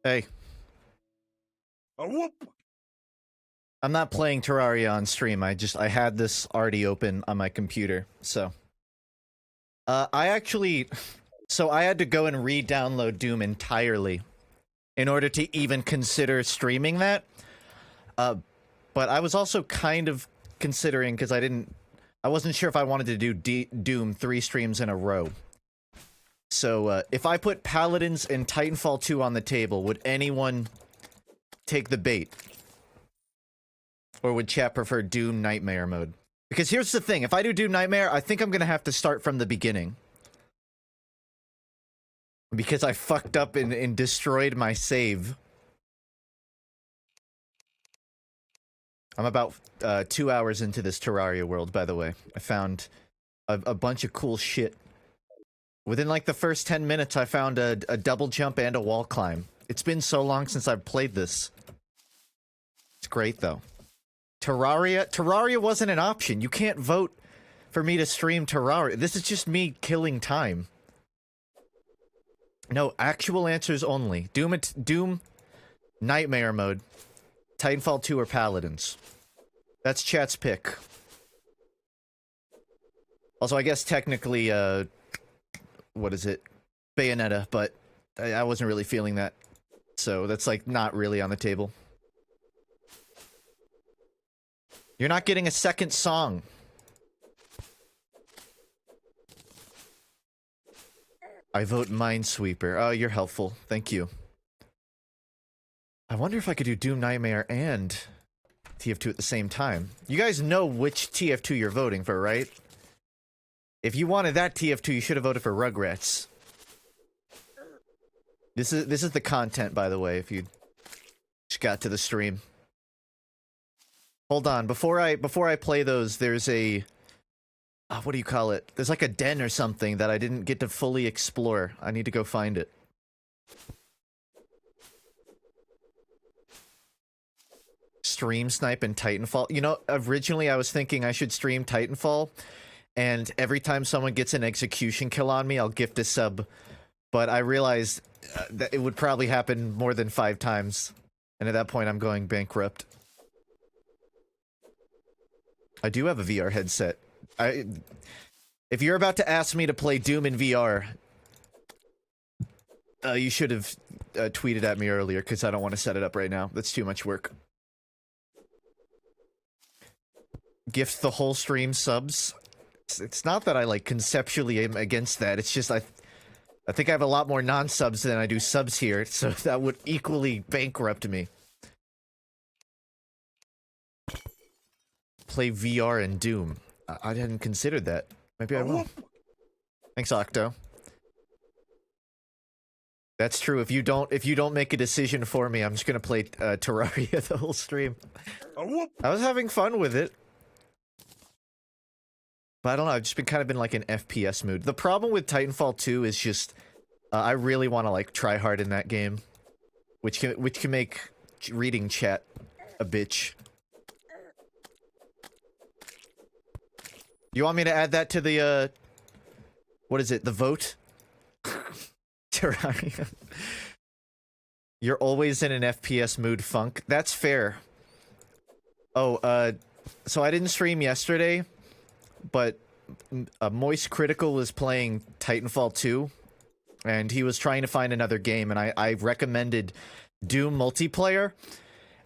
Hey, A whoop! I'm not playing Terraria on stream. I had this already open on my computer. So, I actually I had to go and re-download Doom entirely in order to even consider streaming that. But I was also kind of considering because I wasn't sure if I wanted to do Doom 3 streams in a row. So, if I put Paladins and Titanfall 2 on the table, would anyone take the bait? Or would chat prefer Doom Nightmare mode? Because here's the thing, if I do Doom Nightmare, I think I'm gonna have to start from the beginning. Because I fucked up and destroyed my save. I'm about 2 hours into this Terraria world, by the way. I found a bunch of cool shit. Within like the first 10 minutes, I found a double jump and a wall climb. It's been so long since I've played this. It's great, though. Terraria wasn't an option. You can't vote for me to stream Terraria. This is just me killing time. No, actual answers only. Doom Nightmare mode. Titanfall 2 or Paladins. That's chat's pick. Also, I guess technically, what is it? Bayonetta, but I wasn't really feeling that. So that's like not really on the table. You're not getting a second song. I vote Minesweeper. Oh, you're helpful. Thank you. I wonder if I could do Doom Nightmare and TF2 at the same time. You guys know which TF2 you're voting for, right? If you wanted that TF2, you should have voted for Rugrats. This is the content, by the way, if you just got to the stream. Hold on, before I play those, there's a... what do you call it? There's like a den or something that I didn't get to fully explore. I need to go find it. Stream Snipe and Titanfall. You know, originally I was thinking I should stream Titanfall, and every time someone gets an execution kill on me, I'll gift a sub. But I realized that it would probably happen more than 5 times. And at that point, I'm going bankrupt. I do have a VR headset. If you're about to ask me to play Doom in VR, you should have tweeted at me earlier, because I don't want to set it up right now. That's too much work. Gift the whole stream subs. It's not that I, like, conceptually am against that. It's just I think I have a lot more non-subs than I do subs here, so that would equally bankrupt me. Play VR and Doom. I hadn't considered that. Maybe I will. Thanks, Octo. That's true. If you don't make a decision for me, I'm just gonna play Terraria the whole stream. I was having fun with it. But I don't know, I've just been like an FPS mood. The problem with Titanfall 2 is just I really want to like try hard in that game, which can make reading chat a bitch. You want me to add that to the what is it? The vote? Terraria. You're always in an FPS mood, FUNKe. That's fair. Oh, so I didn't stream yesterday, but Moist Critical was playing Titanfall 2, and he was trying to find another game, and I recommended Doom multiplayer,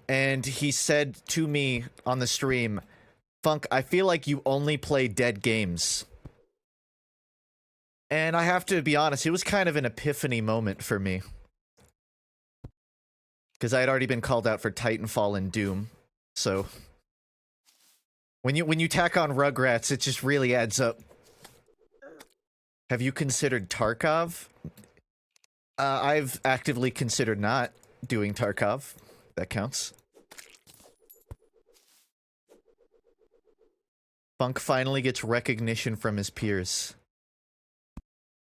and he said to me on the stream, "FUNKe, I feel like you only play dead games." And I have to be honest, it was kind of an epiphany moment for me. Because I had already been called out for Titanfall and Doom, so... When you tack on Rugrats, it just really adds up. Have you considered Tarkov? I've actively considered not doing Tarkov. That counts. FUNKe finally gets recognition from his peers.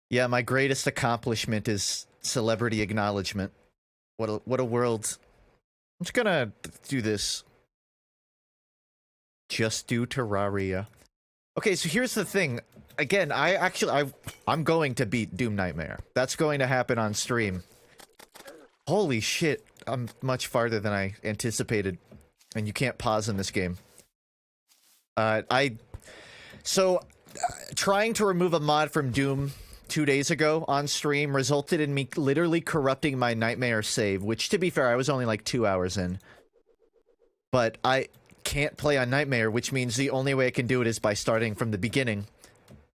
Yeah, my greatest accomplishment is celebrity acknowledgement. What a world. I'm just gonna do this. Just do Terraria. Okay, so here's the thing. Again, I'm going to beat Doom Nightmare. That's going to happen on stream. Holy shit, I'm much farther than I anticipated. And you can't pause in this game. Trying to remove a mod from Doom 2 days ago on stream resulted in me literally corrupting my Nightmare save, which, to be fair, I was only like 2 hours in. But I can't play on Nightmare, which means the only way I can do it is by starting from the beginning.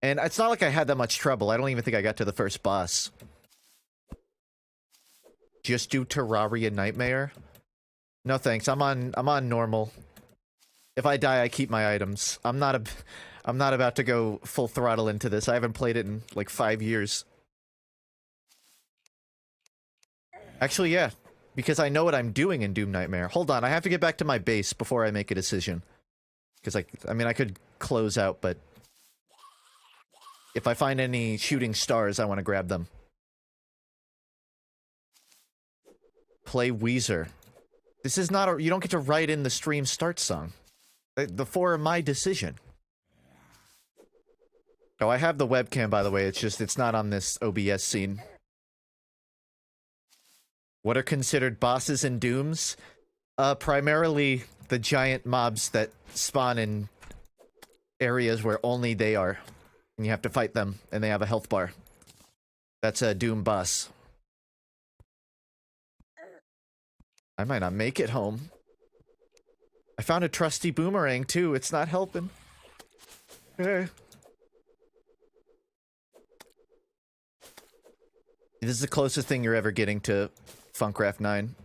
And it's not like I had that much trouble. I don't even think I got to the first boss. Just do Terraria Nightmare? No thanks, I'm on normal. If I die, I keep my items. I'm not about to go full throttle into this. I haven't played it in like 5 years. Actually, yeah. Because I know what I'm doing in Doom Nightmare. Hold on, I have to get back to my base before I make a decision. Because I mean, I could close out, but... if I find any shooting stars, I want to grab them. Play Weezer. This is not a... you don't get to write in the stream start song. The four are my decision. Oh, I have the webcam, by the way. It's just, it's not on this OBS scene. What are considered bosses in Dooms? Primarily the giant mobs that spawn in areas where only they are. And you have to fight them, and they have a health bar. That's a Doom boss. I might not make it home. I found a trusty boomerang, too. It's not helping. This is the closest thing you're ever getting to FUNKe 9.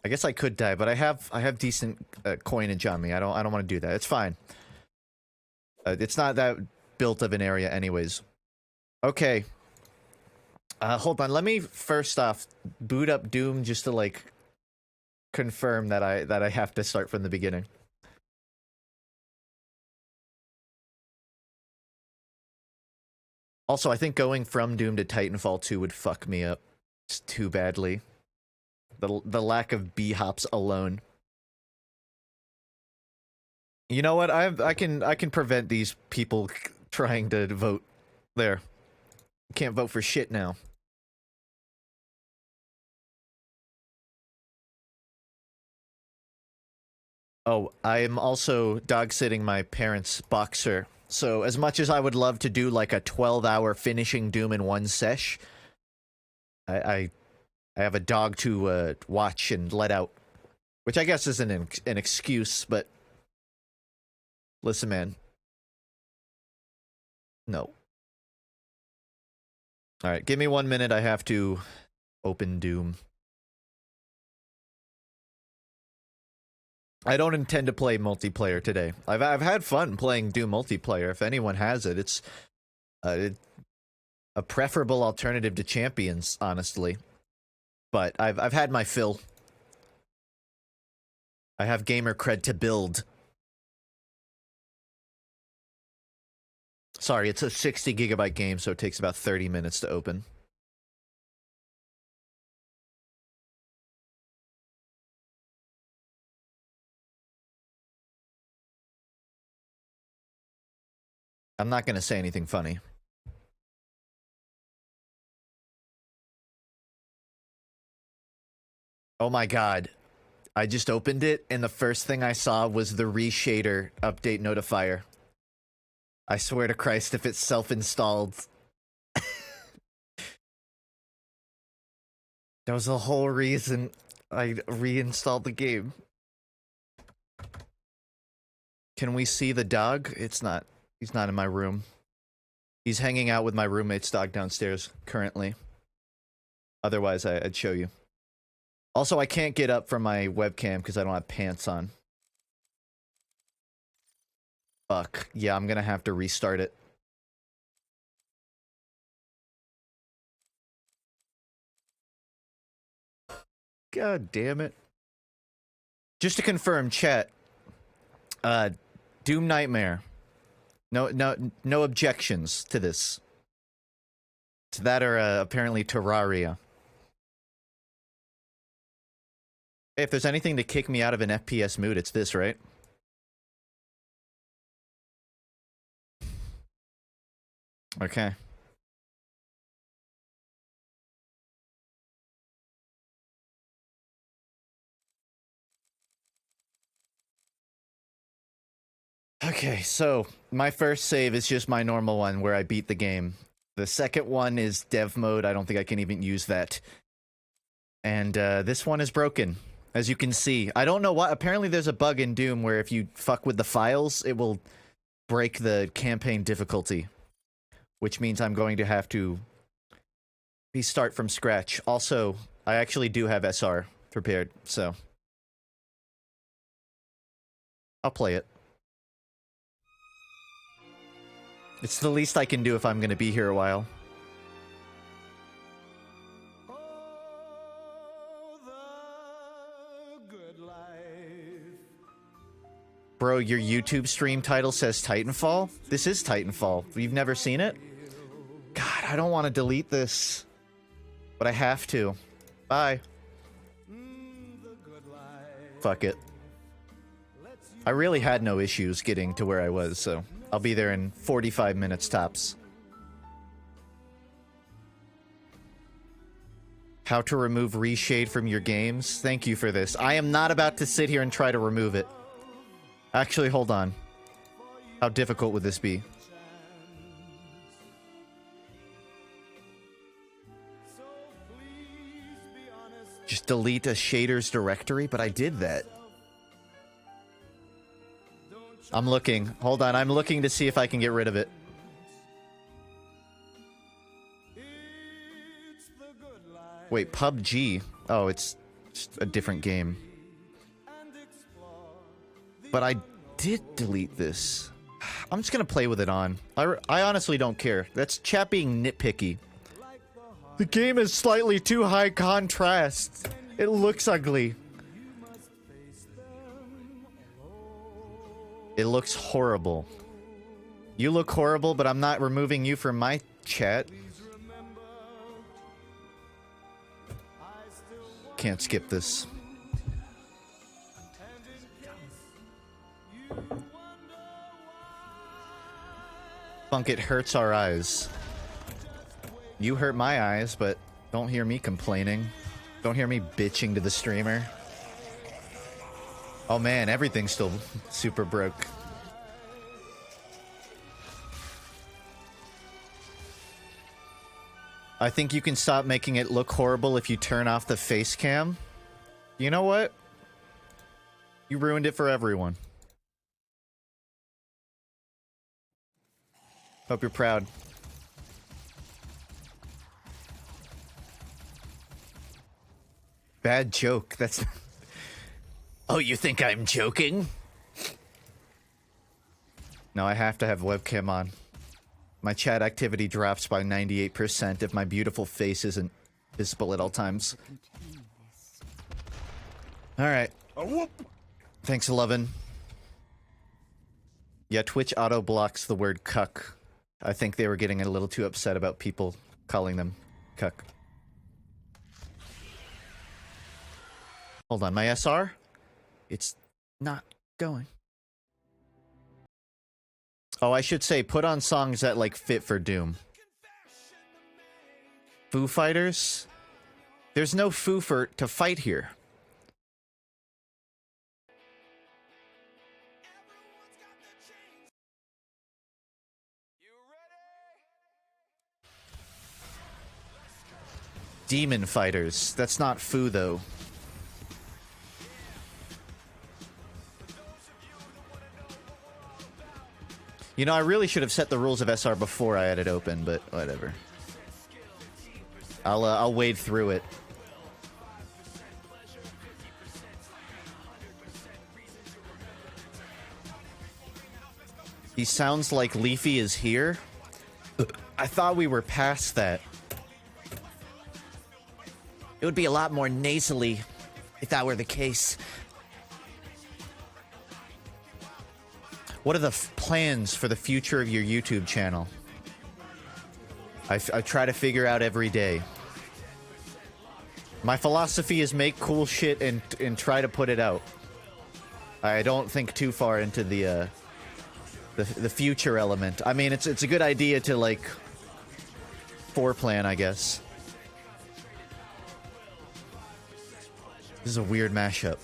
I guess I could die, but I have decent coinage on me. I don't want to do that. It's fine. It's not that built of an area anyways. Okay. Hold on. Let me first off boot up Doom just to like confirm that I have to start from the beginning. Also, I think going from Doom to Titanfall 2 would fuck me up just too badly. The lack of B-hops alone. You know what? I can prevent these people trying to vote. There. Can't vote for shit now. Oh, I am also dog-sitting my parents' boxer. So as much as I would love to do like a 12-hour finishing Doom in one sesh, I have a dog to watch and let out. Which I guess isn't an excuse, but... listen, man. No. Alright, give me 1 minute. I have to open Doom. I don't intend to play multiplayer today. I've had fun playing Doom multiplayer. If anyone has it, it's a preferable alternative to Champions, honestly. But I've had my fill. I have gamer cred to build. Sorry, it's a 60 gigabyte game, so it takes about 30 minutes to open. I'm not gonna say anything funny. Oh my god. I just opened it, and the first thing I saw was the reshader update notifier. I swear to Christ, if it's self-installed... That was the whole reason I reinstalled the game. Can we see the dog? It's not... he's not in my room. He's hanging out with my roommate's dog downstairs, currently. Otherwise, I'd show you. Also, I can't get up from my webcam because I don't have pants on. Fuck. Yeah, I'm gonna have to restart it. God damn it. Just to confirm, chat. Doom Nightmare. No objections to this. To that or apparently Terraria. Hey, if there's anything to kick me out of an FPS mood, it's this, right? Okay. Okay, so my first save is just my normal one where I beat the game. The second one is dev mode. I don't think I can even use that. And this one is broken, as you can see. I don't know why. Apparently there's a bug in Doom where if you fuck with the files, it will break the campaign difficulty. Which means I'm going to have to restart from scratch. Also, I actually do have SR prepared, so I'll play it. It's the least I can do if I'm going to be here a while. Bro, your YouTube stream title says Titanfall? This is Titanfall. You've never seen it? God, I don't want to delete this. But I have to. Bye. Fuck it. I really had no issues getting to where I was, so I'll be there in 45 minutes tops. How to remove reshade from your games? Thank you for this. I am not about to sit here and try to remove it. Actually, hold on. How difficult would this be? Just delete a shaders directory, but I did that. I'm looking. Hold on, I'm looking to see if I can get rid of it. Wait, PUBG? Oh, it's just a different game. But I did delete this. I'm just gonna play with it on. I honestly don't care. That's chat being nitpicky. The game is slightly too high contrast. It looks ugly. It looks horrible. You look horrible, but I'm not removing you from my chat. Can't skip this. FUNKe, it hurts our eyes. You hurt my eyes, but don't hear me complaining. Don't hear me bitching to the streamer. Oh man, everything's still super broke. I think you can stop making it look horrible if you turn off the face cam. You know what? You ruined it for everyone. Hope you're proud. Bad joke. That's... Oh, you think I'm joking? No, I have to have webcam on. My chat activity drops by 98% if my beautiful face isn't visible at all times. Alright. Thanks, 11. Yeah, Twitch auto-blocks the word cuck. I think they were getting a little too upset about people calling them cuck. Hold on, my SR? It's not going. Oh, I should say, put on songs that, like, fit for Doom. Foo Fighters? There's no Foo to fight here. Demon Fighters. That's not Foo, though. You know, I really should have set the rules of SR before I had it open, but whatever. I'll wade through it. He sounds like Leafy is here. I thought we were past that. It would be a lot more nasally if that were the case. What are the plans for the future of your YouTube channel? I try to figure out every day. My philosophy is make cool shit and try to put it out. I don't think too far into the future element. I mean, it's a good idea to, like, 4 plan, I guess. This is a weird mashup.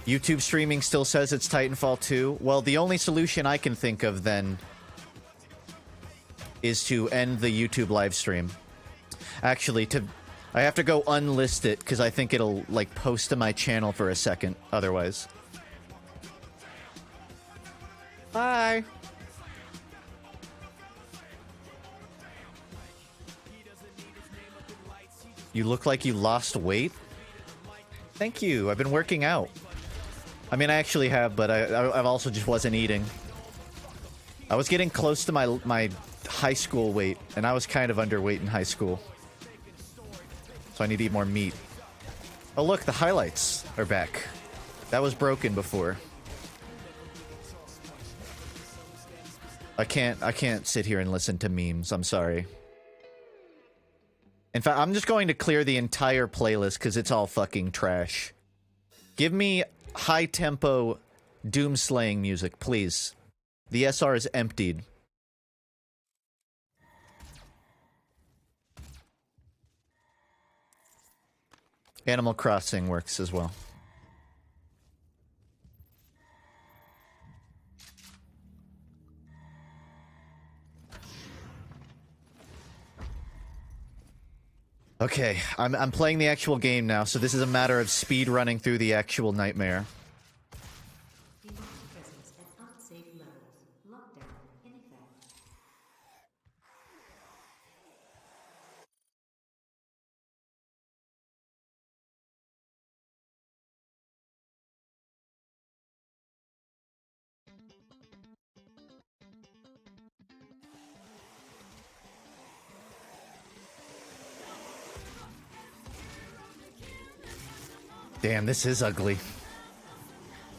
YouTube streaming still says it's Titanfall 2. Well, the only solution I can think of then is to end the YouTube live stream. Actually, I have to go unlist it because I think it'll like post to my channel for a second otherwise. Bye. You look like you lost weight? Thank you. I've been working out. I mean, I actually have, but I also just wasn't eating. I was getting close to my high school weight, and I was kind of underweight in high school. So I need to eat more meat. Oh look, the highlights are back. That was broken before. I can't sit here and listen to memes. I'm sorry. In fact, I'm just going to clear the entire playlist because it's all fucking trash. Give me high-tempo doom-slaying music, please. The SR is emptied. Animal Crossing works as well. Okay, I'm playing the actual game now, so this is a matter of speed running through the actual nightmare. Damn, this is ugly.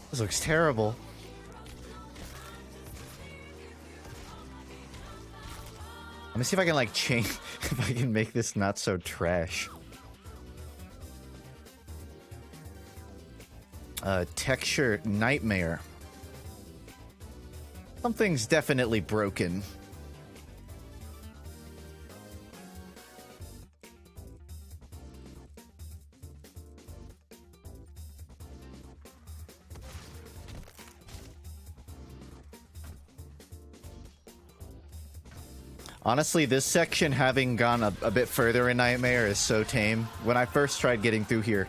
This looks terrible. Let me see if I can, like, change... if I can make this not so trash. Texture nightmare. Something's definitely broken. Honestly, this section, having gone a bit further in Nightmare, is so tame. When I first tried getting through here,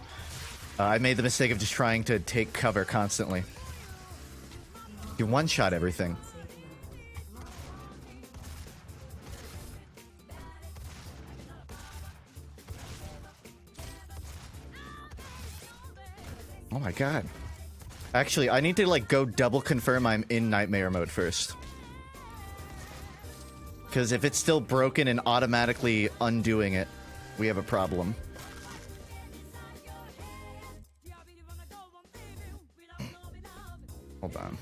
I made the mistake of just trying to take cover constantly. You one-shot everything. Oh my god. Actually, I need to, like, go double confirm I'm in Nightmare mode first. Because if it's still broken and automatically undoing it, we have a problem. Hold on.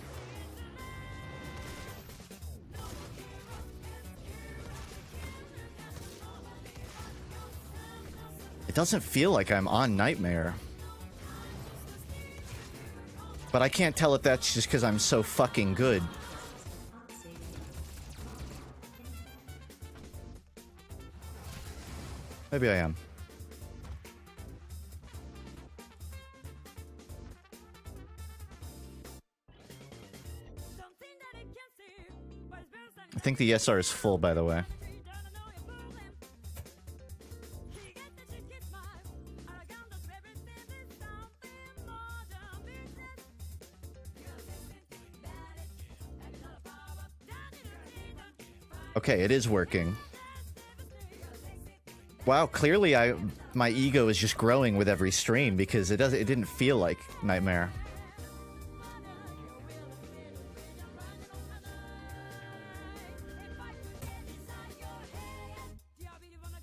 It doesn't feel like I'm on Nightmare. But I can't tell if that's just because I'm so fucking good. Maybe I am. I think the SR is full, by the way. Okay, it is working. Wow, clearly my ego is just growing with every stream because it didn't feel like Nightmare.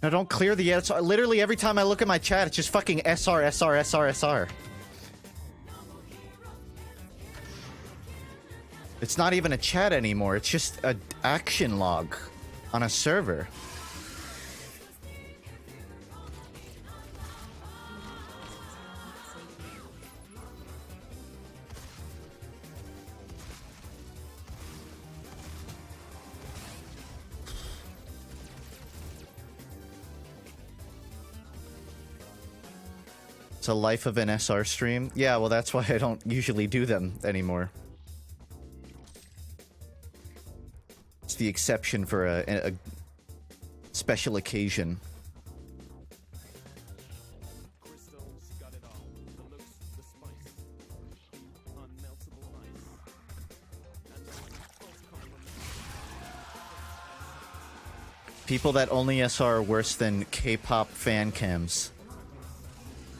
No, don't clear the SR. Literally every time I look at my chat, it's just fucking SR, SR, SR, SR. It's not even a chat anymore, it's just an action log on a server. It's a life of an SR stream. Yeah, well, that's why I don't usually do them anymore. It's the exception for a special occasion. People that only SR are worse than K-pop fan cams.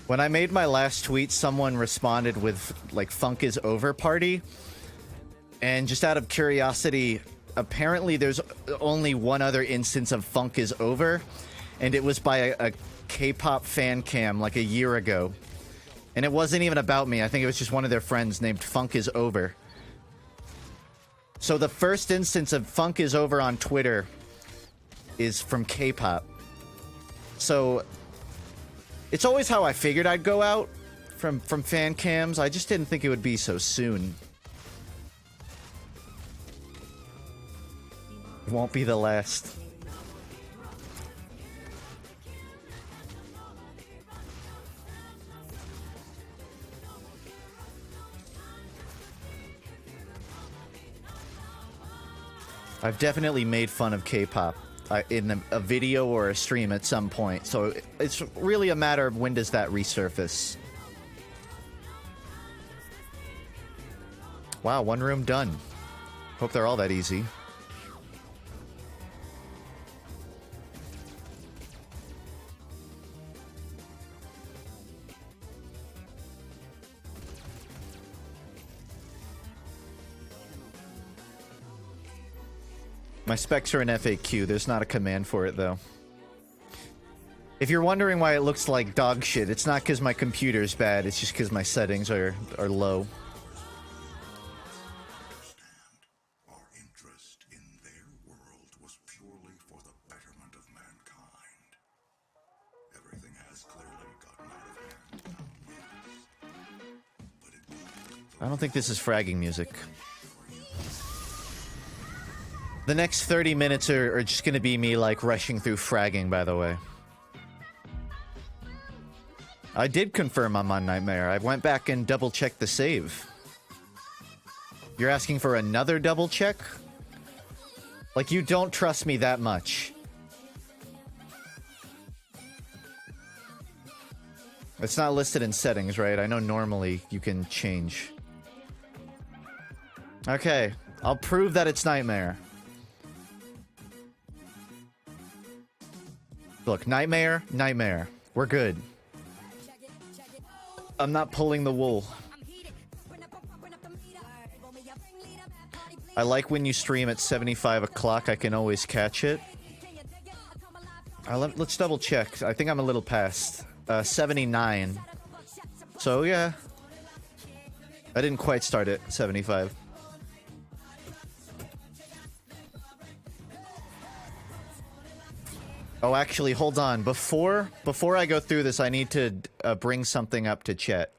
When I made my last tweet, someone responded with, like, FUNKe is over party. And just out of curiosity, apparently there's only one other instance of FUNKe is over. And it was by a K-pop fan cam, like, a year ago. And it wasn't even about me. I think it was just one of their friends named FUNKe is over. So the first instance of FUNKe is over on Twitter is from K-pop. So it's always how I figured I'd go out from fan cams. I just didn't think it would be so soon. It won't be the last. I've definitely made fun of K-pop in a video or a stream at some point, so it's really a matter of when does that resurface. Wow, one room done. Hope they're all that easy. My specs are in FAQ. There's not a command for it, though. If you're wondering why it looks like dog shit, it's not because my computer's bad. It's just because my settings are low. Our interest in their world was purely for the betterment of mankind. Everything has clearly gotten out of hand now, yes. But it I don't think this is fragging music. The next 30 minutes are just gonna be me, like, rushing through fragging, by the way. I did confirm I'm on Nightmare. I went back and double-checked the save. You're asking for another double-check? Like, you don't trust me that much. It's not listed in settings, right? I know normally you can change. Okay, I'll prove that it's Nightmare. Look, Nightmare, Nightmare. We're good. I'm not pulling the wool. I like when you stream at 75 o'clock. I can always catch it. Let's double check. I think I'm a little past. 79. So, yeah. I didn't quite start at 75. Oh, actually, hold on. Before I go through this, I need to bring something up to chat.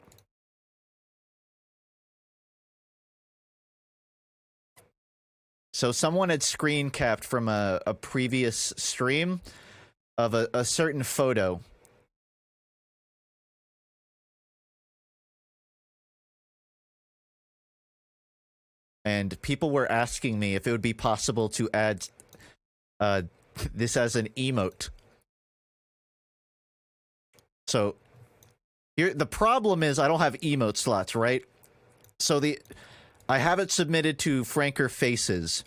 So someone had screen capped from a previous stream of a certain photo. And people were asking me if it would be possible to add this as an emote. So here the problem is I don't have emote slots, right? So I have it submitted to Franker Faces.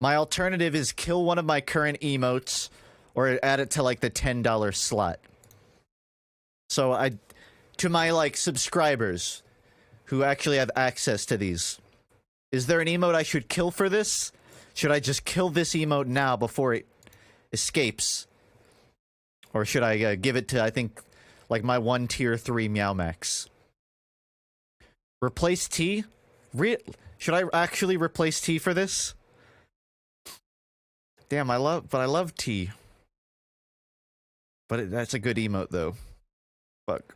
My alternative is kill one of my current emotes or add it to, like, the $10 slot. So to my, like, subscribers who actually have access to these, is there an emote I should kill for this? Should I just kill this emote now before it escapes? Or should I give it to, I think, like, my one tier 3 Meow Max? Replace T? Should I actually replace T for this? Damn, I love T. But that's a good emote, though. Fuck.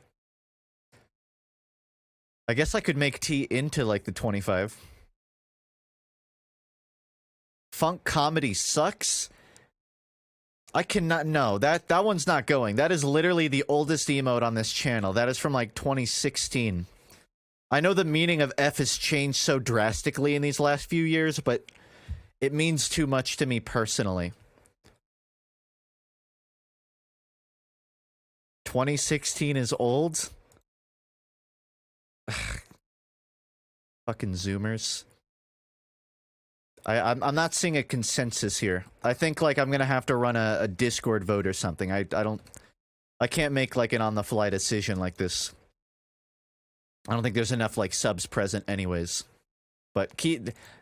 I guess I could make T into, like, the 25. Funk comedy sucks? I cannot. No, that one's not going. That is literally the oldest emote on this channel. That is from like 2016. I know the meaning of F has changed so drastically in these last few years, but it means too much to me personally. 2016 is old? Fucking Zoomers. I'm not seeing a consensus here. I think like I'm gonna have to run a Discord vote or something. I can't make like an on-the-fly decision like this. I don't think there's enough like subs present anyways. But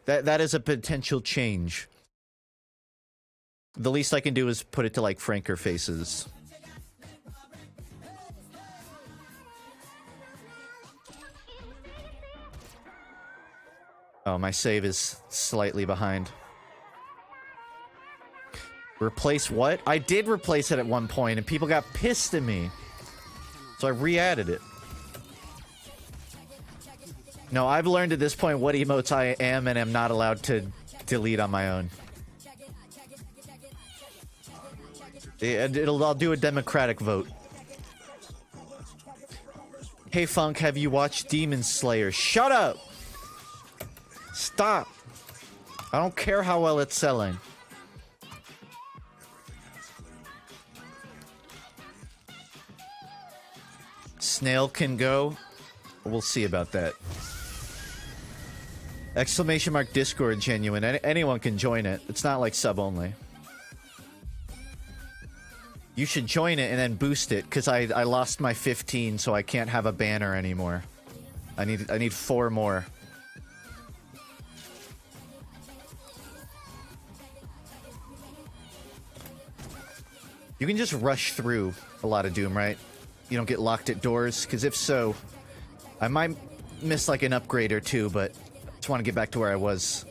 that is a potential change. The least I can do is put it to like franker faces. Oh, my save is slightly behind. Replace what? I did replace it at one point, and people got pissed at me. So I re-added it. No, I've learned at this point what emotes I am and am not allowed to delete on my own. I'll do a democratic vote. Hey Funk, have you watched Demon Slayer? Shut up! Stop! I don't care how well it's selling. Snail can go? We'll see about that. Exclamation mark Discord genuine. Anyone can join it. It's not like sub only. You should join it and then boost it, because I lost my 15, so I can't have a banner anymore. I need 4 more. You can just rush through a lot of Doom, right? You don't get locked at doors, because if so, I might miss like an upgrade or two, but I just want to get back to where I was.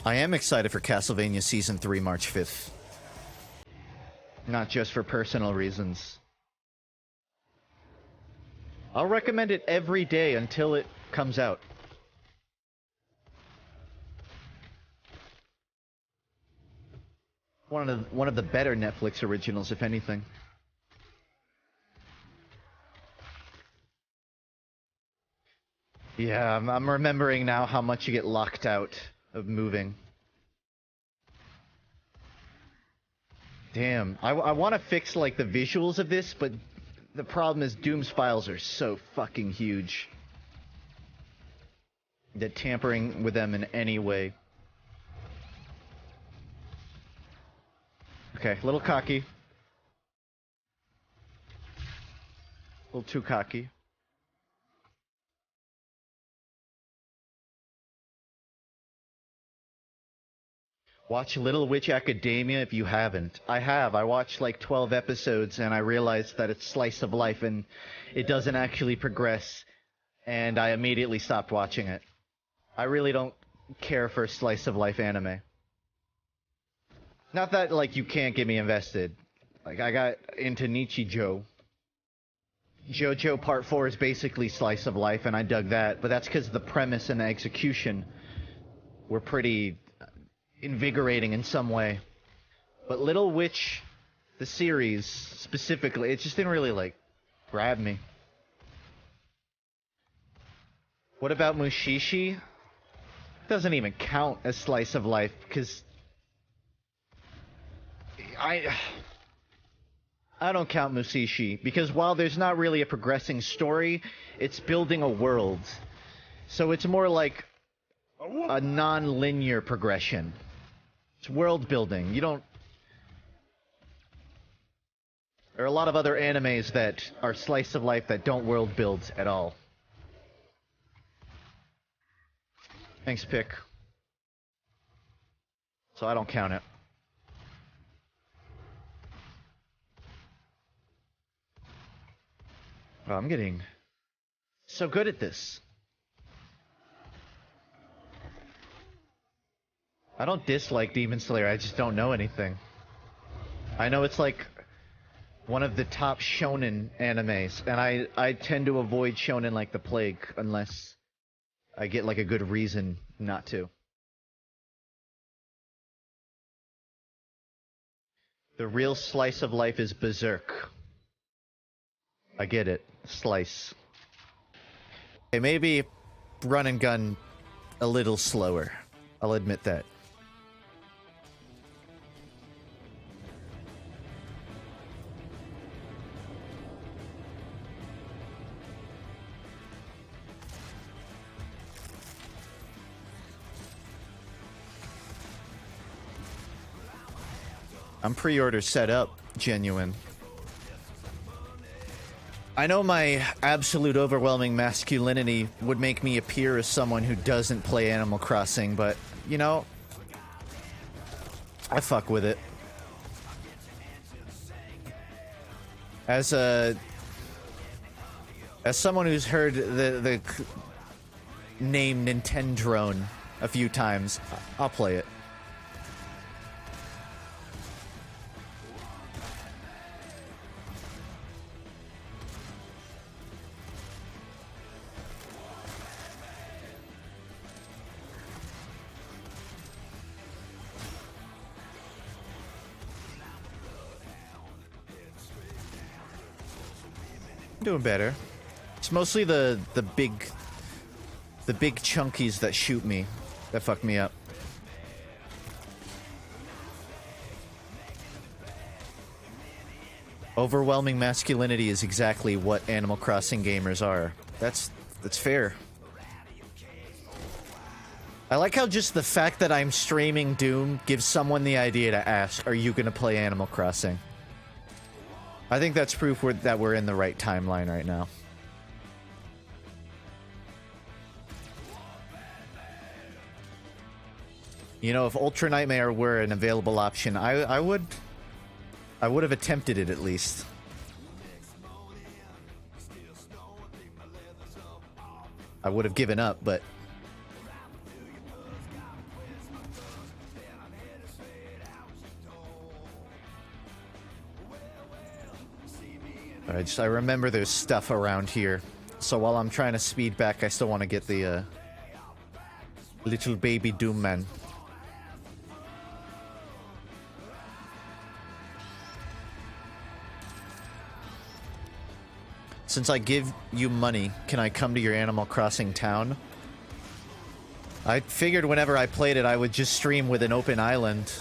I am excited for Castlevania Season 3 March 5th. Not just for personal reasons. I'll recommend it every day until it comes out. One of the better Netflix originals, if anything. Yeah, I'm remembering now how much you get locked out of moving. Damn, I want to fix like the visuals of this, but the problem is Doom's files are so fucking huge that tampering with them in any way. Okay, a little cocky. A little too cocky. Watch Little Witch Academia if you haven't. I have. I watched like 12 episodes and I realized that it's slice of life and it doesn't actually progress. And I immediately stopped watching it. I really don't care for slice of life anime. Not that like you can't get me invested. Like I got into Nichijou. JoJo Part 4 is basically slice of life and I dug that, but that's because the premise and the execution were pretty invigorating in some way. But Little Witch, the series specifically, it just didn't really like grab me. What about Mushishi? Doesn't even count as slice of life because I don't count Mushishi because while there's not really a progressing story, it's building a world. So it's more like a non-linear progression. It's world building. You don't... There are a lot of other animes that are slice of life that don't world build at all. Thanks, Pick. So I don't count it. Oh, I'm getting so good at this. I don't dislike Demon Slayer, I just don't know anything. I know it's like one of the top shonen animes, and I tend to avoid shonen like the plague unless I get like a good reason not to. The real slice of life is Berserk. I get it. Slice. Okay, maybe run and gun a little slower. I'll admit that. I'm pre-order set up, genuine. I know my absolute overwhelming masculinity would make me appear as someone who doesn't play Animal Crossing, but, you know, I fuck with it. As someone who's heard the name Nintendrone a few times, I'll play it. Doing better. It's mostly the big chunkies that shoot me that fuck me up. Overwhelming masculinity is exactly what Animal Crossing gamers are. That's fair. I like how just the fact that I'm streaming Doom gives someone the idea to ask, are you gonna play Animal Crossing? I think that's proof that we're in the right timeline right now. You know, if Ultra Nightmare were an available option, I would have attempted it at least. I would have given up, but I remember there's stuff around here. So while I'm trying to speed back, I still want to get the little baby Doom Man. Since I give you money, can I come to your Animal Crossing town? I figured whenever I played it, I would just stream with an open island.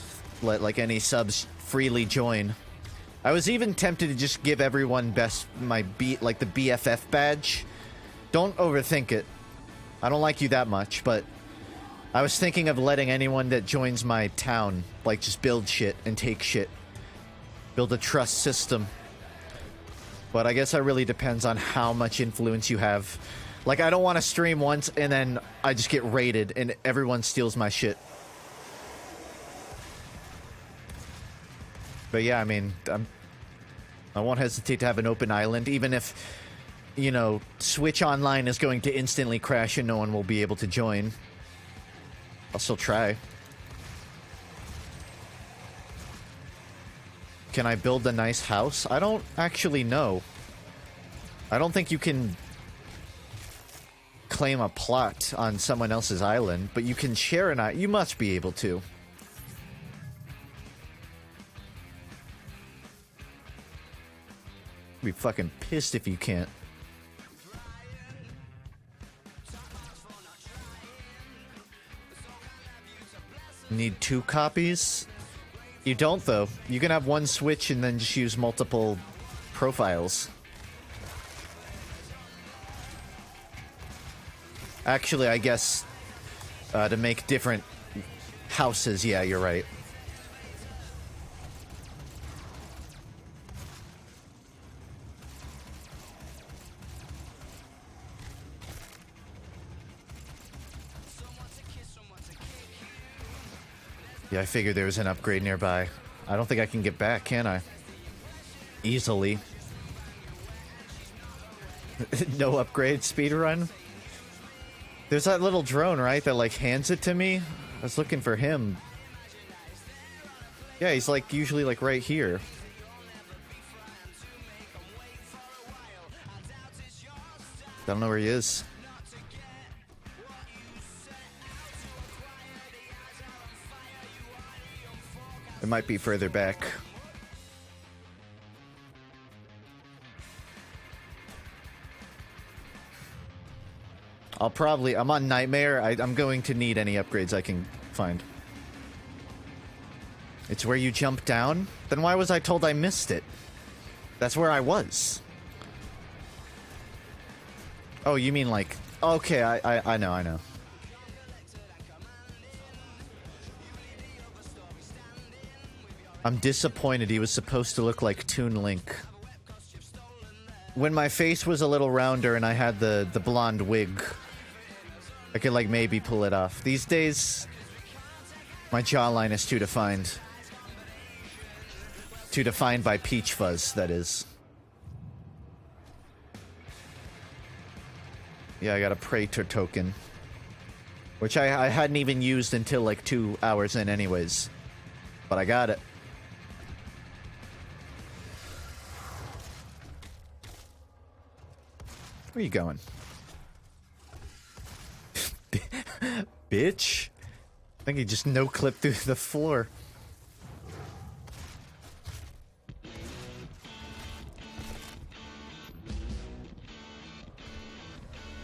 Let like any subs freely join. I was even tempted to just give everyone the BFF badge. Don't overthink it. I don't like you that much, but I was thinking of letting anyone that joins my town, like, just build shit and take shit. Build a trust system. But I guess it really depends on how much influence you have. Like, I don't want to stream once and then I just get raided and everyone steals my shit. But yeah, I mean, I won't hesitate to have an open island, even if, you know, Switch Online is going to instantly crash and no one will be able to join. I'll still try. Can I build a nice house? I don't actually know. I don't think you can claim a plot on someone else's island, but you can share an island. You must be able to. Be fucking pissed if you can't. Need 2 copies? You don't, though. You can have one Switch and then just use multiple profiles. Actually, I guess to make different houses, yeah, you're right. Yeah, I figured there was an upgrade nearby. I don't think I can get back, can I? Easily. No upgrade speedrun? There's that little drone, right, that, like, hands it to me? I was looking for him. Yeah, he's, like, usually, like, right here. Don't know where he is. It might be further back. I'm on Nightmare. I'm going to need any upgrades I can find. It's where you jump down? Then why was I told I missed it? That's where I was. Oh, you mean like... Okay, I know. I'm disappointed he was supposed to look like Toon Link. When my face was a little rounder and I had the blonde wig, I could like maybe pull it off. These days, my jawline is too defined. Too defined by peach fuzz, that is. Yeah, I got a Praetor token. Which I hadn't even used until like 2 hours in anyways. But I got it. Where are you going? Bitch. I think he just no-clipped through the floor.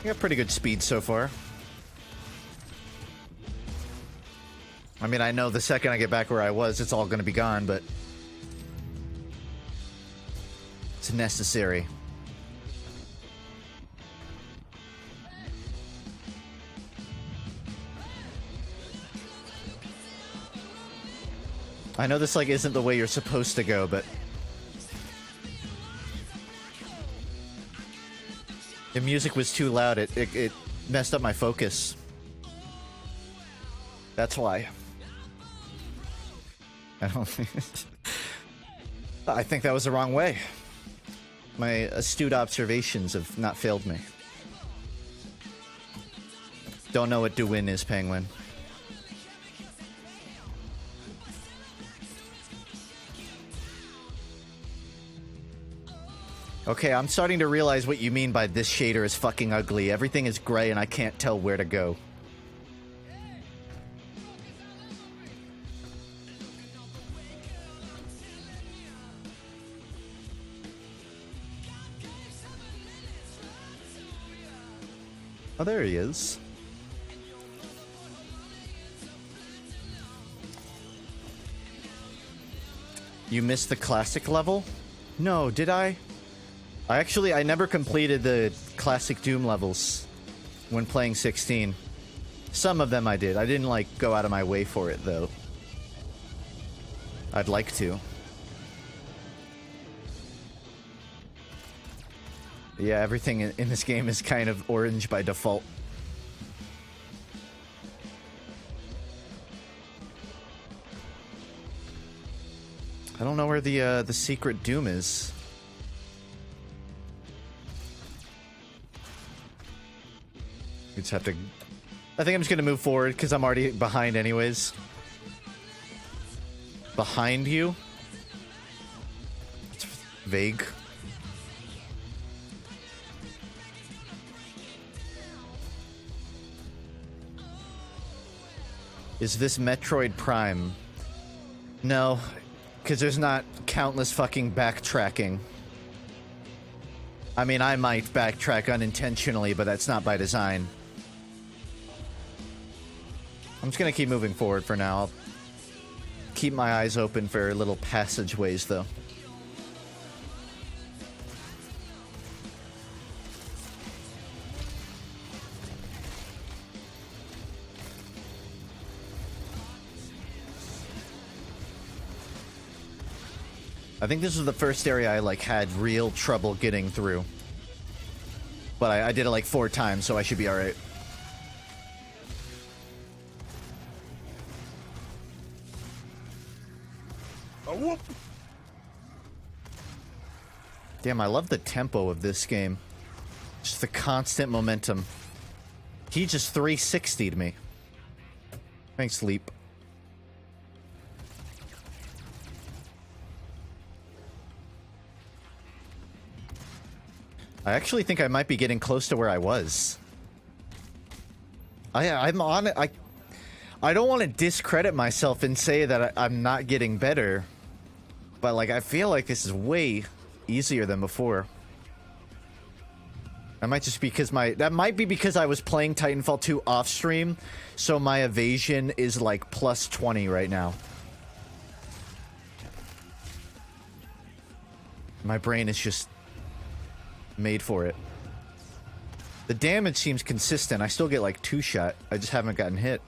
You got pretty good speed so far. I mean, I know the second I get back where I was, it's all gonna be gone, but... it's necessary. I know this, like, isn't the way you're supposed to go, but... the music was too loud, it messed up my focus. That's why. I don't think... I think that was the wrong way. My astute observations have not failed me. Don't know what do win is, Penguin. Okay, I'm starting to realize what you mean by this shader is fucking ugly. Everything is gray and I can't tell where to go. Oh, there he is. You missed the classic level? No, did I? I never completed the classic Doom levels when playing 16. Some of them I did. I didn't, like, go out of my way for it, though. I'd like to. Yeah, everything in this game is kind of orange by default. I don't know where the secret Doom is. We just have to... I think I'm just gonna move forward, because I'm already behind anyways. Behind you? It's vague. Is this Metroid Prime? No, because there's not countless fucking backtracking. I mean, I might backtrack unintentionally, but that's not by design. I'm just gonna keep moving forward for now. I'll keep my eyes open for little passageways, though. I think this was the first area I, like, had real trouble getting through. But I did it, like, 4 times, so I should be alright. Oh, whoop! Damn, I love the tempo of this game. Just the constant momentum. He just 360'd me. Thanks, Leap. I actually think I might be getting close to where I was. I'm on it. I don't want to discredit myself and say that I'm not getting better, but like I feel like this is way easier than before. That might just be because that might be because I was playing Titanfall 2 off stream, so my evasion is like plus 20 right now. My brain is just made for it. The damage seems consistent. I still get like 2-shot. I just haven't gotten hit.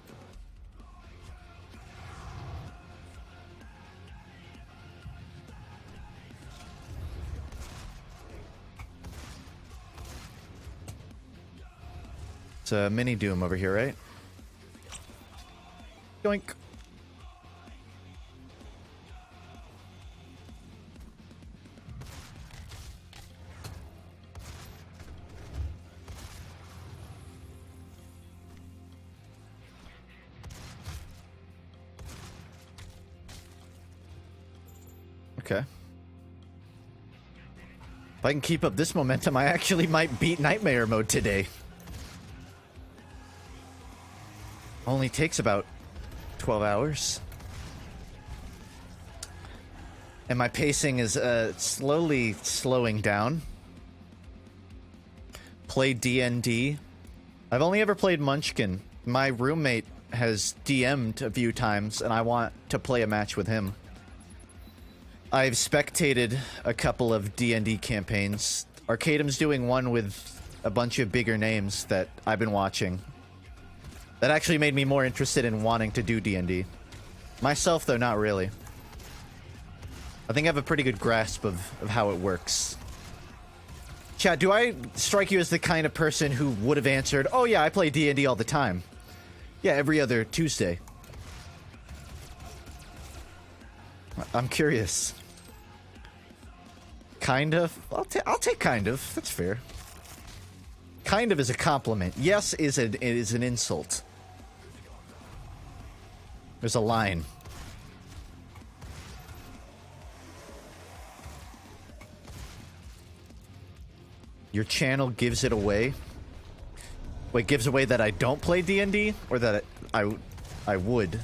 It's a mini Doom over here, right? Yoink. Okay. If I can keep up this momentum, I actually might beat Nightmare mode today. Only takes about 12 hours. And my pacing is slowly slowing down. Played D&D. I've only ever played Munchkin. My roommate has DM'd a few times, and I want to play a match with him. I've spectated a couple of D&D campaigns. Arcadum's doing one with a bunch of bigger names that I've been watching. That actually made me more interested in wanting to do D&D. Myself, though, not really. I think I have a pretty good grasp of how it works. Chat, do I strike you as the kind of person who would have answered, oh yeah, I play D&D all the time? Yeah, every other Tuesday. I'm curious. Kind of? I'll take kind of. That's fair. Kind of is a compliment. Yes is an insult. There's a line. Your channel gives it away? Wait, gives away that I don't play D&D? Or that I would?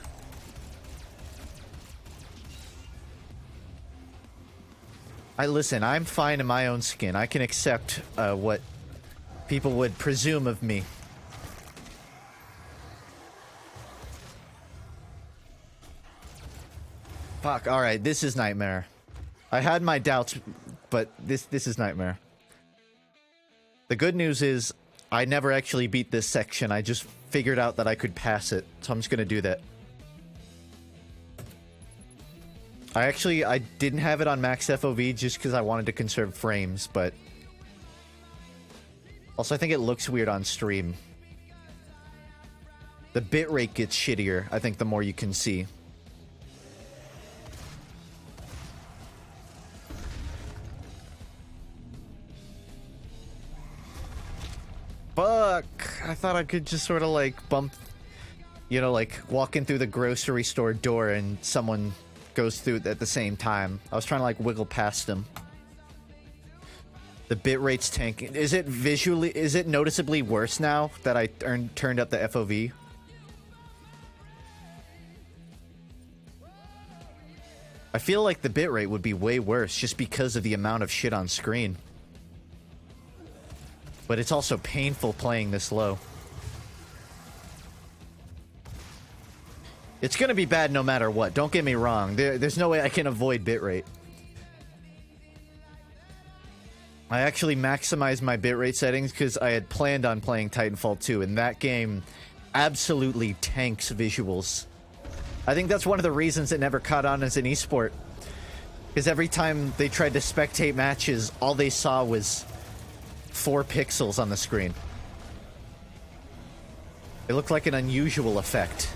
Listen, I'm fine in my own skin. I can accept what people would presume of me. Fuck, alright, this is Nightmare. I had my doubts, but this is Nightmare. The good news is, I never actually beat this section. I just figured out that I could pass it, so I'm just gonna do that. I didn't have it on max FOV just because I wanted to conserve frames, but... Also, I think it looks weird on stream. The bitrate gets shittier, I think, the more you can see. Fuck! I thought I could just sort of, like, bump... You know, like, walking through the grocery store door and someone goes through it at the same time. I was trying to, like, wiggle past him. The bitrate's tanking. Is it noticeably worse now that I turned up the FOV? I feel like the bitrate would be way worse just because of the amount of shit on screen. But it's also painful playing this low. It's gonna be bad no matter what, don't get me wrong. There's no way I can avoid bitrate. I actually maximized my bitrate settings because I had planned on playing Titanfall 2, and that game absolutely tanks visuals. I think that's one of the reasons it never caught on as an esport. Because every time they tried to spectate matches, all they saw was 4 pixels on the screen. It looked like an unusual effect.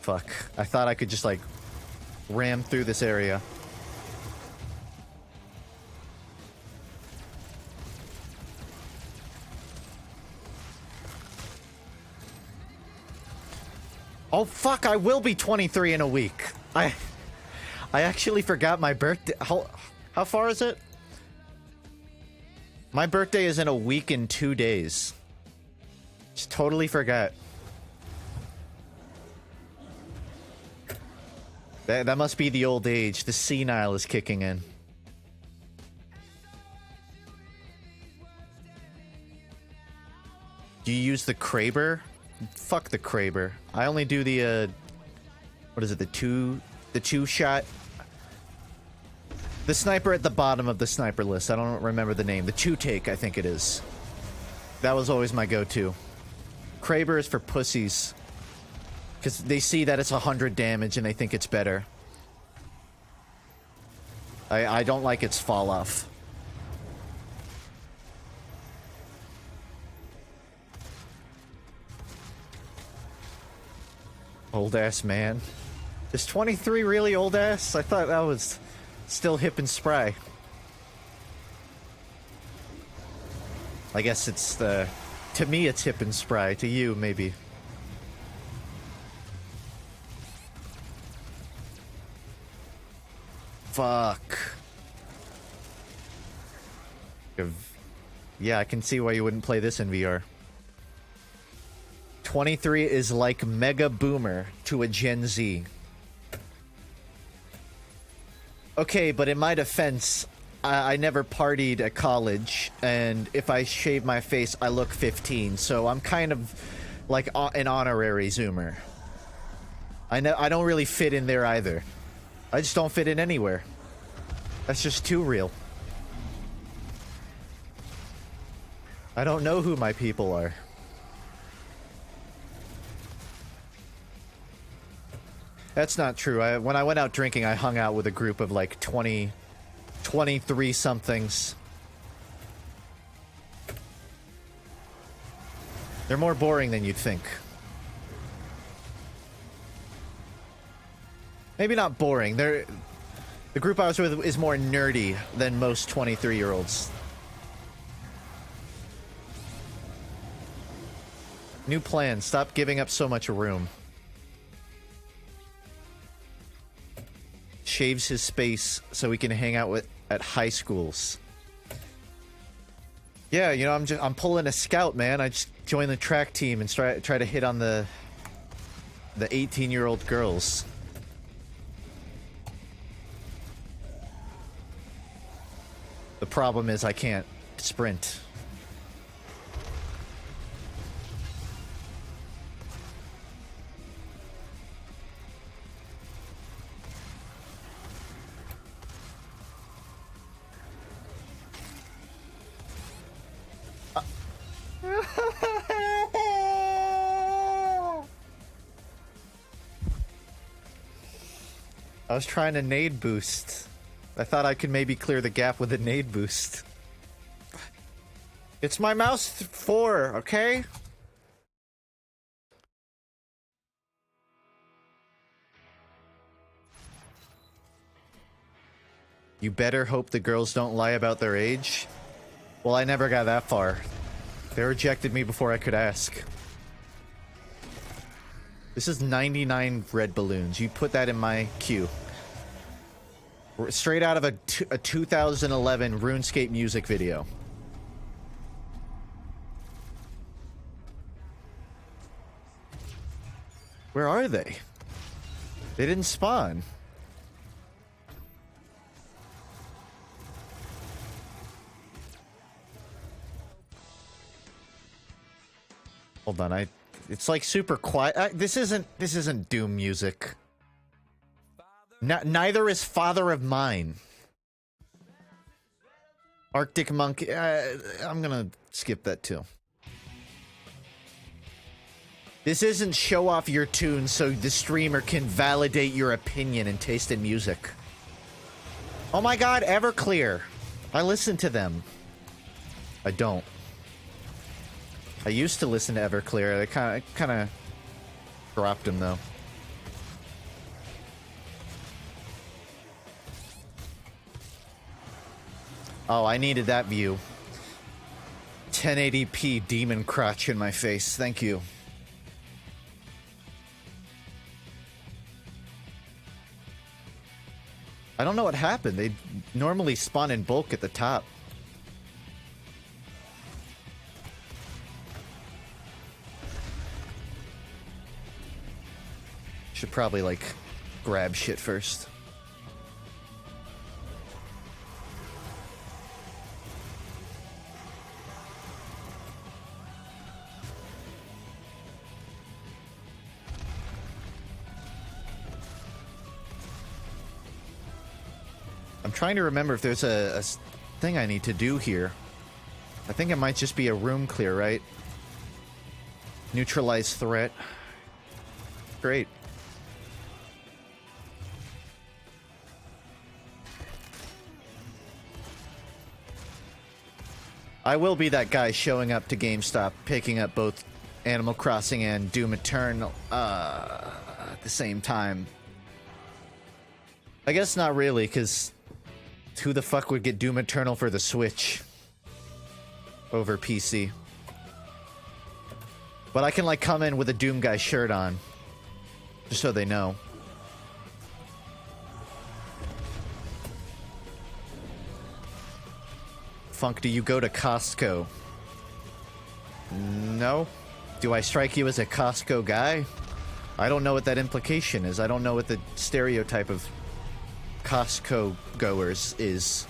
Fuck. I thought I could just, like, ram through this area. Oh, fuck, I will be 23 in a week. I actually forgot my birthday. How far is it? My birthday is in a week and 2 days. Just totally forgot. That must be the old age. The senile is kicking in. Do you use the Kraber? Fuck the Kraber. I only do the what is it? The two shot. The sniper at the bottom of the sniper list. I don't remember the name. The two take, I think it is. That was always my go-to. Kraber is for pussies. Because they see that it's 100 damage and they think it's better. I don't like its fall off. Old ass man. Is 23 really old ass? I thought that was still hip and spry. I guess it's the... To me it's hip and spry. To you, maybe. Fuck. Yeah, I can see why you wouldn't play this in VR. 23 is like Mega Boomer to a Gen Z. Okay, but in my defense, I never partied at college, and if I shave my face, I look 15, so I'm kind of like an honorary Zoomer. I don't really fit in there either. I just don't fit in anywhere. That's just too real. I don't know who my people are. That's not true. When I went out drinking, I hung out with a group of like 23 somethings. They're more boring than you'd think. Maybe not boring. The group I was with is more nerdy than most 23-year-olds. New plan. Stop giving up so much room. Shaves his space so he can hang out at high schools. Yeah, you know, I'm pulling a scout, man. I just joined the track team and try to hit on the 18-year-old girls. The problem is I can't sprint. I was trying to nade boost. I thought I could maybe clear the gap with a nade boost. It's my mouse 4, okay? You better hope the girls don't lie about their age. Well, I never got that far. They rejected me before I could ask. This is 99 red balloons. You put that in my queue. Straight out of a 2011 RuneScape music video. Where are they? They didn't spawn. Hold on, it's like super quiet. This isn't Doom music. Neither is Father of Mine. Arctic Monkey. I'm gonna skip that too. This isn't show off your tune so the streamer can validate your opinion and taste in music. Oh my god, Everclear. I listen to them. I don't. I used to listen to Everclear. I kind of dropped them though. Oh, I needed that view. 1080p demon crotch in my face. Thank you. I don't know what happened. They normally spawn in bulk at the top. Should probably, like, grab shit first. I'm trying to remember if there's a thing I need to do here. I think it might just be a room clear, right? Neutralize threat. Great. I will be that guy showing up to GameStop, picking up both Animal Crossing and Doom Eternal at the same time. I guess not really, because who the fuck would get Doom Eternal for the Switch over PC? But I can, like, come in with a Doom Guy shirt on, just so they know. Funk, do you go to Costco? No. Do I strike you as a Costco guy? I don't know what that implication is. I don't know what the stereotype of Costco goers is.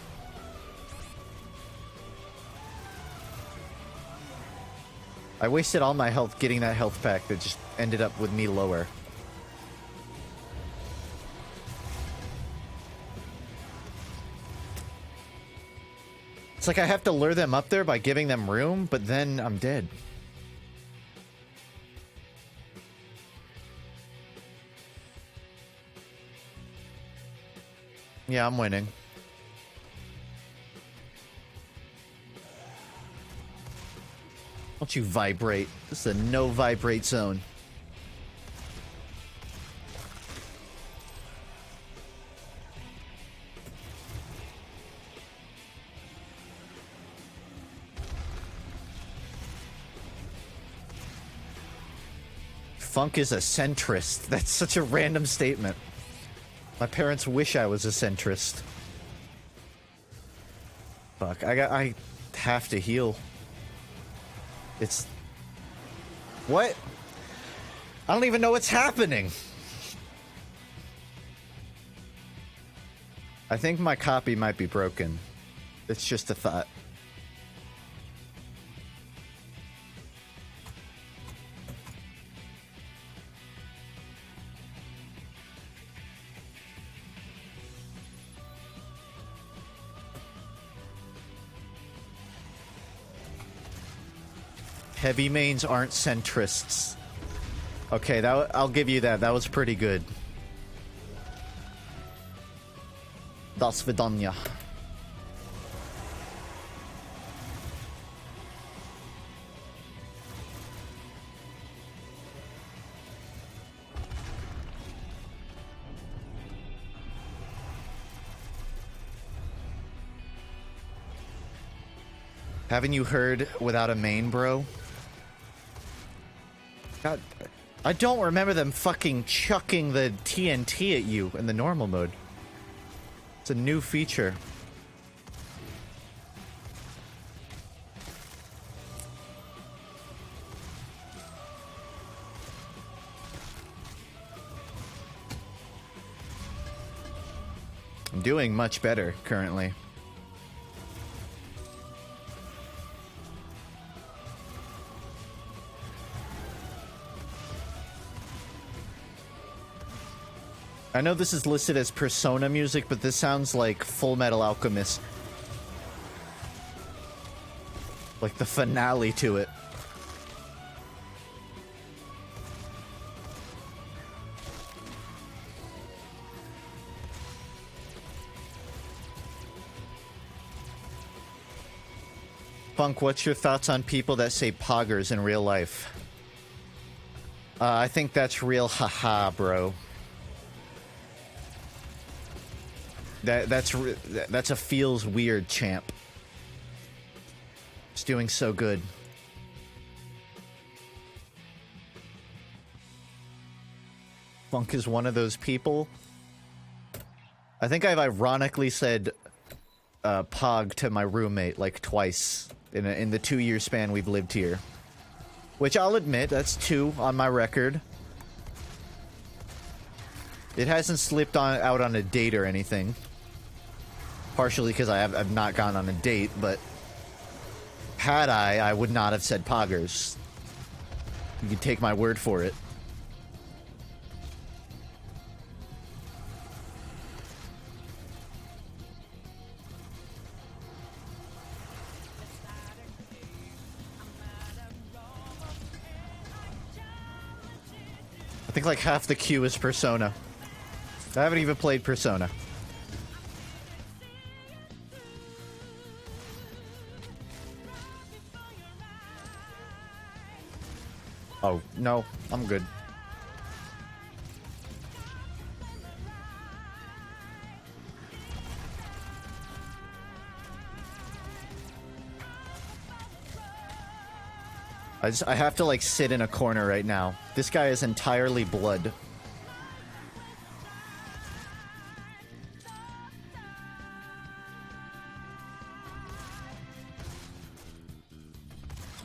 I wasted all my health getting that health pack that just ended up with me lower. It's like I have to lure them up there by giving them room, but then I'm dead. Yeah, I'm winning. Don't you vibrate. This is a no vibrate zone. Funk is a centrist. That's such a random statement. My parents wish I was a centrist. Fuck, I have to heal. It's... What? I don't even know what's happening. I think my copy might be broken. It's just a thought. Heavy mains aren't centrists. Okay, I'll give you that. That was pretty good. Das Vidanya. Haven't you heard without a main, bro? God, I don't remember them fucking chucking the TNT at you in the normal mode. It's a new feature. I'm doing much better currently. I know this is listed as Persona music, but this sounds like Full Metal Alchemist. Like the finale to it. Funk, what's your thoughts on people that say poggers in real life? I think that's real haha, bro. That's a feels weird champ. It's doing so good. Funk is one of those people. I think I've ironically said Pog to my roommate like twice in the 2-year span we've lived here. Which I'll admit, that's 2 on my record. It hasn't slipped out on a date or anything. Partially because I've not gone on a date, but had I would not have said poggers. You can take my word for it. I think like half the queue is Persona. I haven't even played Persona. Oh, no. I'm good. I have to, like, sit in a corner right now. This guy is entirely blood.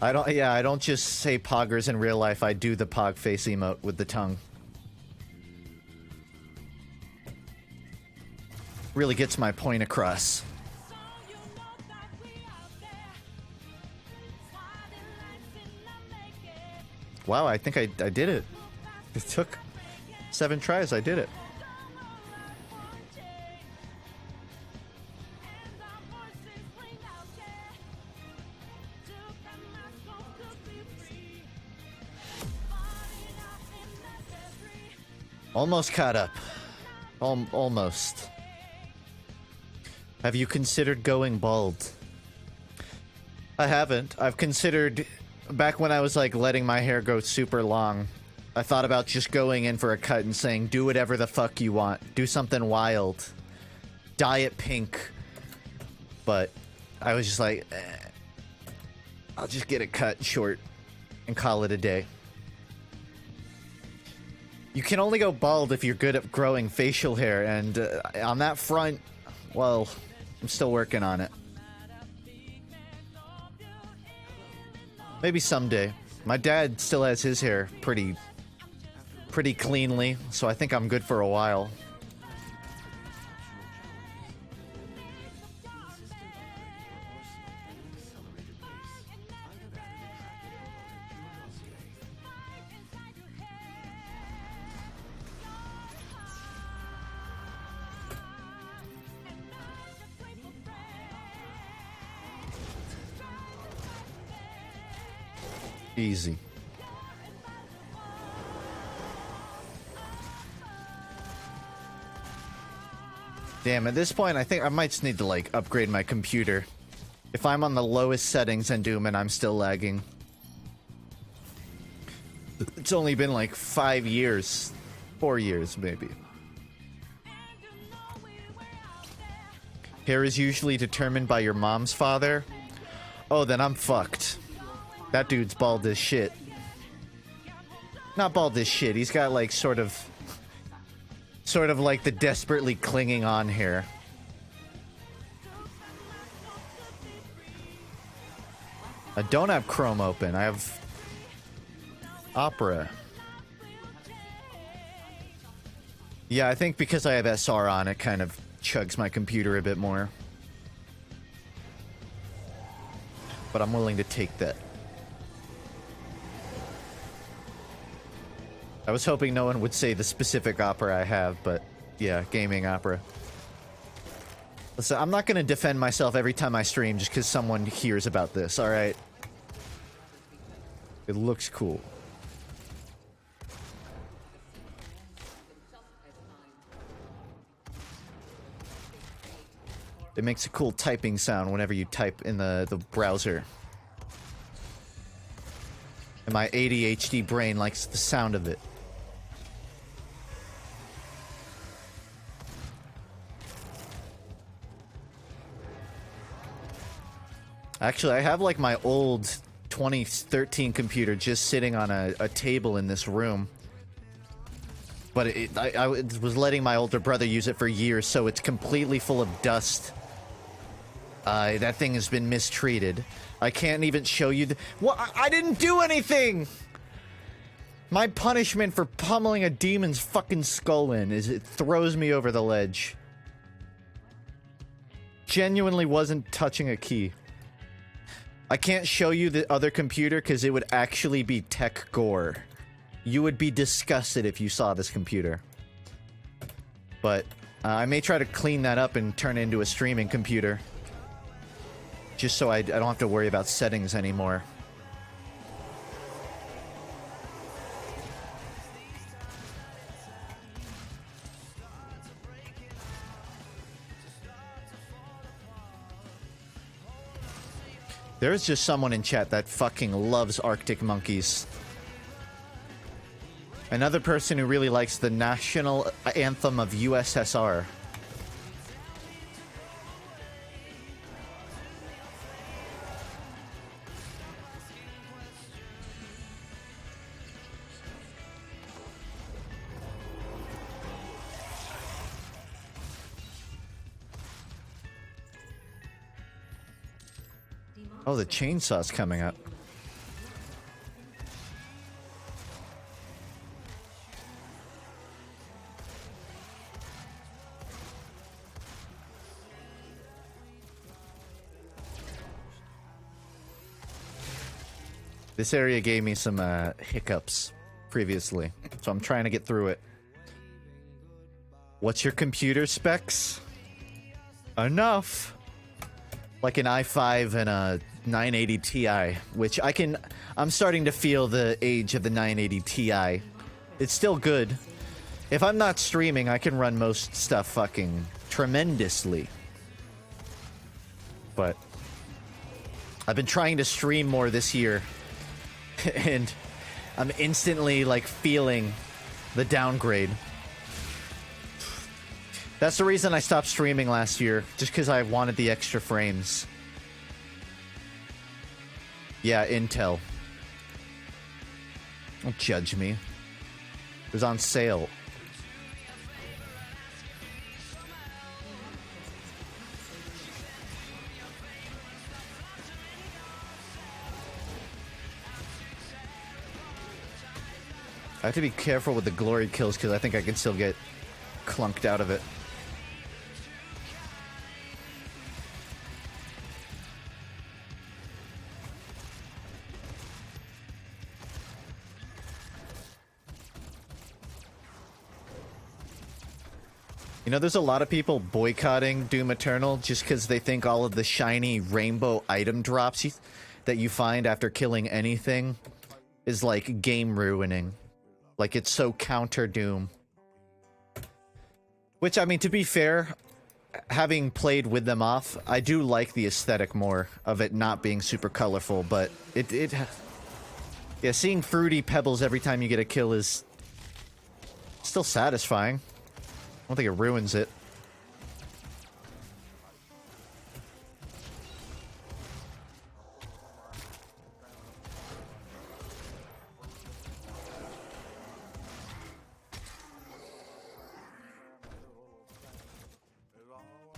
I don't just say poggers in real life, I do the pog face emote with the tongue. Really gets my point across. Wow, I think I did it. It took 7 tries, I did it. Almost caught up. Almost. Have you considered going bald? I haven't. I've considered... Back when I was, like, letting my hair go super long, I thought about just going in for a cut and saying, do whatever the fuck you want. Do something wild. Dye it pink. But I was just like, I'll just get it cut short and call it a day. You can only go bald if you're good at growing facial hair, and on that front, well, I'm still working on it. Maybe someday. My dad still has his hair pretty cleanly, so I think I'm good for a while. Easy. Damn, at this point, I think I might just need to, like, upgrade my computer. If I'm on the lowest settings in Doom and I'm still lagging. It's only been, like, 5 years. 4 years, maybe. Hair is usually determined by your mom's father. Oh, then I'm fucked. That dude's bald as shit. Not bald as shit. He's got, like, sort of like the desperately clinging on hair. I don't have Chrome open. I have Opera. Yeah, I think because I have SR on, it kind of chugs my computer a bit more. But I'm willing to take that. I was hoping no one would say the specific Opera I have, but yeah, gaming Opera. Listen, I'm not going to defend myself every time I stream just because someone hears about this, alright? It looks cool. It makes a cool typing sound whenever you type in the browser. And my ADHD brain likes the sound of it. Actually, I have like my old 2013 computer just sitting on a table in this room. But I was letting my older brother use it for years, so it's completely full of dust. That thing has been mistreated. I can't even show you the— What? I didn't do anything! My punishment for pummeling a demon's fucking skull in is it throws me over the ledge. Genuinely wasn't touching a key. I can't show you the other computer because it would actually be tech gore. You would be disgusted if you saw this computer. But I may try to clean that up and turn it into a streaming computer. Just so I don't have to worry about settings anymore. There's just someone in chat that fucking loves Arctic monkeys. Another person who really likes the national anthem of USSR. Oh, the chainsaw's coming up. This area gave me some hiccups previously, so I'm trying to get through it. What's your computer specs? Enough. Like an i5 and a 980 Ti, which I'm starting to feel the age of the 980 Ti. It's still good. If I'm not streaming, I can run most stuff fucking tremendously. But I've been trying to stream more this year, and I'm instantly like feeling the downgrade. That's the reason I stopped streaming last year, just because I wanted the extra frames. Yeah, Intel. Don't judge me. It was on sale. I have to be careful with the glory kills because I think I can still get clunked out of it. You know, there's a lot of people boycotting Doom Eternal just because they think all of the shiny rainbow item drops that you find after killing anything is like game ruining. Like it's so counter Doom. Which, I mean, to be fair, having played with them off, I do like the aesthetic more of it not being super colorful, but yeah, seeing fruity pebbles every time you get a kill is still satisfying. I don't think it ruins it.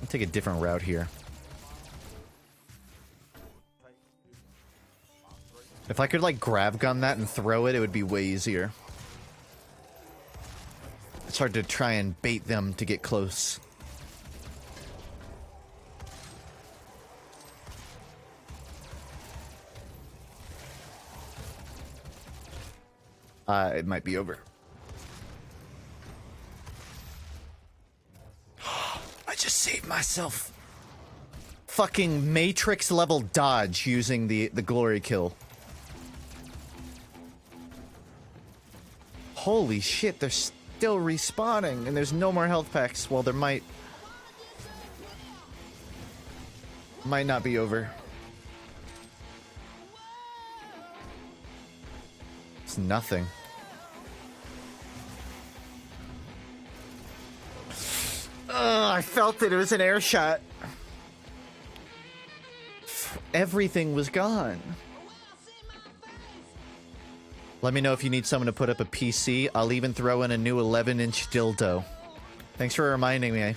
I'll take a different route here. If I could, like, grav gun that and throw it, it would be way easier. It's hard to try and bait them to get close. It might be over. I just saved myself. Fucking Matrix level dodge using the glory kill. Holy shit, they're still respawning and there's no more health packs. Well, there might not be over. It's nothing. I felt it. It was an air shot. Everything was gone. Let me know if you need someone to put up a PC. I'll even throw in a new 11-inch dildo. Thanks for reminding me.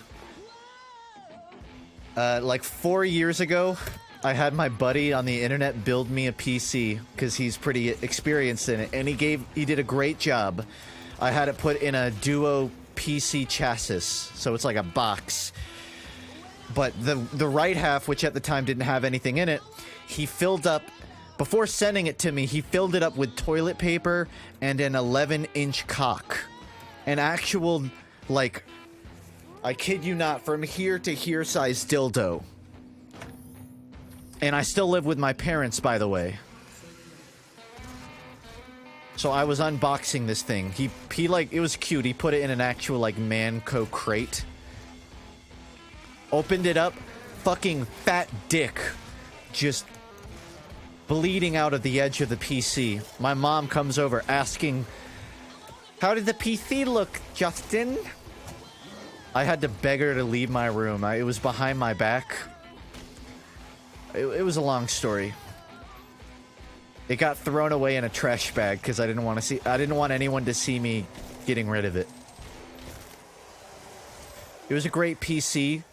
Like 4 years ago, I had my buddy on the internet build me a PC because he's pretty experienced in it, and he did a great job. I had it put in a Duo PC chassis, so it's like a box. But the right half, which at the time didn't have anything in it, he filled up, before sending it to me, he filled it up with toilet paper and an 11-inch cock. An actual, like, I kid you not, from here to here size dildo. And I still live with my parents, by the way. So I was unboxing this thing. He like, it was cute. He put it in an actual, like, Manco crate. Opened it up. Fucking fat dick. Just bleeding out of the edge of the PC. My mom comes over asking, "How did the PC look, Justin?" I had to beg her to leave my room. It was behind my back. It was a long story. It got thrown away in a trash bag because I didn't want anyone to see me getting rid of it. It was a great PC.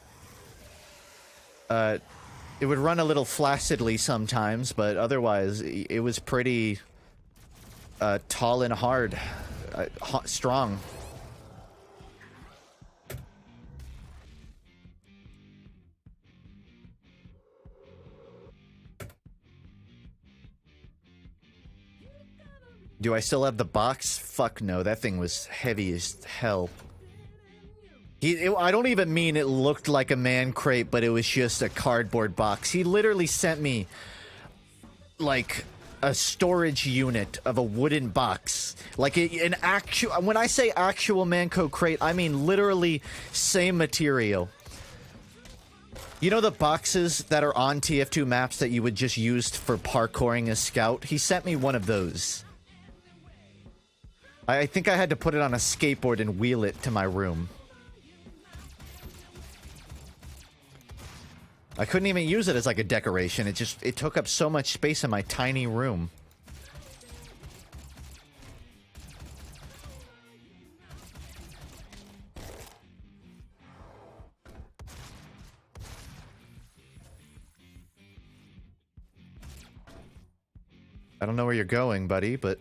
It would run a little flaccidly sometimes, but otherwise it was pretty tall and hard, strong. Do I still have the box? Fuck no, that thing was heavy as hell. I don't even mean it looked like a man crate, but it was just a cardboard box. He literally sent me, like, a storage unit of a wooden box. Like, an actual... When I say actual Manco crate, I mean literally same material. You know the boxes that are on TF2 maps that you would just use for parkouring as Scout? He sent me one of those. I think I had to put it on a skateboard and wheel it to my room. I couldn't even use it as like a decoration. It took up so much space in my tiny room. I don't know where you're going, buddy, but...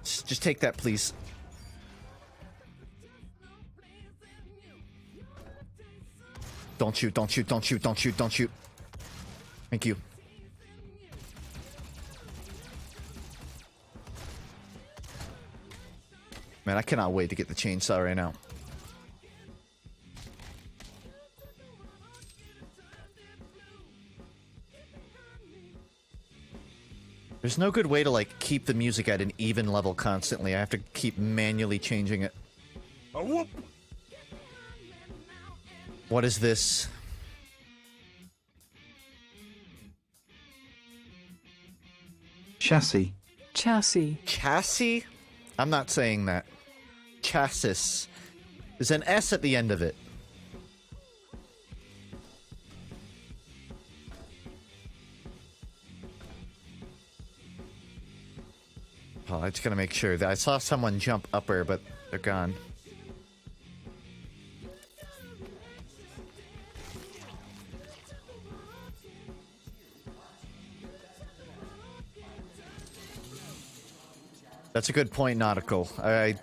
Just take that, please. Don't shoot, don't shoot, don't shoot, don't shoot, don't shoot. Thank you. Man, I cannot wait to get the chainsaw right now. There's no good way to, like, keep the music at an even level constantly. I have to keep manually changing it. A whoop! What is this? Chassis. Chassis. Chassis? I'm not saying that. Chassis. There's an S at the end of it. Oh, I just gotta make sure that I saw someone jump upper, but they're gone. That's a good point, Nautical. I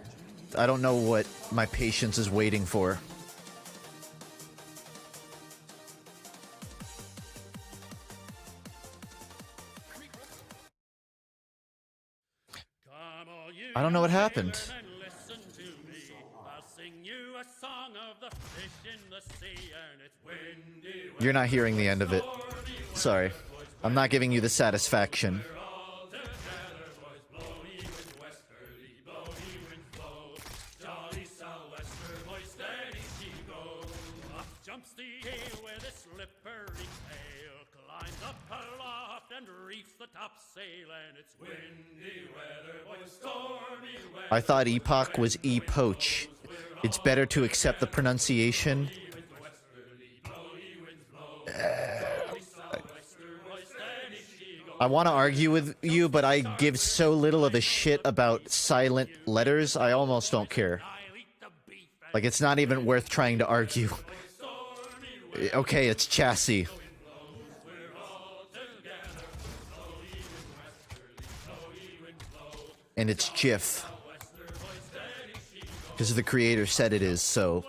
don't know what my patience is waiting for. I don't know what happened. You're not hearing the end of it. Sorry. I'm not giving you the satisfaction. I thought Epoch was E-Poach. It's better to accept the pronunciation. I want to argue with you, but I give so little of a shit about silent letters, I almost don't care. Like, it's not even worth trying to argue. Okay, it's chassis. And it's GIF. Because the creator said it is, so...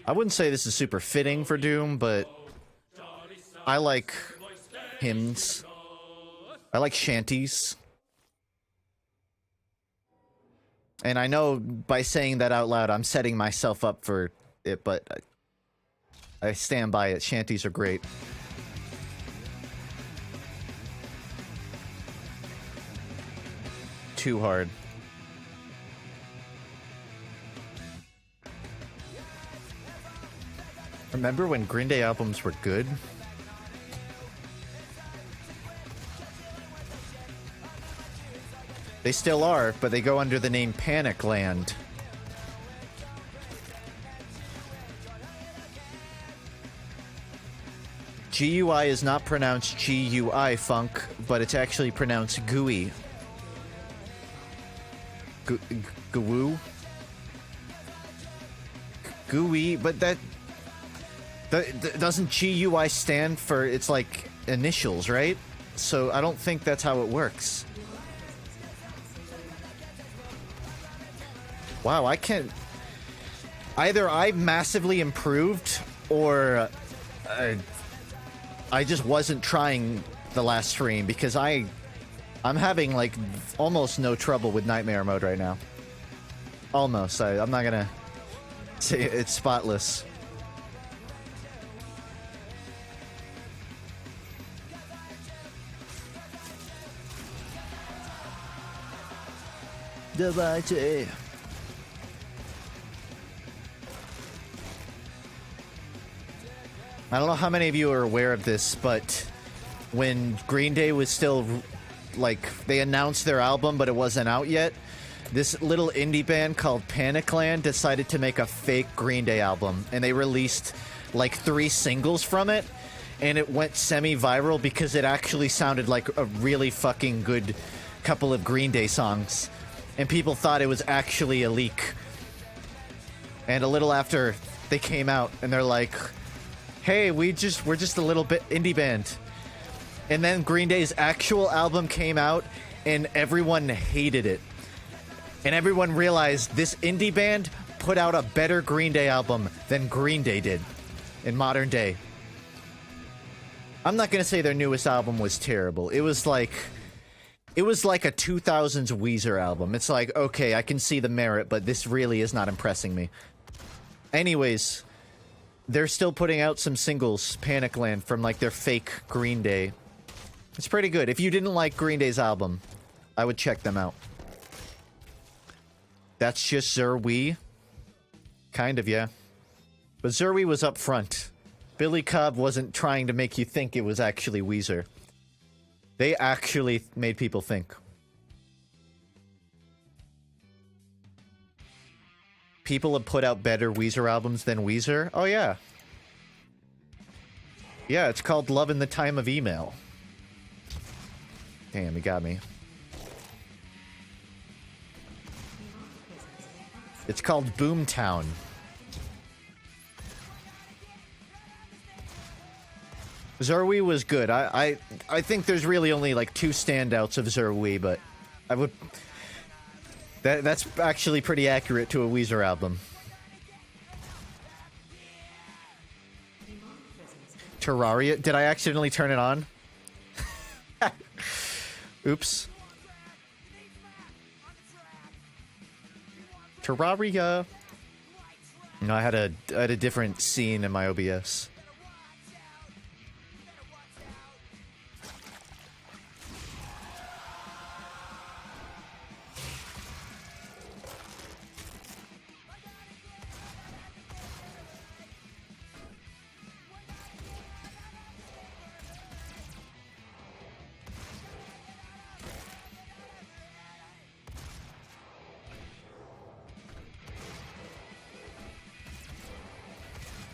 I wouldn't say this is super fitting for Doom, but I like hymns. I like shanties. And I know by saying that out loud, I'm setting myself up for it, but I stand by it. Shanties are great. Too hard. Remember when Green Day albums were good? They still are, but they go under the name Panic Land. GUI is not pronounced GUI, Funk, but it's actually pronounced GUI. GUI? GUI, but that doesn't GUI stand for, it's like initials, right? So I don't think that's how it works. Wow, I can't... Either I massively improved, or I just wasn't trying the last stream, because I'm having, like, almost no trouble with Nightmare mode right now. Almost. I'm not gonna say it's spotless. I don't know how many of you are aware of this, but when Green Day was still, like, they announced their album, but it wasn't out yet, this little indie band called Panic Land decided to make a fake Green Day album, and they released, like, 3 singles from it, and it went semi-viral because it actually sounded like a really fucking good couple of Green Day songs. And people thought it was actually a leak. And a little after they came out, and they're like, hey, we're just a little bit indie band. And then Green Day's actual album came out, and everyone hated it. And everyone realized this indie band put out a better Green Day album than Green Day did in modern day. I'm not gonna say their newest album was terrible. It was like a 2000s Weezer album. It's like, okay, I can see the merit, but this really is not impressing me. Anyways, they're still putting out some singles, Panic Land, from, like, their fake Green Day. It's pretty good. If you didn't like Green Day's album, I would check them out. That's just Zerwee. Kind of, yeah. But Zerwee was up front. Billy Cobb wasn't trying to make you think it was actually Weezer. They actually made people think. People have put out better Weezer albums than Weezer? Oh, yeah. Yeah, it's called Love in the Time of Email. Damn, he got me. It's called Boomtown. Zerwee was good. I think there's really only, like, 2 standouts of Zerwee, but I would... That's actually pretty accurate to a Weezer album. Terraria? Did I accidentally turn it on? Oops. Terraria. No, I had a different scene in my OBS.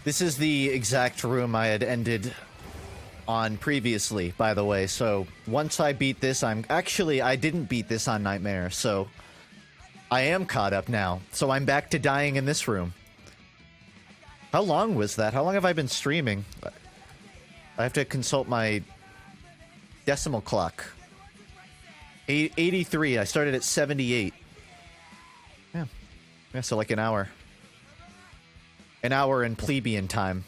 This is the exact room I had ended on previously, by the way. So once I beat this, I didn't beat this on Nightmare, so I am caught up now. So I'm back to dying in this room. How long was that? How long have I been streaming? I have to consult my decimal clock. 83. I started at 78. Yeah, so like an hour. An hour in plebeian time.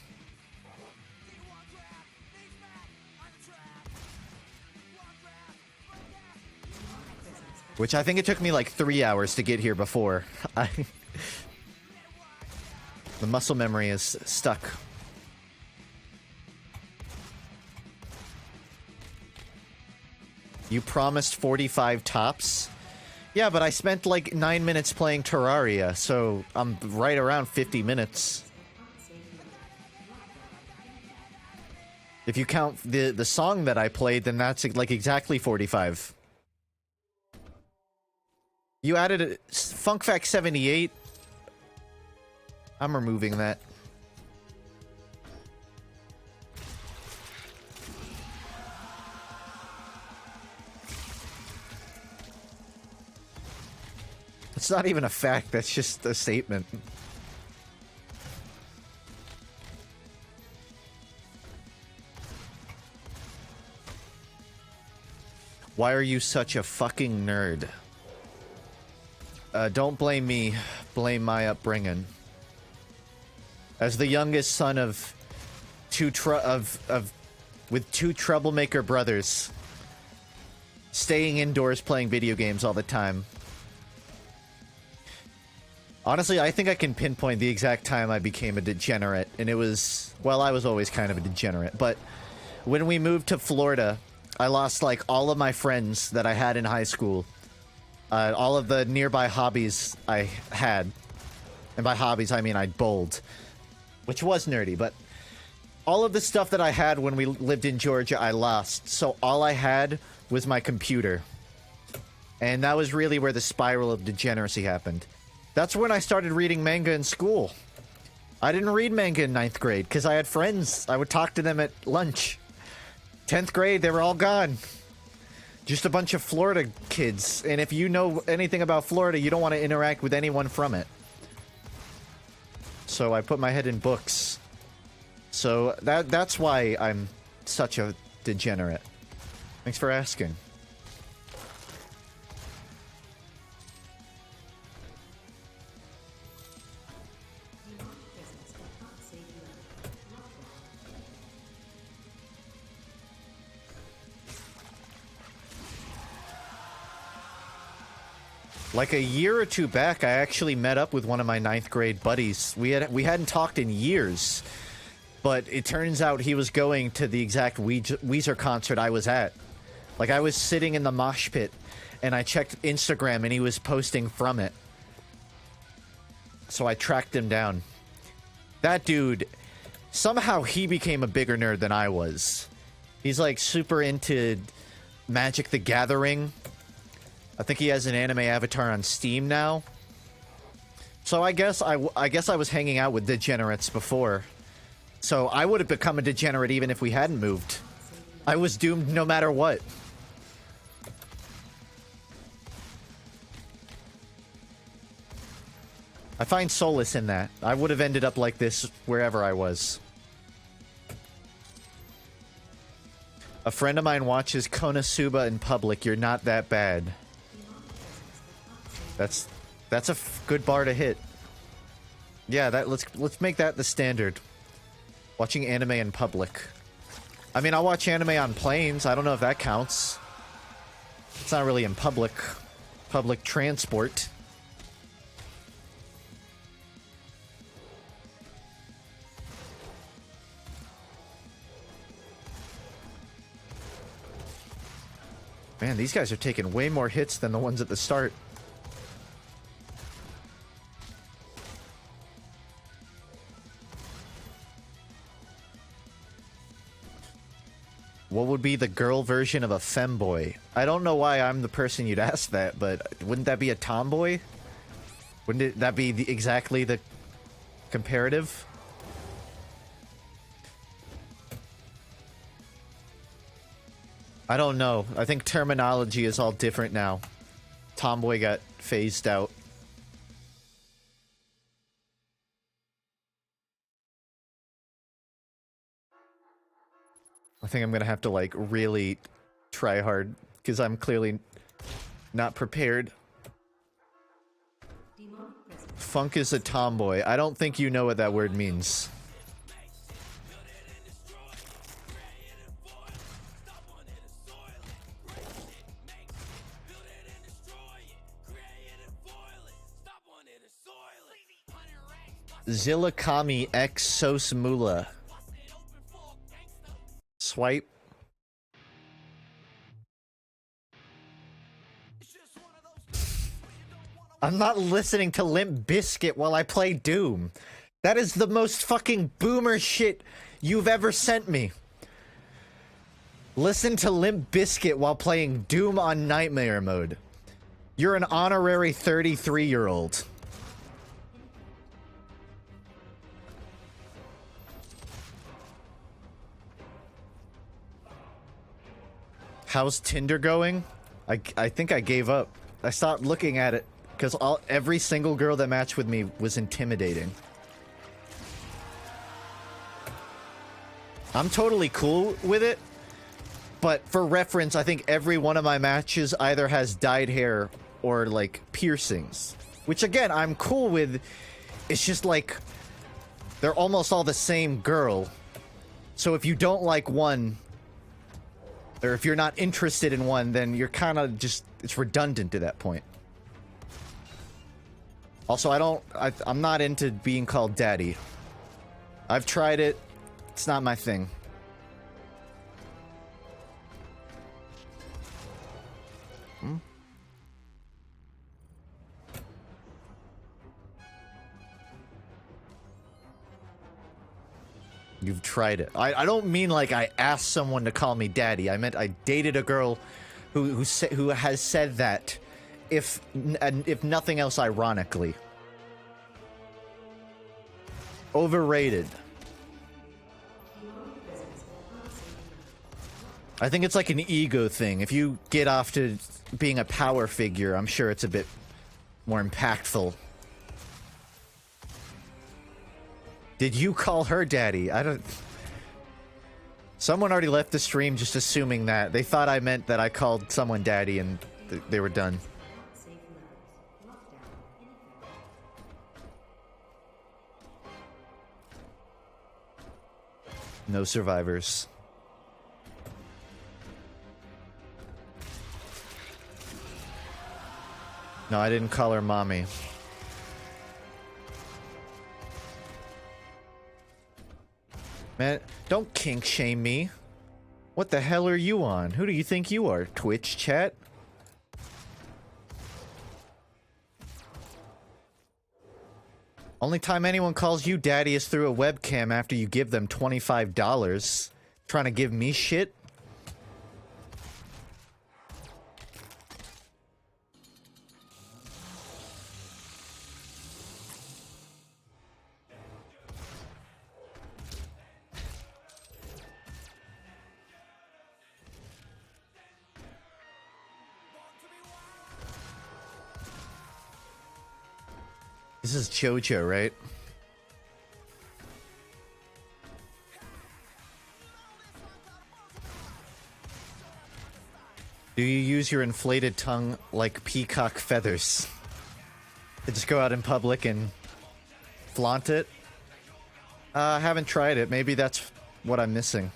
Which I think it took me like 3 hours to get here before. The muscle memory is stuck. You promised 45 tops? Yeah, but I spent like 9 minutes playing Terraria, so I'm right around 50 minutes. If you count the song that I played, then that's like exactly 45. You added a FUNKe 78. I'm removing that. It's not even a fact, that's just a statement. Why are you such a fucking nerd? Don't blame me, blame my upbringing. As the youngest son of with two troublemaker brothers, staying indoors playing video games all the time. Honestly, I think I can pinpoint the exact time I became a degenerate, and it was, well, I was always kind of a degenerate, but when we moved to Florida, I lost like all of my friends that I had in high school. All of the nearby hobbies I had. And by hobbies, I mean I bowled. Which was nerdy, but all of the stuff that I had when we lived in Georgia, I lost. So all I had was my computer. And that was really where the spiral of degeneracy happened. That's when I started reading manga in school. I didn't read manga in 9th grade because I had friends. I would talk to them at lunch. 10th grade, they were all gone. Just a bunch of Florida kids. And if you know anything about Florida, you don't want to interact with anyone from it. So I put my head in books. So that's why I'm such a degenerate. Thanks for asking. Like a year or two back, I actually met up with one of my 9th grade buddies. We hadn't talked in years, but it turns out he was going to the exact Weezer concert I was at. Like, I was sitting in the mosh pit, and I checked Instagram, and he was posting from it. So I tracked him down. That dude, somehow he became a bigger nerd than I was. He's like super into Magic the Gathering. I think he has an anime avatar on Steam now. So I guess I was hanging out with degenerates before. So I would have become a degenerate even if we hadn't moved. I was doomed no matter what. I find solace in that. I would have ended up like this wherever I was. A friend of mine watches Konosuba in public. You're not that bad. That's a good bar to hit. Yeah, let's make that the standard. Watching anime in public. I mean, I'll watch anime on planes. I don't know if that counts. It's not really in public transport. Man, these guys are taking way more hits than the ones at the start. What would be the girl version of a femboy? I don't know why I'm the person you'd ask that, but wouldn't that be a tomboy? Wouldn't that be exactly the comparative? I don't know. I think terminology is all different now. Tomboy got phased out. I think I'm gonna have to, like, really try hard, because I'm clearly not prepared. Funk is a tomboy. I don't think you know what that word means. Zilakami X Sos Mula. Swipe. I'm not listening to Limp Bizkit while I play Doom. That is the most fucking boomer shit you've ever sent me. Listen to Limp Bizkit while playing Doom on Nightmare mode. You're an honorary 33-year-old. How's Tinder going? I think I gave up. I stopped looking at it because every single girl that matched with me was intimidating. I'm totally cool with it, but for reference, I think every one of my matches either has dyed hair or, like, piercings. Which, again, I'm cool with. It's just, like, they're almost all the same girl. So if you don't like one, or if you're not interested in one, then you're kind of just, it's redundant to that point. Also, I'm not into being called daddy. I've tried it. It's not my thing. You've tried it. I don't mean like I asked someone to call me daddy. I meant I dated a girl who has said that, if nothing else, ironically. Overrated. I think it's like an ego thing. If you get off to being a power figure, I'm sure it's a bit more impactful. Did you call her daddy? I don't... Someone already left the stream just assuming that. They thought I meant that I called someone daddy and they were done. No survivors. No, I didn't call her mommy. Man, don't kink shame me. What the hell are you on? Who do you think you are? Twitch chat? Only time anyone calls you daddy is through a webcam after you give them $25. Trying to give me shit? This is JoJo, right? Do you use your inflated tongue like peacock feathers? To just go out in public and flaunt it? I haven't tried it. Maybe that's what I'm missing.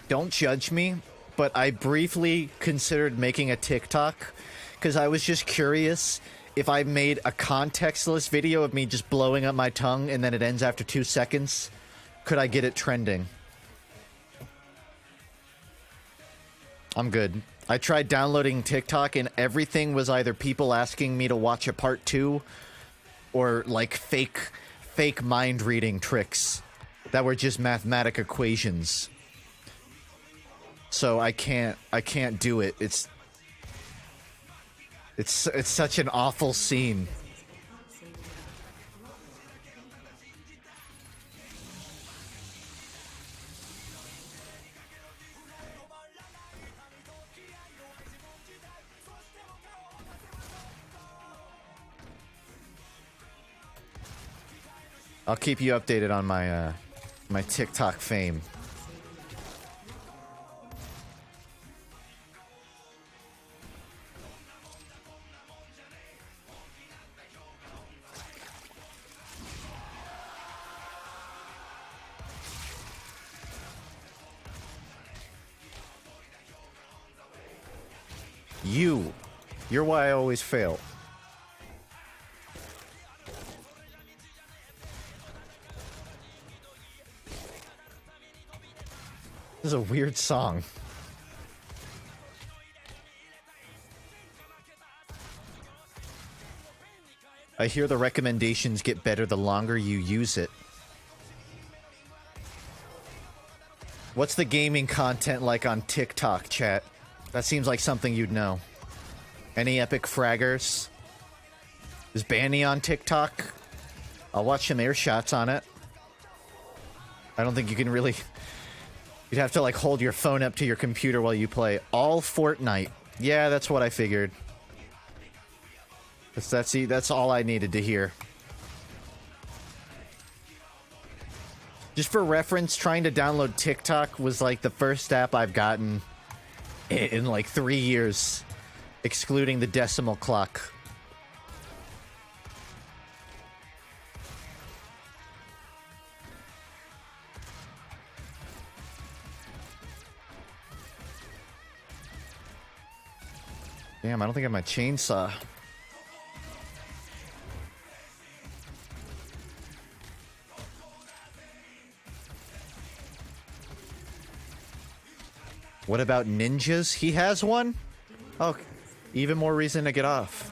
Don't judge me, but I briefly considered making a TikTok because I was just curious if I made a contextless video of me just blowing up my tongue and then it ends after 2 seconds. Could I get it trending? I'm good. I tried downloading TikTok and everything was either people asking me to watch a part 2 or like fake mind reading tricks that were just mathematic equations. So I can't do it. It's such an awful scene. I'll keep you updated on my my TikTok fame. You're why I always fail. This is a weird song. I hear the recommendations get better the longer you use it. What's the gaming content like on TikTok, chat? That seems like something you'd know. Any epic fraggers? Is Banny on TikTok? I'll watch some air shots on it. I don't think you can really... You'd have to, like, hold your phone up to your computer while you play. All Fortnite. Yeah, that's what I figured. That's all I needed to hear. Just for reference, trying to download TikTok was, like, the first app I've gotten in like 3 years, excluding the decimal clock. Damn, I don't think I have my chainsaw. What about ninjas? He has one? Oh, even more reason to get off.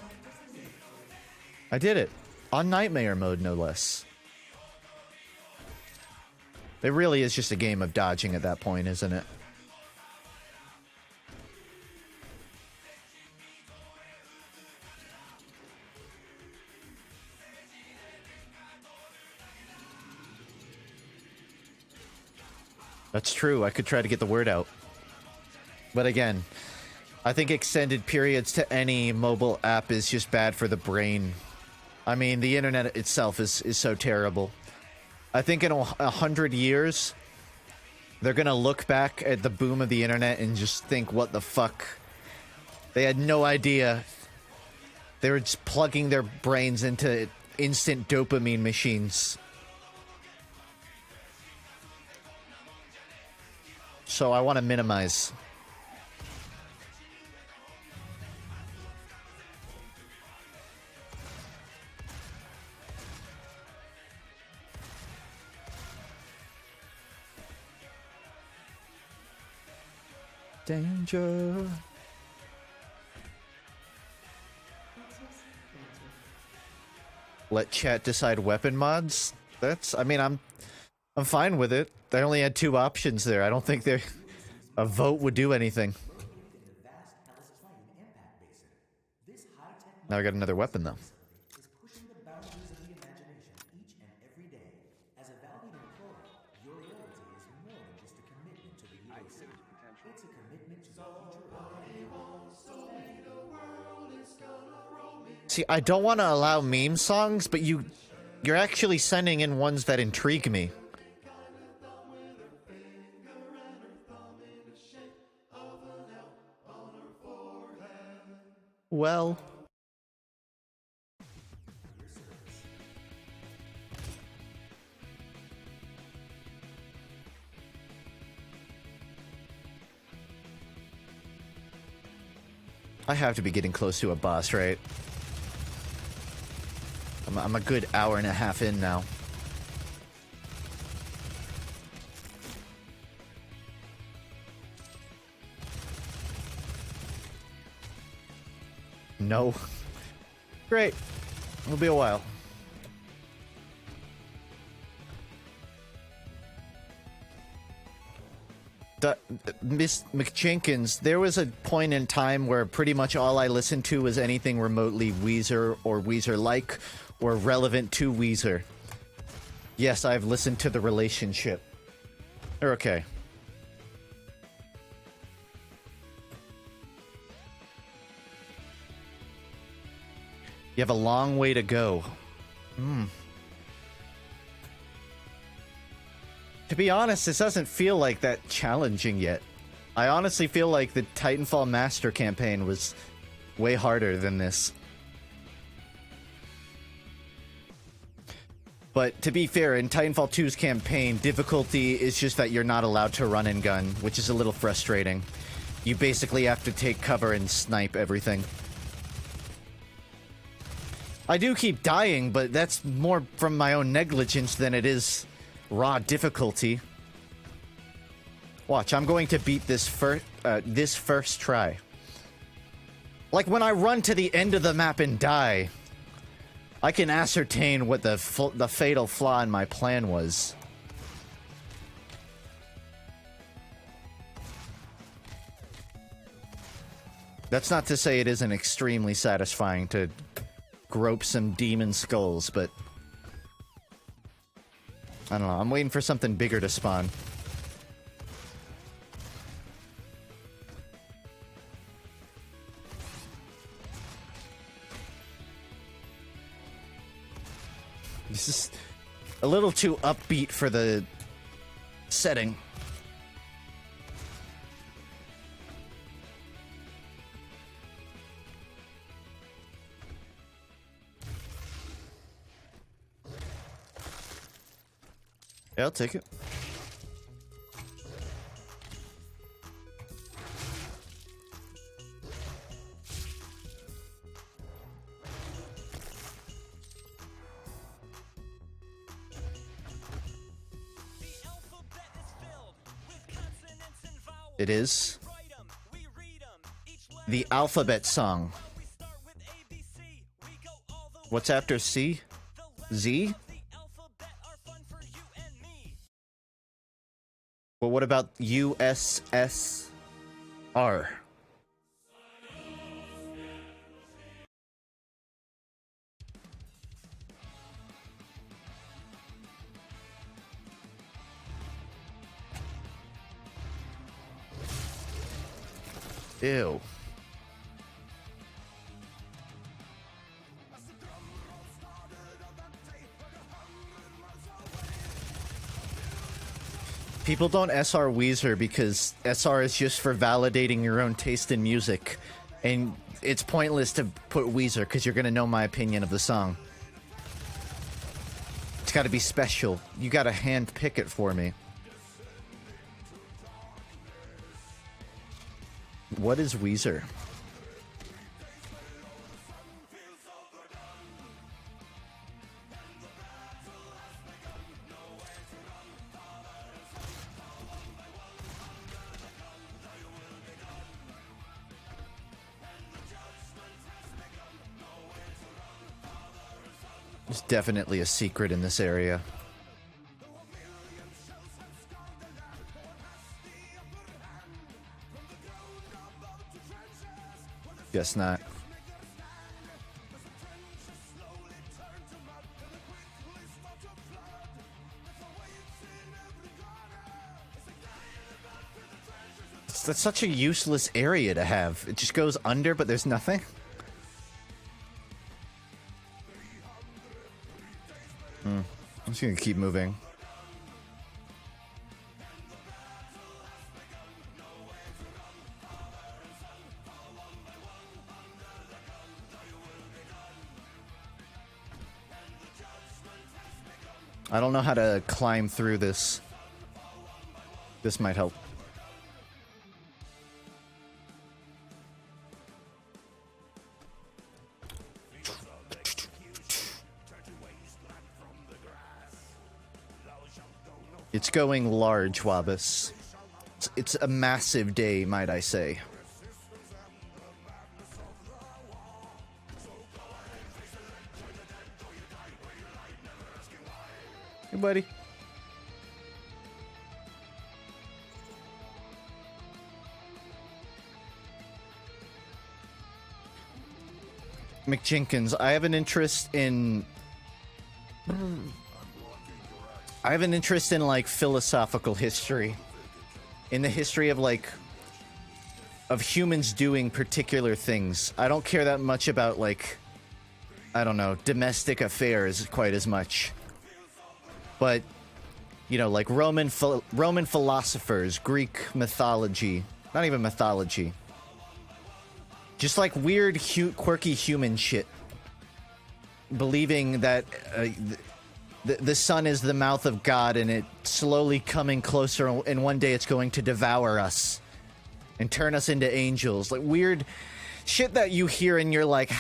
I did it. On nightmare mode, no less. It really is just a game of dodging at that point, isn't it? That's true. I could try to get the word out. But again, I think extended periods to any mobile app is just bad for the brain. I mean, the internet itself is so terrible. I think in 100 years, they're gonna look back at the boom of the internet and just think, what the fuck? They had no idea. They were just plugging their brains into instant dopamine machines. So I want to minimize. Danger. Let chat decide weapon mods. That's, I mean, I'm fine with it. They only had 2 options there. I don't think a vote would do anything. Now I got another weapon though. See, I don't want to allow meme songs, but you're actually sending in ones that intrigue me. Well... I have to be getting close to a boss, right? I'm a good hour and a half in now. No. Great. It'll be a while. Miss McJenkins, there was a point in time where pretty much all I listened to was anything remotely Weezer or Weezer-like or relevant to Weezer. Yes, I've listened to The Relationship. They're okay. You have a long way to go. To be honest, this doesn't feel like that challenging yet. I honestly feel like the Titanfall Master campaign was way harder than this. But to be fair, in Titanfall 2's campaign, difficulty is just that you're not allowed to run and gun, which is a little frustrating. You basically have to take cover and snipe everything. I do keep dying, but that's more from my own negligence than it is raw difficulty. Watch, I'm going to beat this first try. Like, when I run to the end of the map and die, I can ascertain what the fatal flaw in my plan was. That's not to say it isn't extremely satisfying to grope some demon skulls, but I don't know, I'm waiting for something bigger to spawn. This is a little too upbeat for the setting. Yeah, I'll take it. It is the alphabet song. What's after C? Z? Well, what about USSR? Ew. People don't SR Weezer because SR is just for validating your own taste in music. And it's pointless to put Weezer because you're going to know my opinion of the song. It's got to be special. You got to hand pick it for me. What is Weezer? There's definitely a secret in this area. Guess not. That's such a useless area to have. It just goes under, but there's nothing. I'm just gonna keep moving. I don't know how to climb through this. This might help. It's going large, Wabus. It's a massive day, might I say. Hey, buddy. McJenkins, I have an interest in like philosophical history. In the history of of humans doing particular things. I don't care that much about I don't know, domestic affairs quite as much. But You know, like Roman philosophers, Greek mythology, not even mythology. Just like weird, quirky human shit. Believing that the sun is the mouth of God and it slowly coming closer, and one day it's going to devour us and turn us into angels. Like weird shit that you hear and you're like,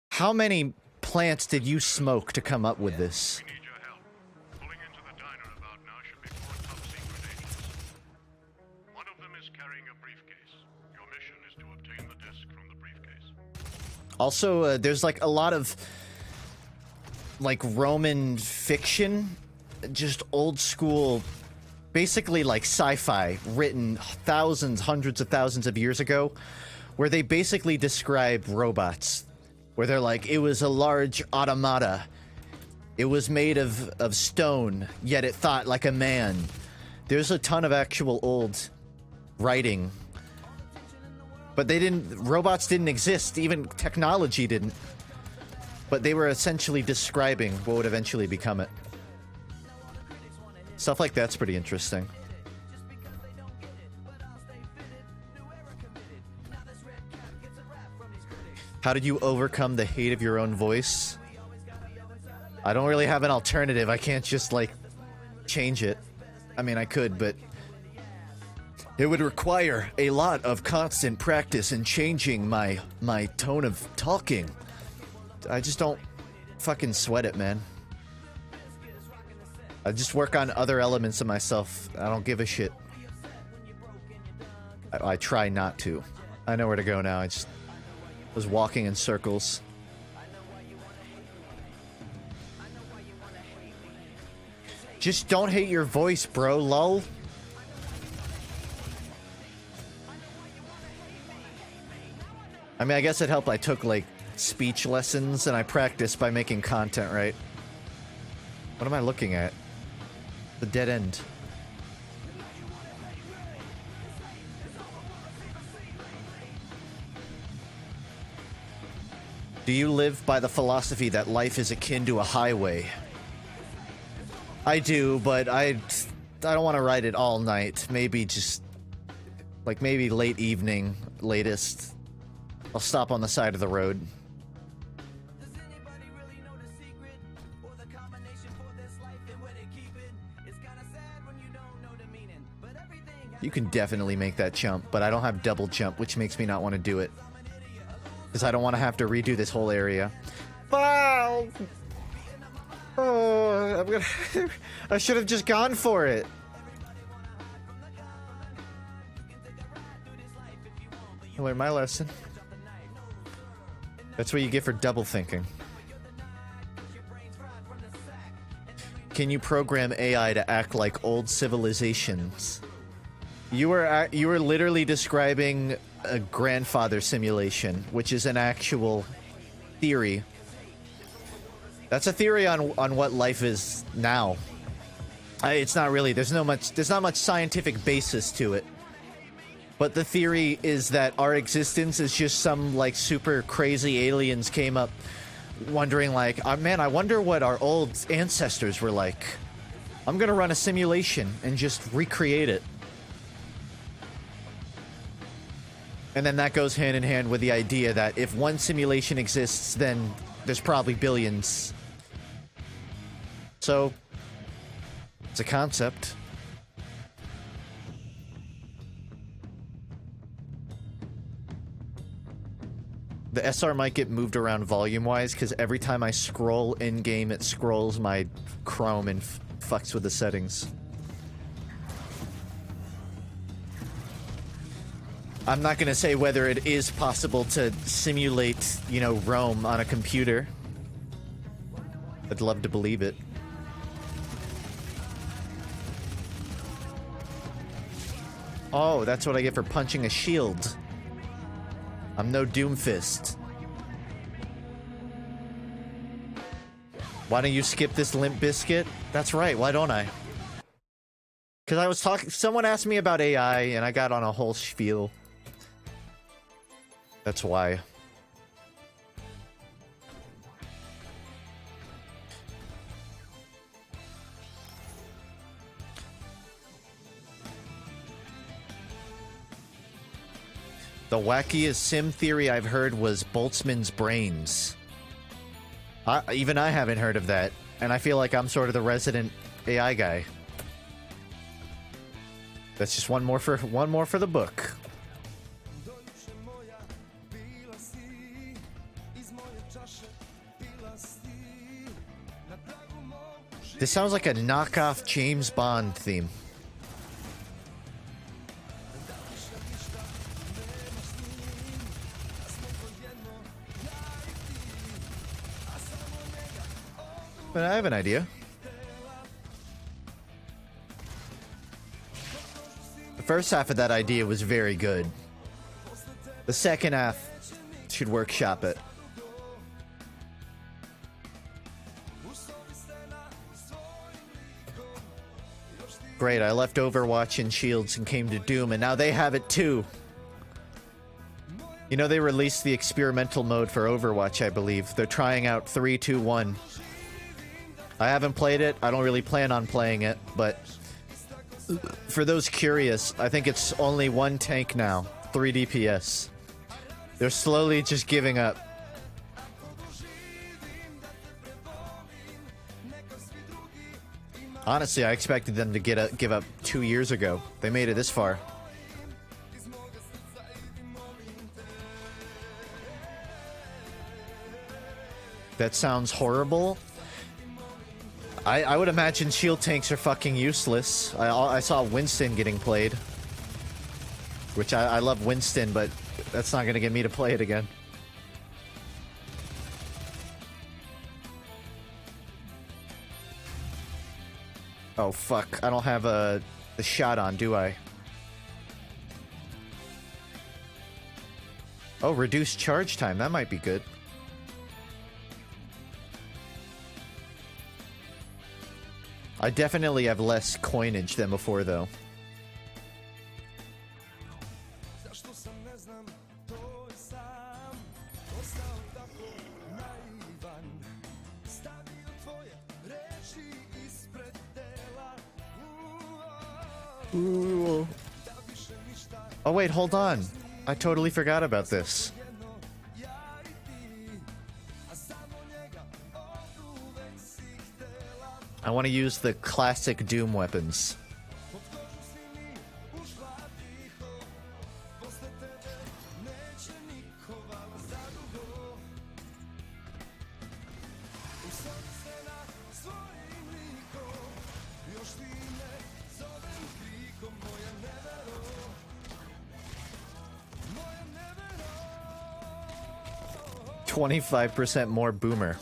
how many plants did you smoke to come up with this? We need your help. Pulling into the diner about now should be 4 top-secret agents. One of them is carrying a briefcase. Your mission is to obtain the disc from the briefcase. Also, there's like a lot of like Roman fiction, just old school, basically like sci-fi, written thousands, hundreds of thousands of years ago, where they basically describe robots, where they're like, it was a large automata. It was made of stone, yet it thought like a man. There's a ton of actual old writing. But robots didn't exist, even technology didn't. But they were essentially describing what would eventually become it. Stuff like that's pretty interesting. How did you overcome the hate of your own voice? I don't really have an alternative. I can't just, like, change it. I mean, I could, but it would require a lot of constant practice in changing my tone of talking. I just don't fucking sweat it, man. I just work on other elements of myself. I don't give a shit. I try not to. I know where to go now. I just was walking in circles. Just don't hate your voice, bro. Lol. I mean, I guess it helped. I took, like, speech lessons and I practiced by making content, right? What am I looking at? The dead end. Do you live by the philosophy that life is akin to a highway? I do, but I don't want to ride it all night. Maybe just, like, maybe late evening, latest. I'll stop on the side of the road. You can definitely make that jump, but I don't have double jump, which makes me not want to do it. Because I don't want to have to redo this whole area. Wow! Oh, I'm gonna... I should have just gone for it. I learned my lesson. That's what you get for double thinking. Can you program AI to act like old civilizations? You were literally describing a grandfather simulation, which is an actual theory. That's a theory on what life is now. It's not really. There's not much scientific basis to it. But the theory is that our existence is just some, like, super crazy aliens came up wondering, like, oh, man, I wonder what our old ancestors were like. I'm gonna run a simulation and just recreate it. And then that goes hand in hand with the idea that if one simulation exists, then there's probably billions. So, it's a concept. The SR might get moved around volume-wise, because every time I scroll in-game, it scrolls my Chrome and fucks with the settings. I'm not gonna say whether it is possible to simulate, you know, Rome on a computer. I'd love to believe it. Oh, that's what I get for punching a shield. I'm no Doomfist. Why don't you skip this Limp Biscuit? That's right, why don't I? Because I was talking... Someone asked me about AI, and I got on a whole spiel. That's why. The wackiest sim theory I've heard was Boltzmann's brains. Even I haven't heard of that, and I feel like I'm sort of the resident AI guy. That's just one more for the book. This sounds like a knockoff James Bond theme. But I have an idea. The first half of that idea was very good. The second half should workshop it. Great, I left Overwatch and Shields and came to Doom, and now they have it too. You know, they released the experimental mode for Overwatch, I believe. They're trying out 3-2-1. I haven't played it. I don't really plan on playing it, but for those curious, I think it's only one tank now, 3 DPS. They're slowly just giving up. Honestly, I expected them to give up 2 years ago. They made it this far. That sounds horrible. I would imagine shield tanks are fucking useless. I saw Winston getting played. Which I love Winston, but that's not gonna get me to play it again. Oh fuck, I don't have the shot on, do I? Oh, reduced charge time, that might be good. I definitely have less coinage than before, though. Ooh. Oh wait, hold on. I totally forgot about this. I want to use the classic Doom weapons. %25 more boomer.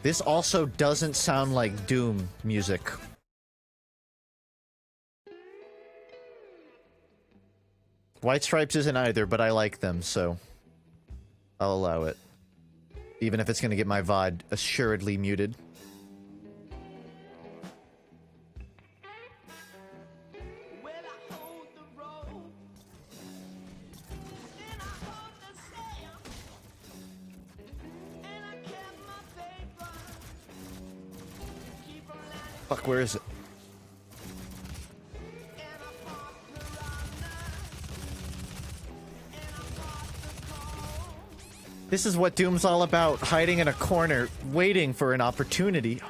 This also doesn't sound like Doom music. White Stripes isn't either, but I like them, so I'll allow it. Even if it's gonna get my VOD assuredly muted. Fuck, where is it? This is what Doom's all about, hiding in a corner, waiting for an opportunity.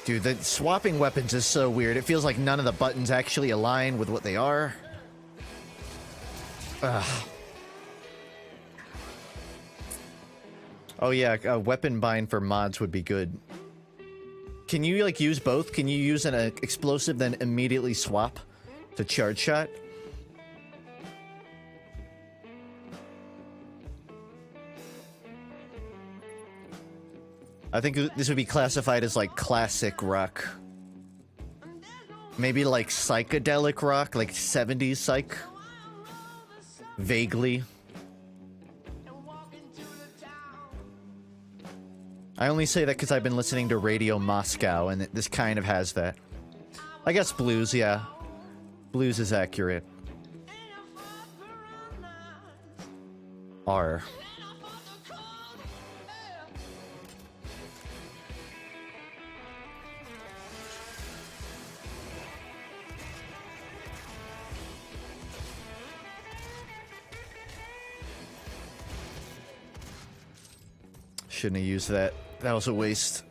Dude, the swapping weapons is so weird. It feels like none of the buttons actually align with what they are. Ugh. Oh yeah, a weapon bind for mods would be good. Can you, like, use both? Can you use an explosive, then immediately swap to charge shot? I think this would be classified as, like, classic rock. Maybe, like, psychedelic rock, like 70s psych. Vaguely. I only say that because I've been listening to Radio Moscow, and this kind of has that. I guess blues, yeah. Blues is accurate. R. Shouldn't have used that. That was a waste.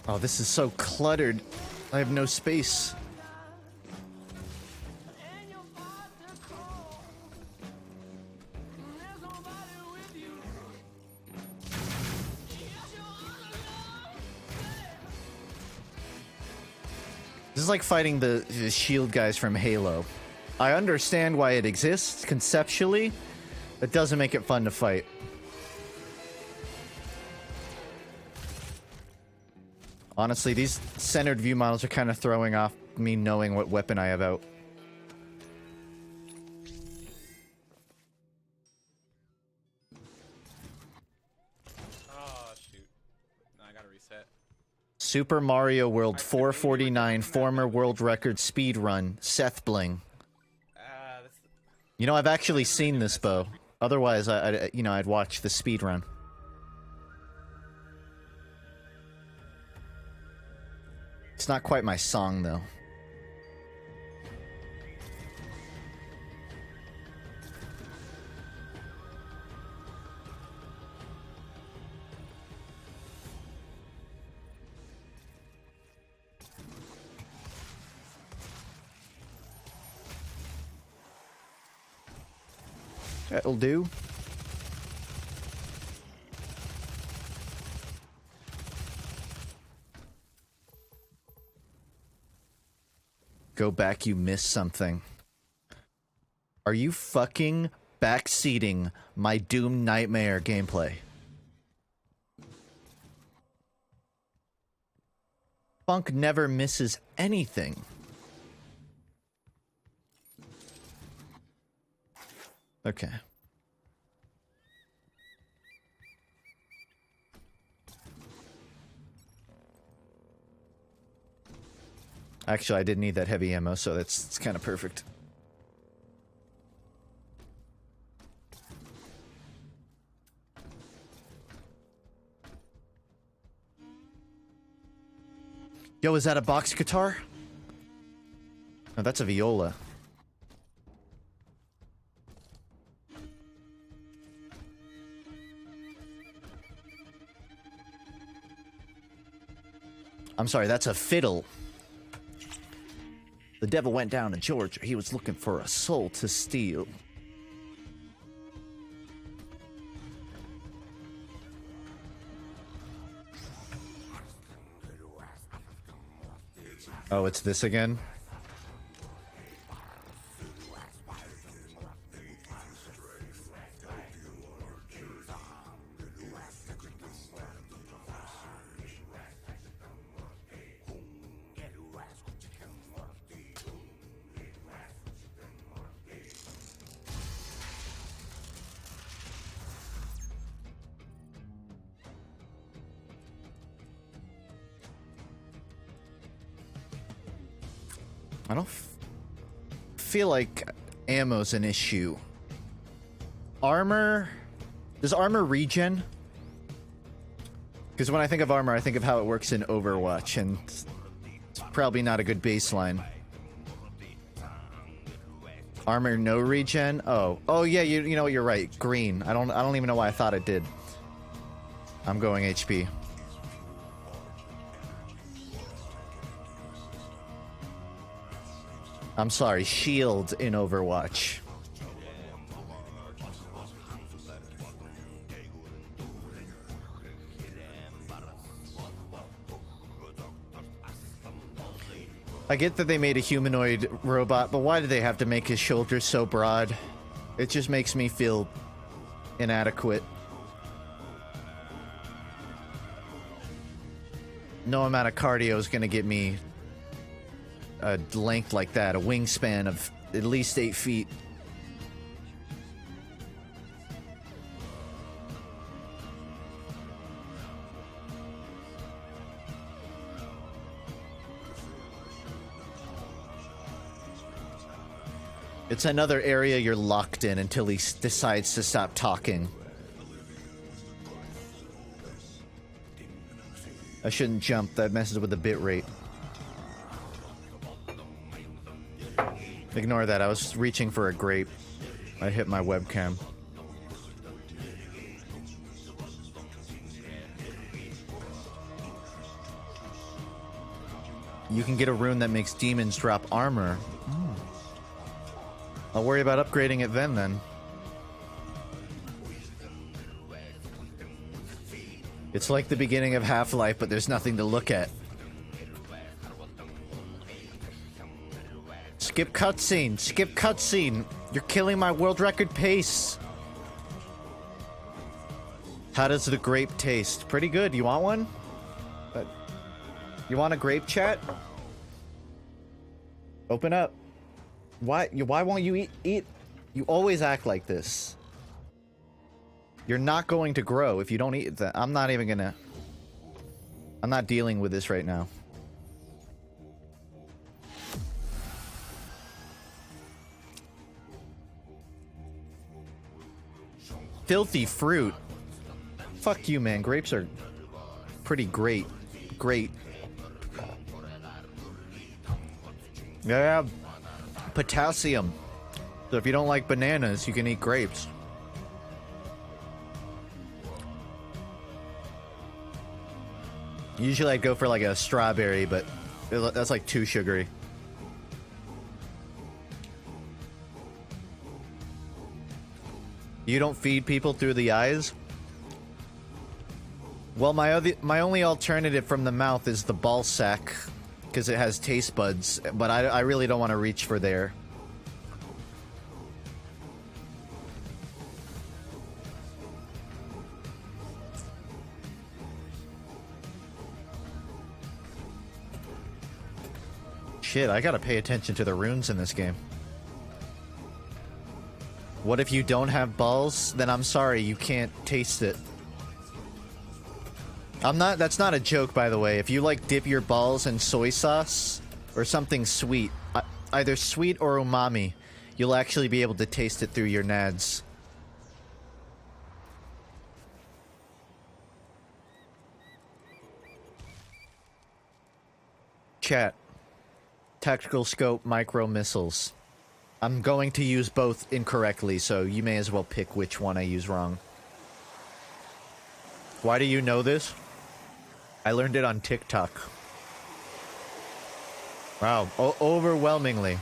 Oh, this is so cluttered. I have no space. This is like fighting the shield guys from Halo. I understand why it exists conceptually, but it doesn't make it fun to fight. Honestly, these centered view models are kind of throwing off me knowing what weapon I have out. Oh, shoot. No, I gotta reset. Super Mario World 449 former world record speed run, Seth Bling. That's... You know, I've actually seen this, Bo. Otherwise, I'd watch the speed run. It's not quite my song, though. That'll do. Go back, you missed something. Are you fucking backseating my Doom Nightmare gameplay? FUNKe never misses anything. Okay. Actually, I didn't need that heavy ammo, so it's kind of perfect. Yo, is that a box guitar? No, that's a viola. I'm sorry, that's a fiddle. The devil went down to Georgia. He was looking for a soul to steal. Oh, it's this again? I don't feel like ammo's an issue. Armor? Does armor regen? Because when I think of armor, I think of how it works in Overwatch, and it's probably not a good baseline. Armor no regen? Oh yeah, you know what, you're right. Green. I don't even know why I thought it did. I'm going HP. I'm sorry, shield in Overwatch. I get that they made a humanoid robot, but why did they have to make his shoulders so broad? It just makes me feel inadequate. No amount of cardio is gonna get me a length like that, a wingspan of at least 8 feet. It's another area you're locked in until he decides to stop talking. I shouldn't jump, that messes with the bit rate. Ignore that, I was reaching for a grape. I hit my webcam. You can get a rune that makes demons drop armor. I'll worry about upgrading it then. It's like the beginning of Half-Life, but there's nothing to look at. Skip cutscene! Skip cutscene! You're killing my world record pace! How does the grape taste? Pretty good. You want one? You want a grape, chat? Open up. Why won't you eat? You always act like this. You're not going to grow if you don't eat that. I'm not even gonna... I'm not dealing with this right now. Filthy fruit. Fuck you, man. Grapes are pretty great. Great. Yeah. Potassium. So if you don't like bananas, you can eat grapes. Usually I'd go for like a strawberry, but that's like too sugary. You don't feed people through the eyes? Well, my only alternative from the mouth is the ball sack, because it has taste buds, but I really don't want to reach for there. Shit, I gotta pay attention to the runes in this game. What if you don't have balls? Then I'm sorry, you can't taste it. That's not a joke, by the way. If you like dip your balls in soy sauce or something sweet, either sweet or umami, you'll actually be able to taste it through your nads. Chat. Tactical scope, micro missiles. I'm going to use both incorrectly, so you may as well pick which one I use wrong. Why do you know this? I learned it on TikTok. Wow, overwhelmingly.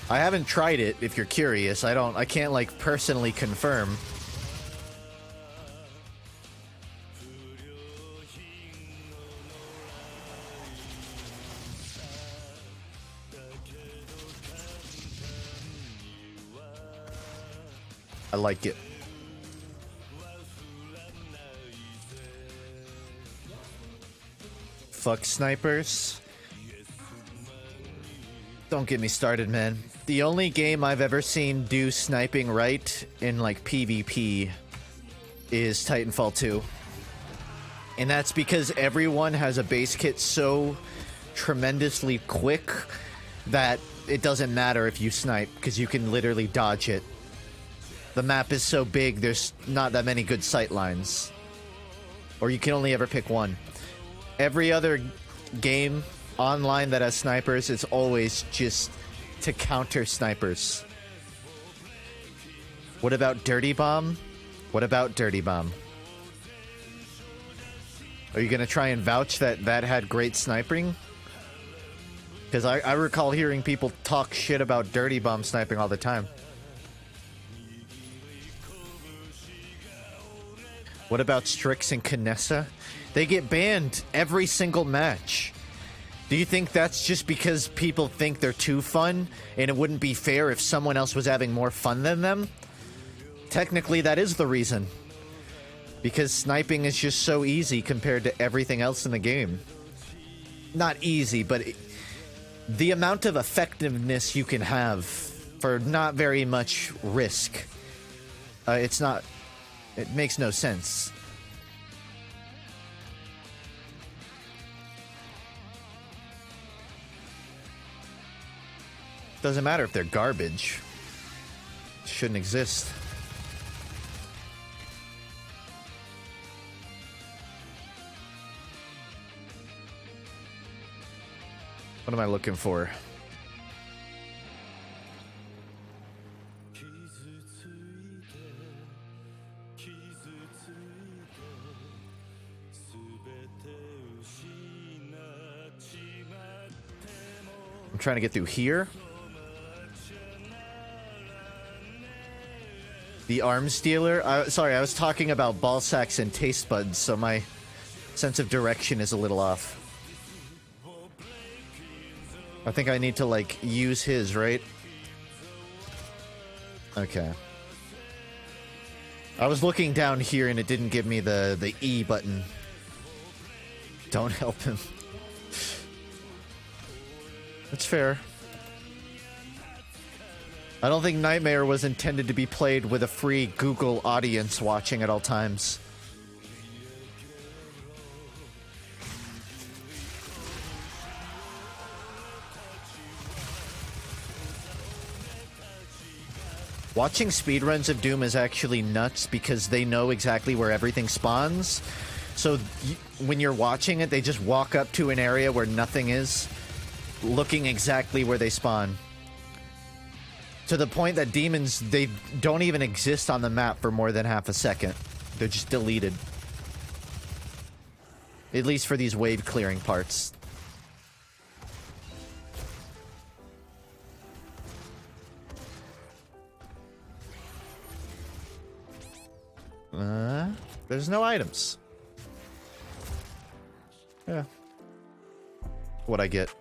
I haven't tried it, if you're curious. I can't, like, personally confirm. I like it. Fuck snipers. Don't get me started, man. The only game I've ever seen do sniping right in, like, PvP is Titanfall 2. And that's because everyone has a base kit so tremendously quick that it doesn't matter if you snipe, because you can literally dodge it. The map is so big, there's not that many good sight lines. Or you can only ever pick one. Every other game online that has snipers, it's always just to counter snipers. What about Dirty Bomb? What about Dirty Bomb? Are you gonna try and vouch that that had great sniping? Because I recall hearing people talk shit about Dirty Bomb sniping all the time. What about Strix and Kinessa? They get banned every single match. Do you think that's just because people think they're too fun and it wouldn't be fair if someone else was having more fun than them? Technically, that is the reason. Because sniping is just so easy compared to everything else in the game. Not easy, but the amount of effectiveness you can have for not very much risk. It's not It makes no sense. Doesn't matter if they're garbage. It shouldn't exist. What am I looking for? I'm trying to get through here. The arms dealer? Sorry, I was talking about ball sacks and taste buds, so my sense of direction is a little off. I think I need to, like, use his, right? Okay. I was looking down here and it didn't give me the E button. Don't help him. That's fair. I don't think Nightmare was intended to be played with a free Google audience watching at all times. Watching speedruns of Doom is actually nuts because they know exactly where everything spawns. So when you're watching it, they just walk up to an area where nothing is, looking exactly where they spawn. To the point that demons, they don't even exist on the map for more than half a second. They're just deleted. At least for these wave clearing parts. There's no items. Yeah. What I get.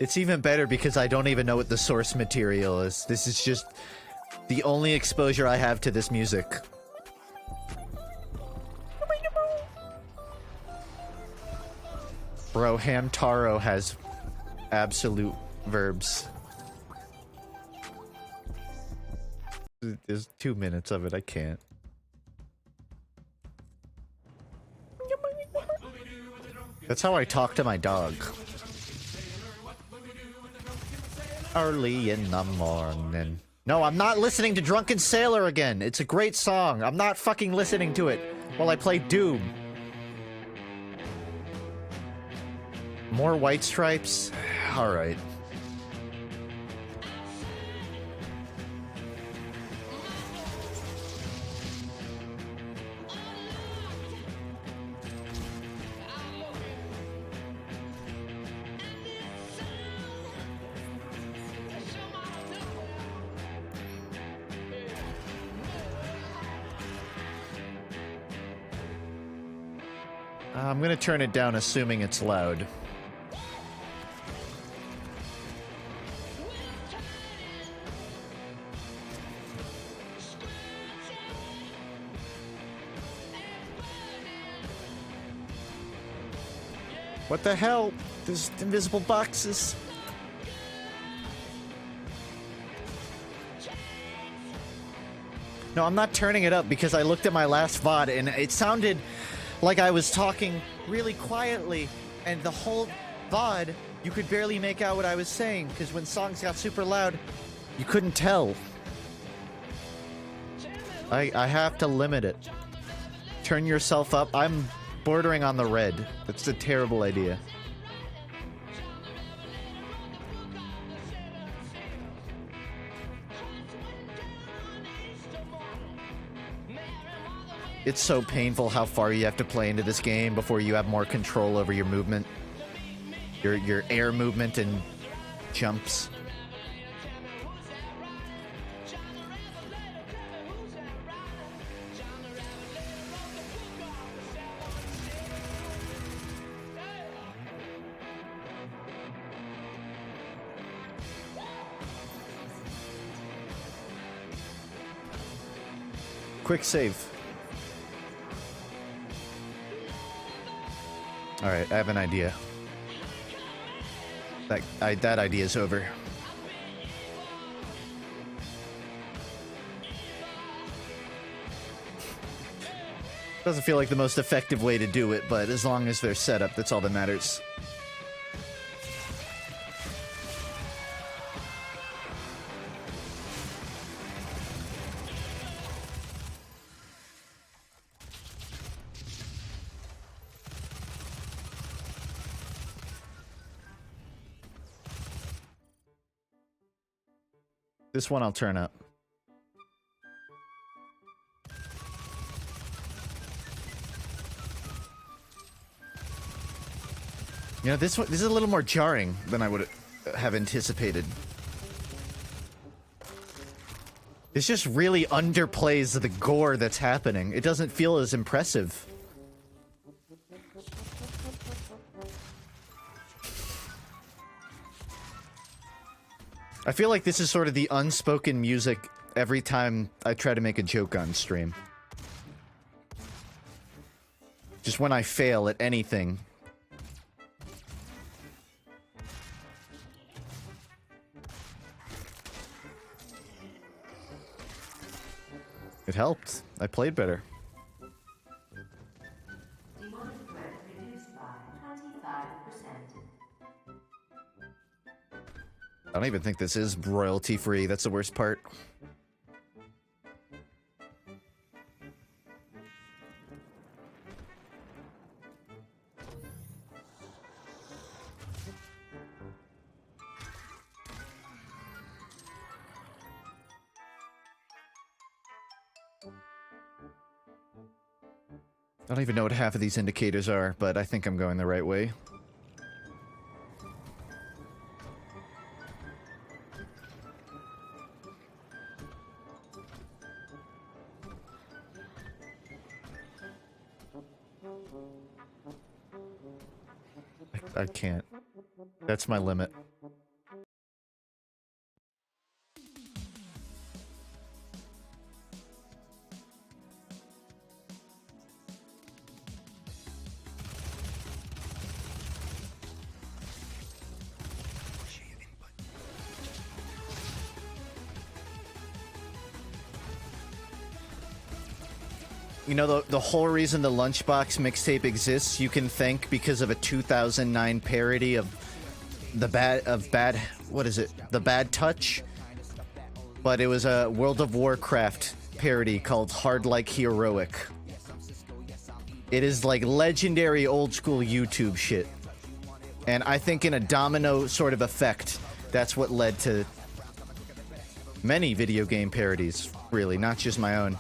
It's even better because I don't even know what the source material is. This is just the only exposure I have to this music. Bro, Hamtaro has absolute verbs. There's 2 minutes of it, I can't. That's how I talk to my dog. Early in the morning. No, I'm not listening to Drunken Sailor again. It's a great song. I'm not fucking listening to it while I play Doom. More white stripes? Alright. I'm gonna turn it down assuming it's loud. What the hell? There's invisible boxes. No, I'm not turning it up because I looked at my last VOD and it sounded like I was talking really quietly, and the whole VOD, you could barely make out what I was saying because when songs got super loud, you couldn't tell. I have to limit it. Turn yourself up. I'm bordering on the red. That's a terrible idea. It's so painful how far you have to play into this game before you have more control over your movement. Your air movement and jumps. Quick save. Alright, I have an idea. That idea is over. Doesn't feel like the most effective way to do it, but as long as they're set up, that's all that matters. This one I'll turn up. You know, this is a little more jarring than I would have anticipated. This just really underplays the gore that's happening. It doesn't feel as impressive. I feel like this is sort of the unspoken music every time I try to make a joke on stream. Just when I fail at anything. It helped. I played better. I don't even think this is royalty free. That's the worst part. I don't even know what half of these indicators are, but I think I'm going the right way. I can't. That's my limit. You know, the whole reason the Lunchbox mixtape exists, you can thank because of a 2009 parody of the bad what is it? The Bad Touch? But it was a World of Warcraft parody called Hard Like Heroic. It is like legendary old school YouTube shit. And I think in a domino sort of effect, that's what led to many video game parodies, really, not just my own.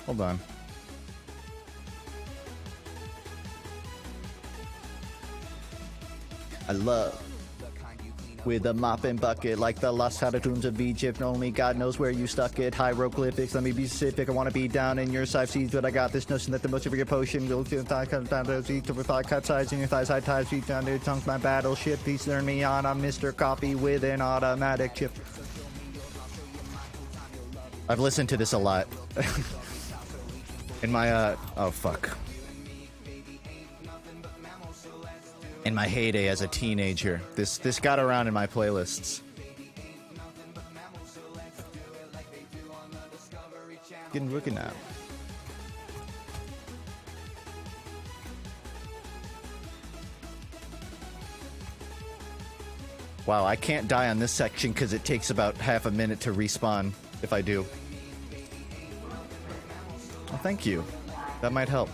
Hold on. I love with a mop and bucket like the lost tombs of Egypt. Only God knows where you stuck it. Hieroglyphics, let me be specific. I want to be down in your side seeds, but I got this notion that the most of your potion will feel thigh cut down to each of thigh cut sides in your thighs. High ties, feet down to your tongues. My battleship, please turn me on. I'm Mr. Coffee with an automatic chip. I've listened to this a lot. In my, oh fuck. In my heyday as a teenager, this got around in my playlists. Getting rookie now. Wow, I can't die on this section because it takes about half a minute to respawn if I do. Well, thank you. That might help.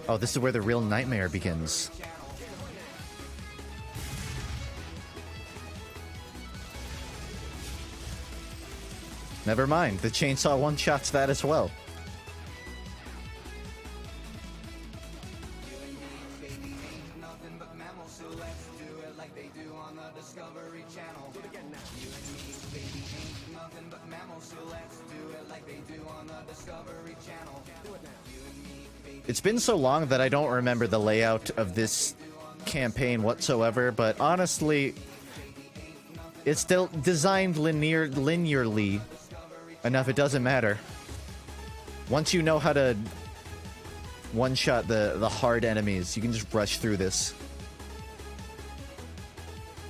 Oh, this is where the real nightmare begins. Never mind, the chainsaw one-shots that as well. It's been so long that I don't remember the layout of this campaign whatsoever, but honestly, it's still designed linearly enough, it doesn't matter. Once you know how to one-shot the hard enemies, you can just rush through this.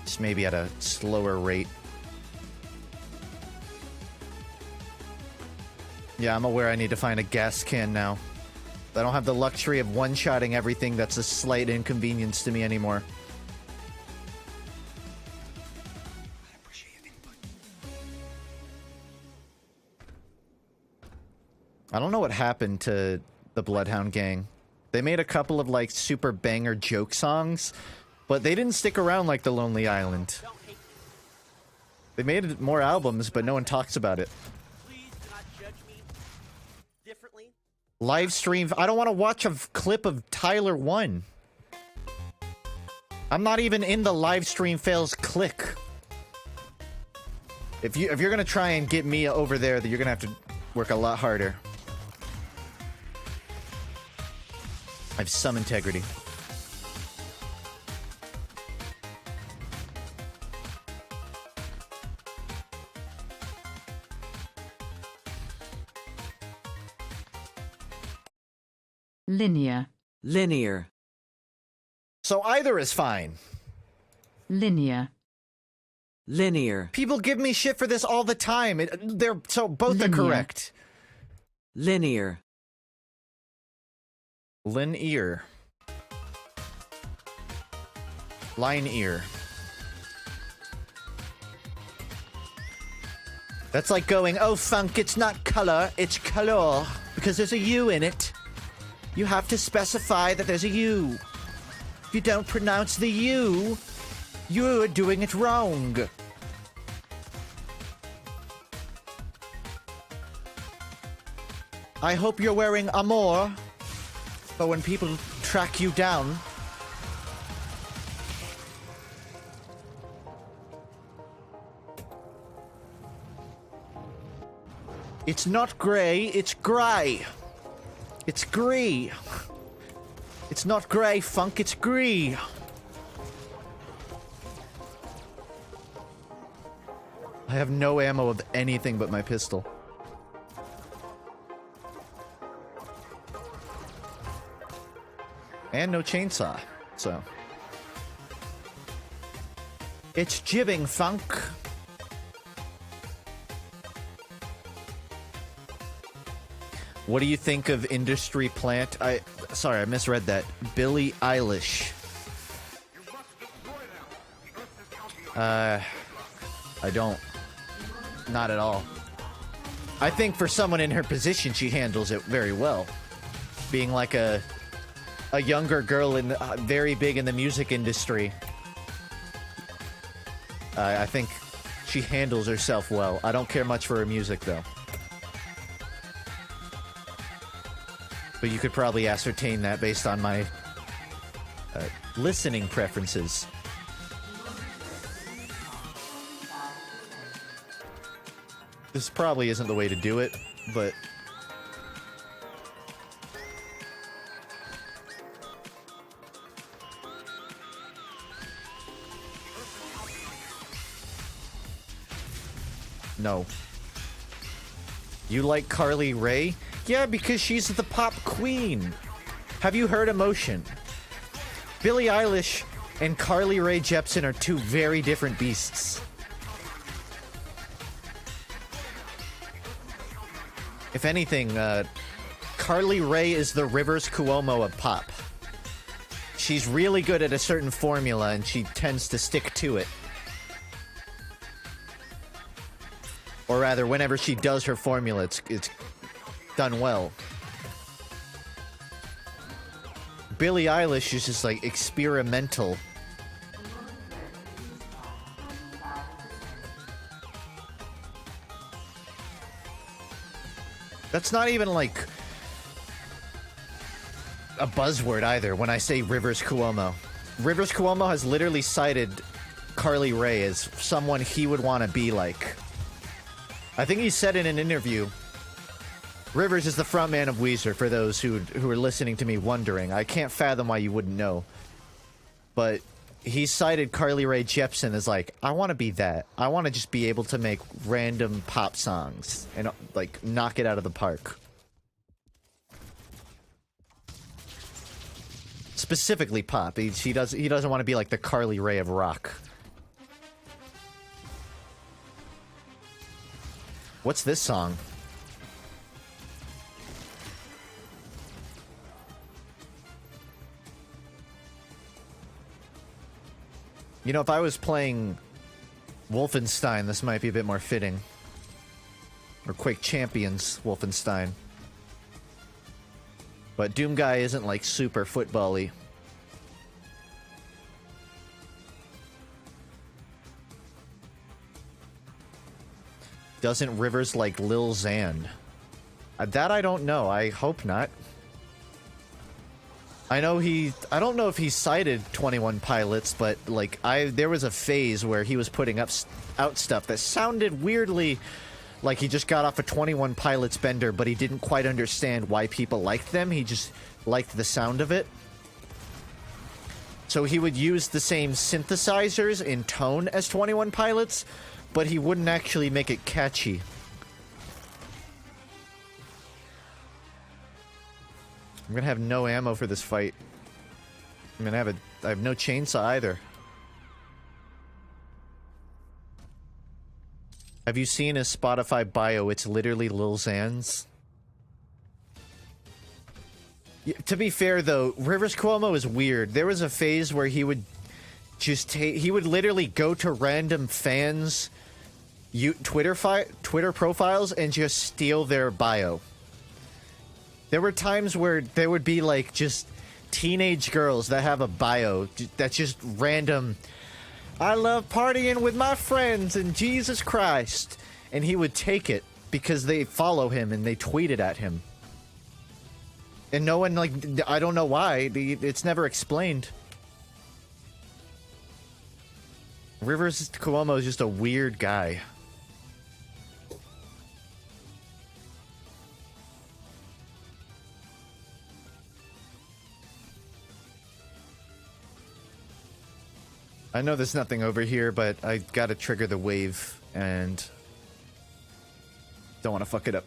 Just maybe at a slower rate. Yeah, I'm aware I need to find a gas can now. I don't have the luxury of one-shotting everything that's a slight inconvenience to me anymore. I don't know what happened to the Bloodhound Gang. They made a couple of, like, super banger joke songs, but they didn't stick around like The Lonely Island. They made more albums, but no one talks about it. Live stream. I don't want to watch a clip of Tyler 1. I'm not even in the live stream fails click. If you're gonna try and get me over there, then you're gonna have to work a lot harder. I have some integrity. Linear. Linear. So either is fine. Linear. Linear. People give me shit for this all the time. They're so both are Linear. correct. Linear. Linear. Line ear. That's like going, oh, funk, it's not color, it's color. Because there's a U in it. You have to specify that there's a U. If you don't pronounce the U, you're doing it wrong. I hope you're wearing Amor, but when people track you down... It's not grey, it's grey. It's grey. It's not grey, funk, it's grey. I have no ammo of anything but my pistol. And no chainsaw, so. It's jibbing, funk. What do you think of Industry Plant? Sorry, I misread that. Billie Eilish. I don't. Not at all. I think for someone in her position, she handles it very well. Being like a younger girl in very big in the music industry. I think she handles herself well. I don't care much for her music, though. But you could probably ascertain that based on my listening preferences. This probably isn't the way to do it, but... No. You like Carly Rae? Yeah, because she's the pop queen. Have you heard Emotion? Billie Eilish and Carly Rae Jepsen are two very different beasts. If anything, Carly Rae is the Rivers Cuomo of pop. She's really good at a certain formula and she tends to stick to it. Or rather, whenever she does her formula, it's done well. Billie Eilish is just like experimental. That's not even like a buzzword either when I say Rivers Cuomo. Rivers Cuomo has literally cited Carly Rae as someone he would want to be like. I think he said in an interview, Rivers is the frontman of Weezer, for those who are listening to me wondering. I can't fathom why you wouldn't know. But he cited Carly Rae Jepsen as like, I want to be that. I want to just be able to make random pop songs and like knock it out of the park. Specifically pop. He doesn't want to be like the Carly Rae of rock. What's this song? You know, if I was playing Wolfenstein, this might be a bit more fitting. Or Quake Champions Wolfenstein. But Doom Guy isn't like super football-y. Doesn't Rivers like Lil Xan? That I don't know. I hope not. I don't know if he cited 21 Pilots, but like there was a phase where he was putting out stuff that sounded weirdly like he just got off a 21 Pilots bender, but he didn't quite understand why people liked them. He just liked the sound of it. So he would use the same synthesizers in tone as 21 Pilots, but he wouldn't actually make it catchy. I'm gonna have no ammo for this fight. I'm gonna have I have no chainsaw either. Have you seen his Spotify bio? It's literally Lil Xan's. To be fair though, Rivers Cuomo is weird. There was a phase where he would just he would literally go to random fans' Twitter profiles and just steal their bio. There were times where there would be like just teenage girls that have a bio that's just random. I love partying with my friends and Jesus Christ. And he would take it because they follow him and they tweet it at him. And no one, like, I don't know why. It's never explained. Rivers Cuomo is just a weird guy. I know there's nothing over here, but I gotta trigger the wave and don't want to fuck it up.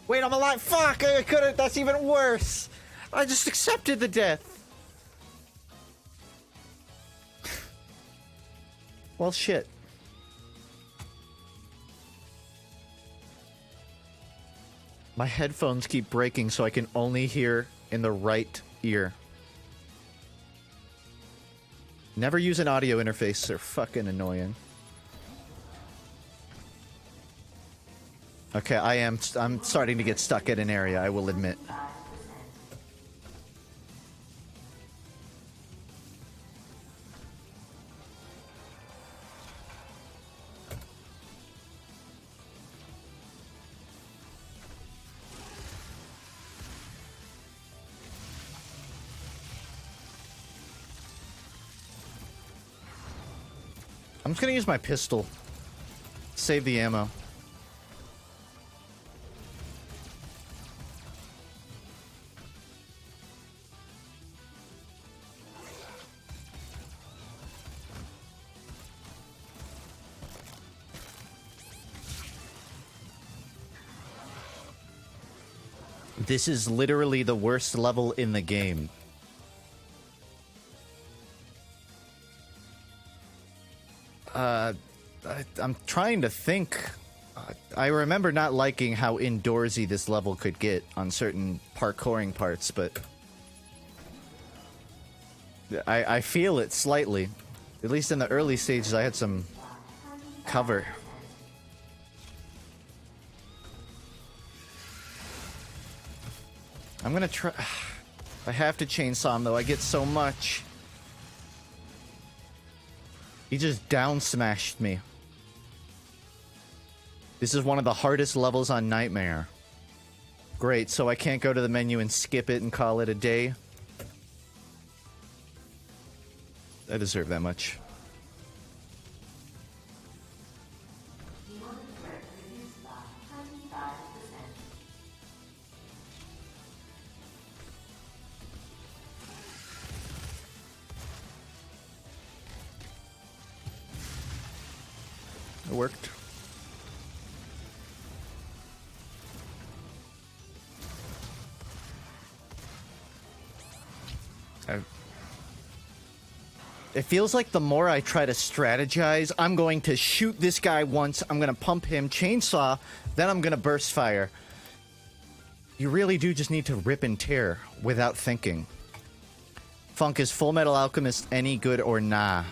Wait, I'm alive! Fuck! I couldn't! That's even worse! I just accepted the death! Well, shit. My headphones keep breaking, so I can only hear in the right ear. Never use an audio interface, they're fucking annoying. Okay, I'm starting to get stuck at an area, I will admit. I'm just gonna use my pistol. Save the ammo. This is literally the worst level in the game. I'm trying to think. I remember not liking how indoorsy this level could get on certain parkouring parts, but I feel it slightly. At least in the early stages, I had some cover. I'm gonna try. I have to chainsaw him though. I get so much. He just down smashed me. This is one of the hardest levels on Nightmare. Great, so I can't go to the menu and skip it and call it a day. I deserve that much. It worked. It feels like the more I try to strategize, I'm going to shoot this guy once, I'm going to pump him, chainsaw, then I'm going to burst fire. You really do just need to rip and tear without thinking. Funk, is Full Metal Alchemist any good or nah?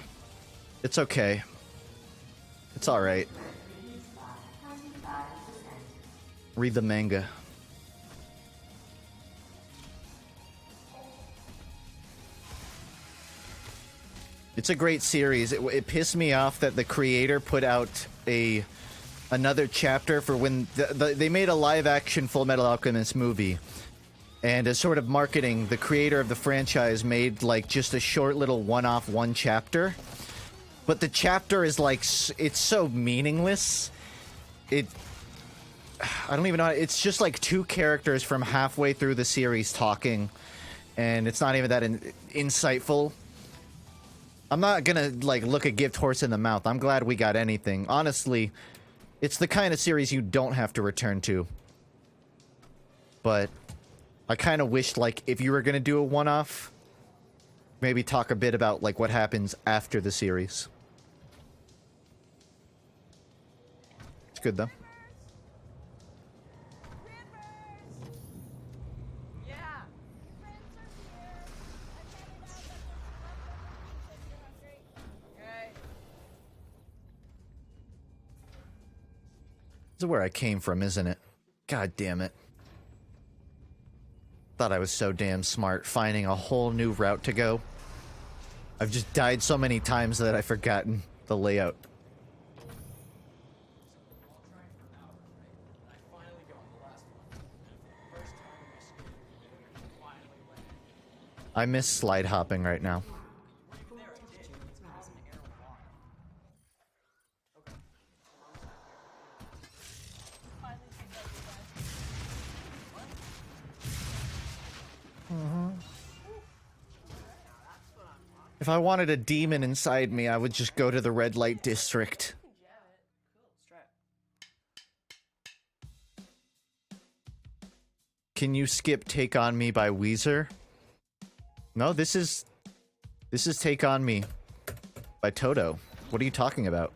It's okay. It's alright. Read the manga. It's a great series. It pissed me off that the creator put out another chapter for when they made a live-action Full Metal Alchemist movie. And as sort of marketing, the creator of the franchise made like just a short little one-off one chapter. But the chapter is like, it's so meaningless. I don't even know. It's just like two characters from halfway through the series talking. And it's not even that insightful. I'm not gonna, like, look a gift horse in the mouth. I'm glad we got anything. Honestly, it's the kind of series you don't have to return to. But I kind of wished, like, if you were gonna do a one-off, maybe talk a bit about, like, what happens after the series. It's good, though. This is where I came from, isn't it? God damn it. Thought I was so damn smart, finding a whole new route to go. I've just died so many times that I've forgotten the layout. I miss slide hopping right now. If I wanted a demon inside me, I would just go to the red light district. Can you skip Take On Me by Weezer? No, this is Take On Me by Toto. What are you talking about?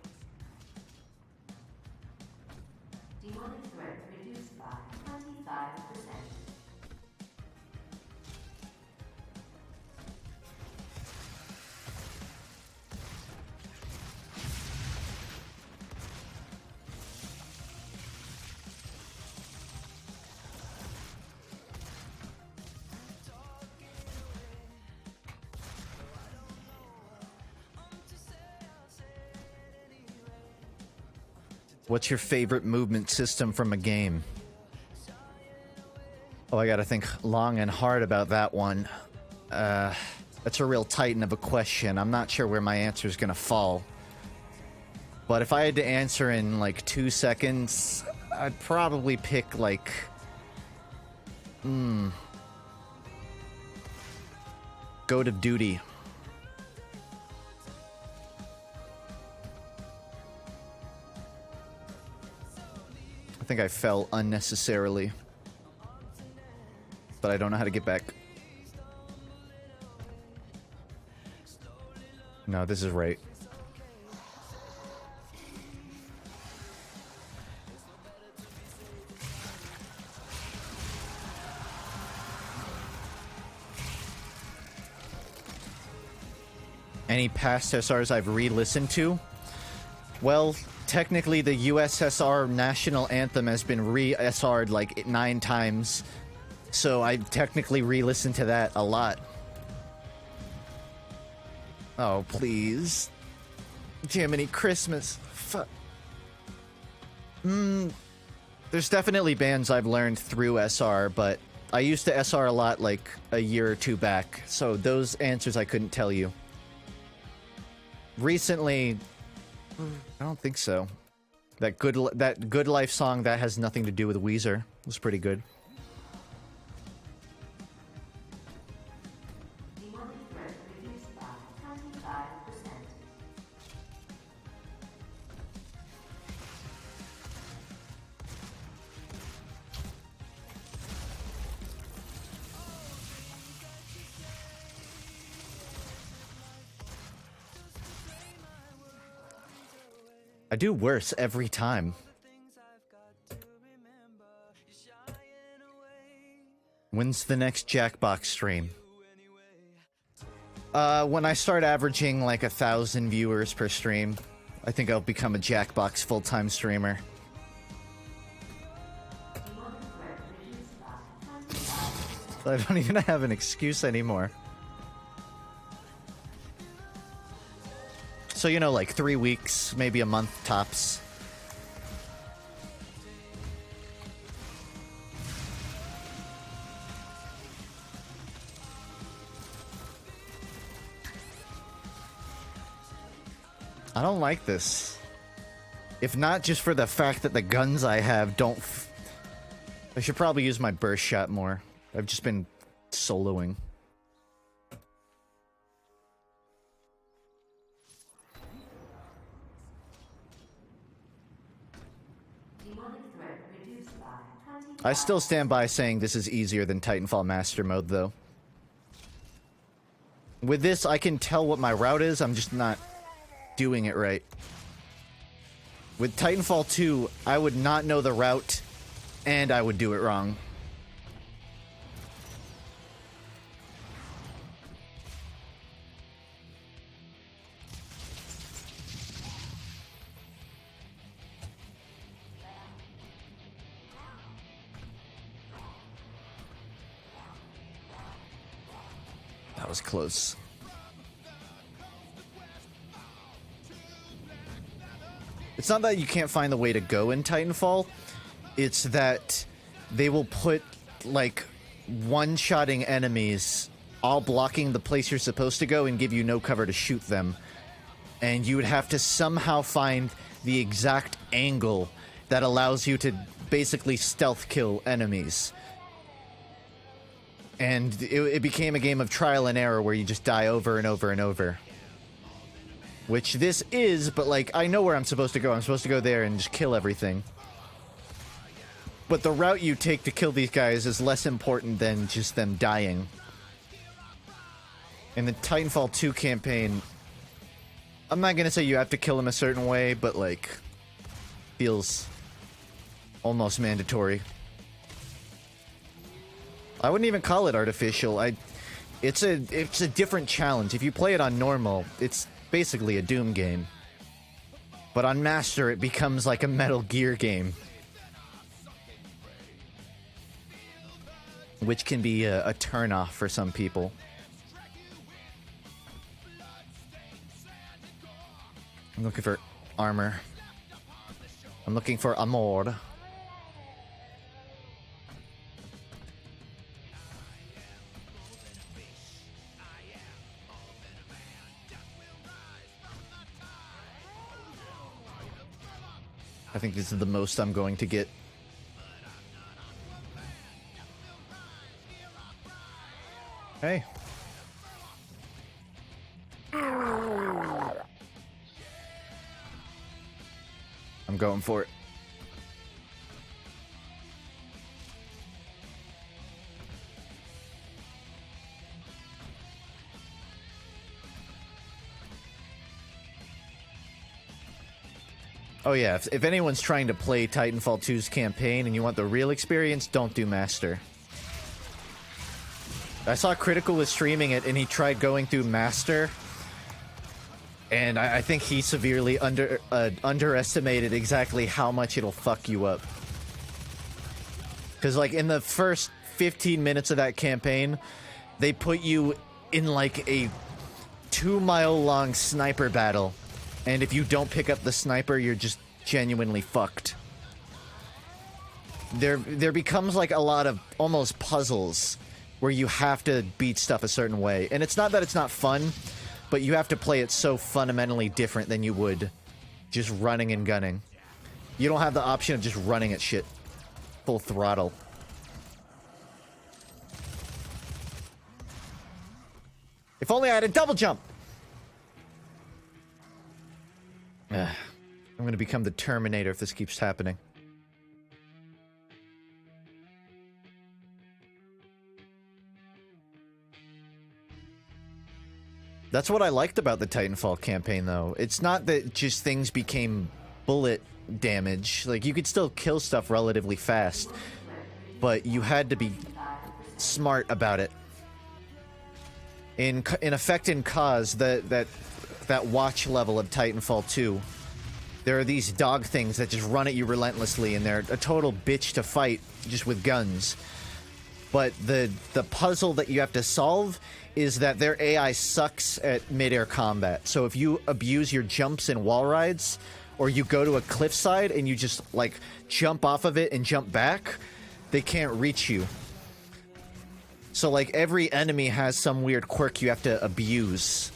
What's your favorite movement system from a game? Oh, I gotta think long and hard about that one. That's a real titan of a question. I'm not sure where my answer is gonna fall. But if I had to answer in like 2 seconds, I'd probably pick like... Goat of Duty. I think I fell unnecessarily. But I don't know how to get back. No, this is right. Any past SRs I've re-listened to? Well, technically the USSR national anthem has been re-SR'd like 9 times. So I technically re-listened to that a lot. Oh, please. Jiminy Christmas. Fuck. There's definitely bands I've learned through SR, but I used to SR a lot like a year or two back, so those answers I couldn't tell you. Recently, I don't think so. That Good Life song that has nothing to do with Weezer was pretty good. I do worse every time. When's the next Jackbox stream? When I start averaging like 1,000 viewers per stream, I think I'll become a Jackbox full-time streamer. I don't even have an excuse anymore. So, you know, like 3 weeks, maybe a month tops. I don't like this. If not just for the fact that the guns I have don't... I should probably use my burst shot more. I've just been soloing. I still stand by saying this is easier than Titanfall Master Mode, though. With this, I can tell what my route is, I'm just not doing it right. With Titanfall 2, I would not know the route, and I would do it wrong. That was close. It's not that you can't find the way to go in Titanfall. It's that they will put, like, one-shotting enemies all blocking the place you're supposed to go and give you no cover to shoot them. And you would have to somehow find the exact angle that allows you to basically stealth kill enemies. And it became a game of trial and error where you just die over and over and over. Which this is, but like, I know where I'm supposed to go. I'm supposed to go there and just kill everything. But the route you take to kill these guys is less important than just them dying. In the Titanfall 2 campaign, I'm not gonna say you have to kill them a certain way, but like, feels almost mandatory. I wouldn't even call it artificial. It's a different challenge. If you play it on normal, it's basically a Doom game. But on Master, it becomes like a Metal Gear game. Which can be a turn-off for some people. I'm looking for armor. I'm looking for amor. I think this is the most I'm going to get. Hey. I'm going for it. Oh yeah, if anyone's trying to play Titanfall 2's campaign and you want the real experience, don't do Master. I saw Critical was streaming it and he tried going through Master. And I think he severely underestimated exactly how much it'll fuck you up. Because like in the first 15 minutes of that campaign, they put you in like a 2-mile long sniper battle And if you don't pick up the sniper, you're just genuinely fucked. There becomes like a lot of almost puzzles where you have to beat stuff a certain way. And it's not that it's not fun, but you have to play it so fundamentally different than you would just running and gunning. You don't have the option of just running at shit full throttle. If only I had a double jump! I'm gonna become the Terminator if this keeps happening. That's what I liked about the Titanfall campaign, though. It's not that just things became bullet damage. Like, you could still kill stuff relatively fast, but you had to be smart about it. In effect, in Cause, that watch level of Titanfall 2, there are these dog things that just run at you relentlessly, and they're a total bitch to fight just with guns. But the puzzle that you have to solve is that their AI sucks at mid-air combat. So if you abuse your jumps and wall rides, or you go to a cliffside and you just, like, jump off of it and jump back, they can't reach you. So, like, every enemy has some weird quirk you have to abuse.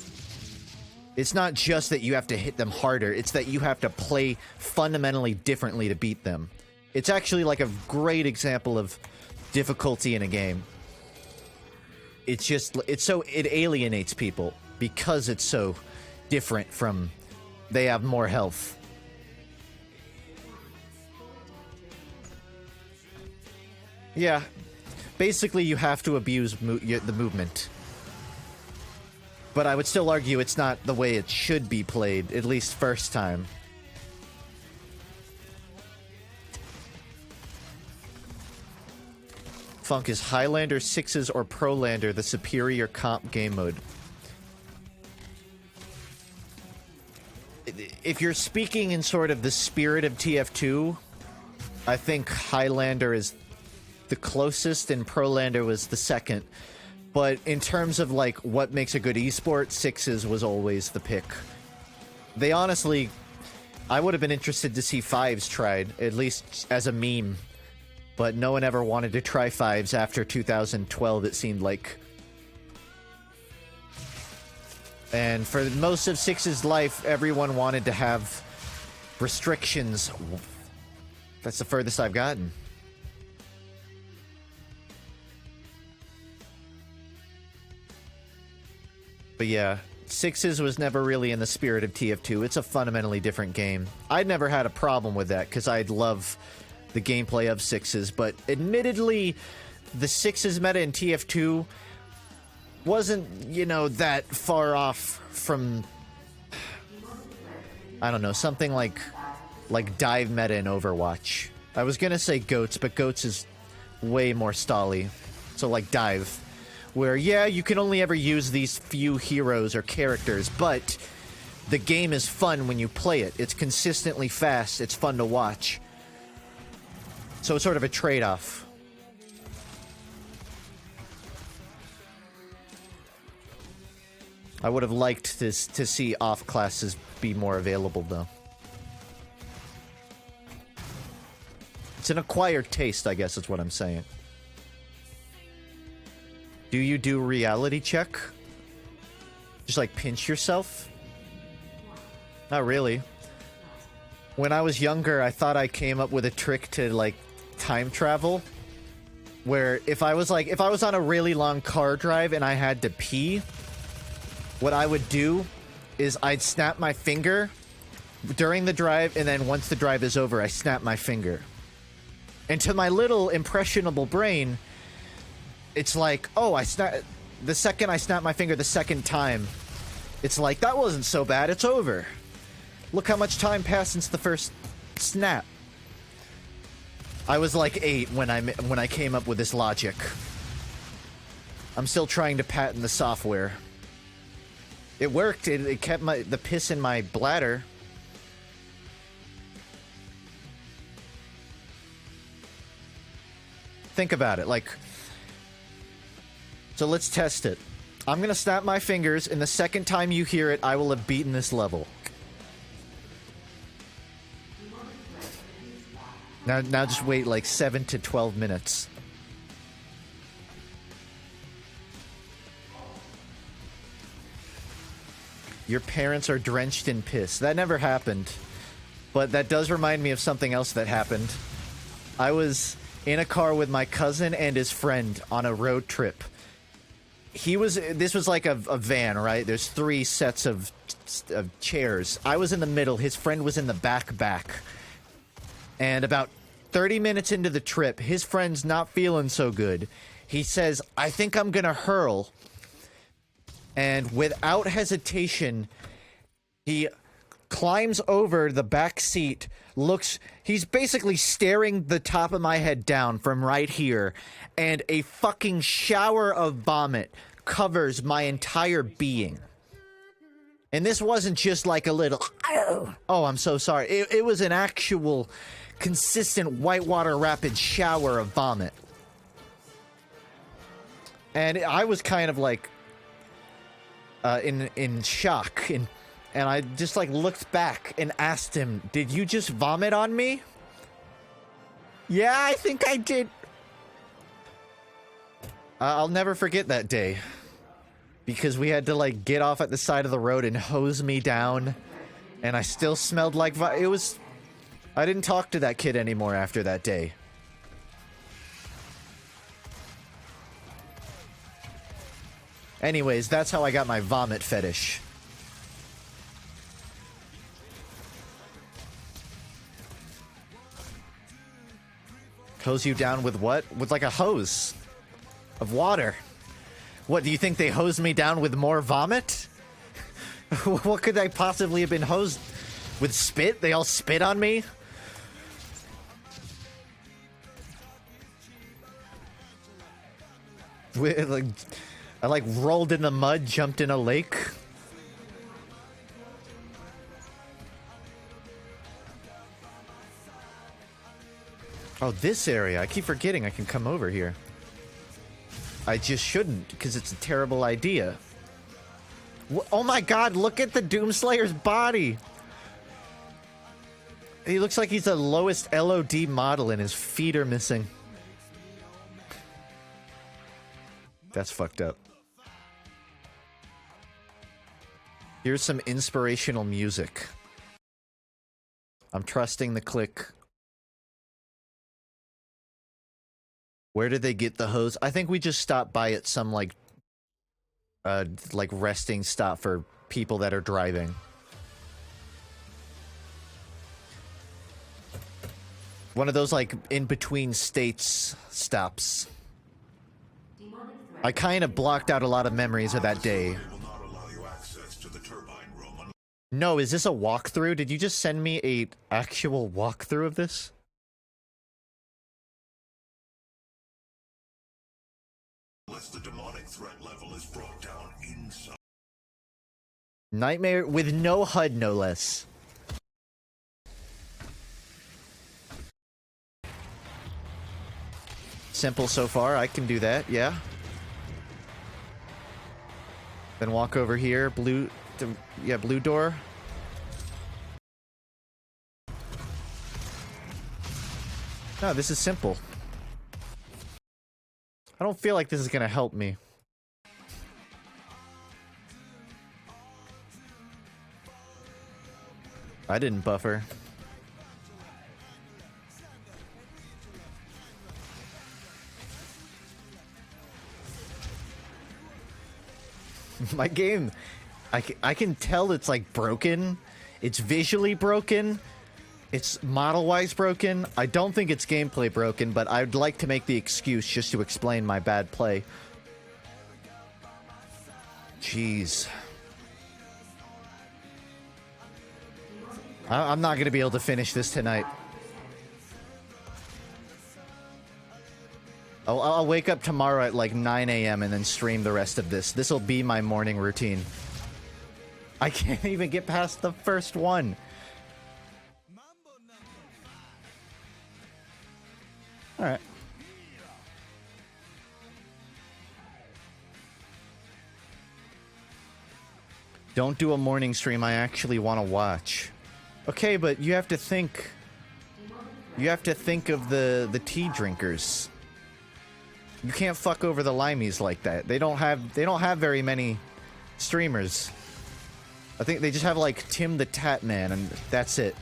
It's not just that you have to hit them harder, it's that you have to play fundamentally differently to beat them. It's actually, like, a great example of difficulty in a game. It's just, it alienates people because it's so different from, they have more health. Yeah, basically you have to abuse the movement. But I would still argue it's not the way it should be played, at least first time. Funk, is Highlander 6s or Prolander the superior comp game mode? If you're speaking in sort of the spirit of TF2, I think Highlander is the closest and Prolander was the second. But in terms of, like, what makes a good esport, 6s was always the pick. They honestly... I would have been interested to see 5s tried, at least as a meme. But no one ever wanted to try 5s after 2012, it seemed like. And for most of 6's life, everyone wanted to have restrictions. That's the furthest I've gotten. But yeah, 6's was never really in the spirit of TF2. It's a fundamentally different game. I'd never had a problem with that, because I'd love the gameplay of 6's, but admittedly, the 6's meta in TF2 wasn't, you know, that far off from, I don't know, something like dive meta in Overwatch. I was gonna say goats, but goats is way more stally. So like dive, where, yeah, you can only ever use these few heroes or characters, but the game is fun when you play it. It's consistently fast, it's fun to watch. So it's sort of a trade-off. I would have liked to see off classes be more available, though. It's an acquired taste, I guess is what I'm saying. Do you do reality check? Just like pinch yourself? Not really. When I was younger, I thought I came up with a trick to, like, time travel. Where if I was on a really long car drive and I had to pee, what I would do is I'd snap my finger during the drive, and then once the drive is over, I snap my finger. And to my little impressionable brain, it's like, oh, the second I snap my finger the second time, it's like, that wasn't so bad, it's over. Look how much time passed since the first snap. I was like 8 when I came up with this logic. I'm still trying to patent the software. It worked. It kept the piss in my bladder. Think about it. Like, so let's test it. I'm gonna snap my fingers, and the second time you hear it, I will have beaten this level. Now just wait like 7 to 12 minutes. Your parents are drenched in piss. That never happened. But that does remind me of something else that happened. I was in a car with my cousin and his friend on a road trip. This was like a van, right? There's 3 sets of chairs. I was in the middle. His friend was in the back. And about 30 minutes into the trip, his friend's not feeling so good. He says, I think I'm gonna hurl. And without hesitation, he climbs over the back seat, he's basically staring the top of my head down from right here, and a fucking shower of vomit covers my entire being. And this wasn't just like a little, oh, I'm so sorry. It was an actual, consistent whitewater rapid shower of vomit. And I was kind of like, in shock, and I just like looked back and asked him, did you just vomit on me? Yeah, I think I did. I'll never forget that day, because we had to like get off at the side of the road and hose me down, and I still smelled like I didn't talk to that kid anymore after that day. Anyways, that's how I got my vomit fetish. Hose you down with what? With like a hose of water. What, do you think they hosed me down with more vomit? What could I possibly have been hosed with? Spit? They all spit on me? Like, I like rolled in the mud, jumped in a lake. Oh, this area. I keep forgetting I can come over here. I just shouldn't, because it's a terrible idea. Oh my god, look at the Doomslayer's body! He looks like he's the lowest LOD model and his feet are missing. That's fucked up. Here's some inspirational music. I'm trusting the click. Where did they get the hose? I think we just stopped by at some like resting stop for people that are driving. One of those like in between states stops. I kind of blocked out a lot of memories of that day. No, is this a walkthrough? Did you just send me a actual walkthrough of this? Unless the demonic threat level is brought down inside. Nightmare with no HUD, no less. Simple so far. I can do that, yeah. Then walk over here. Blue door. No, this is simple. I don't feel like this is gonna help me. I didn't buffer. My game, I can tell it's like broken. It's visually broken. It's model-wise broken. I don't think it's gameplay broken, but I'd like to make the excuse just to explain my bad play. Jeez. I'm not going to be able to finish this tonight. I'll wake up tomorrow at like 9 a.m. and then stream the rest of this. This'll be my morning routine. I can't even get past the first one. Alright. Don't do a morning stream I actually want to watch. Okay, but you have to think. You have to think of the tea drinkers. You can't fuck over the limeys like that. They don't have very many streamers. I think they just have like Tim the Tat Man, and that's it.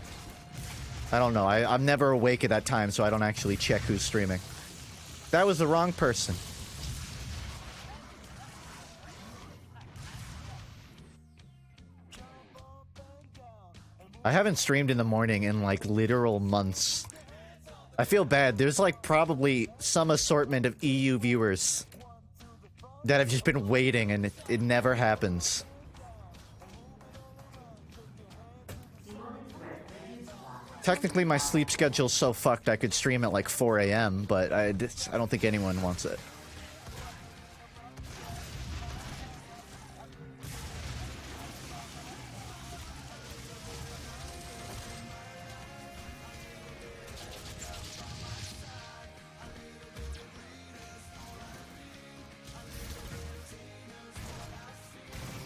I don't know. I'm never awake at that time, so I don't actually check who's streaming. That was the wrong person. I haven't streamed in the morning in like literal months. I feel bad. There's like probably some assortment of EU viewers that have just been waiting, and it never happens. Technically, my sleep schedule's so fucked I could stream at like 4 a.m., but I don't think anyone wants it.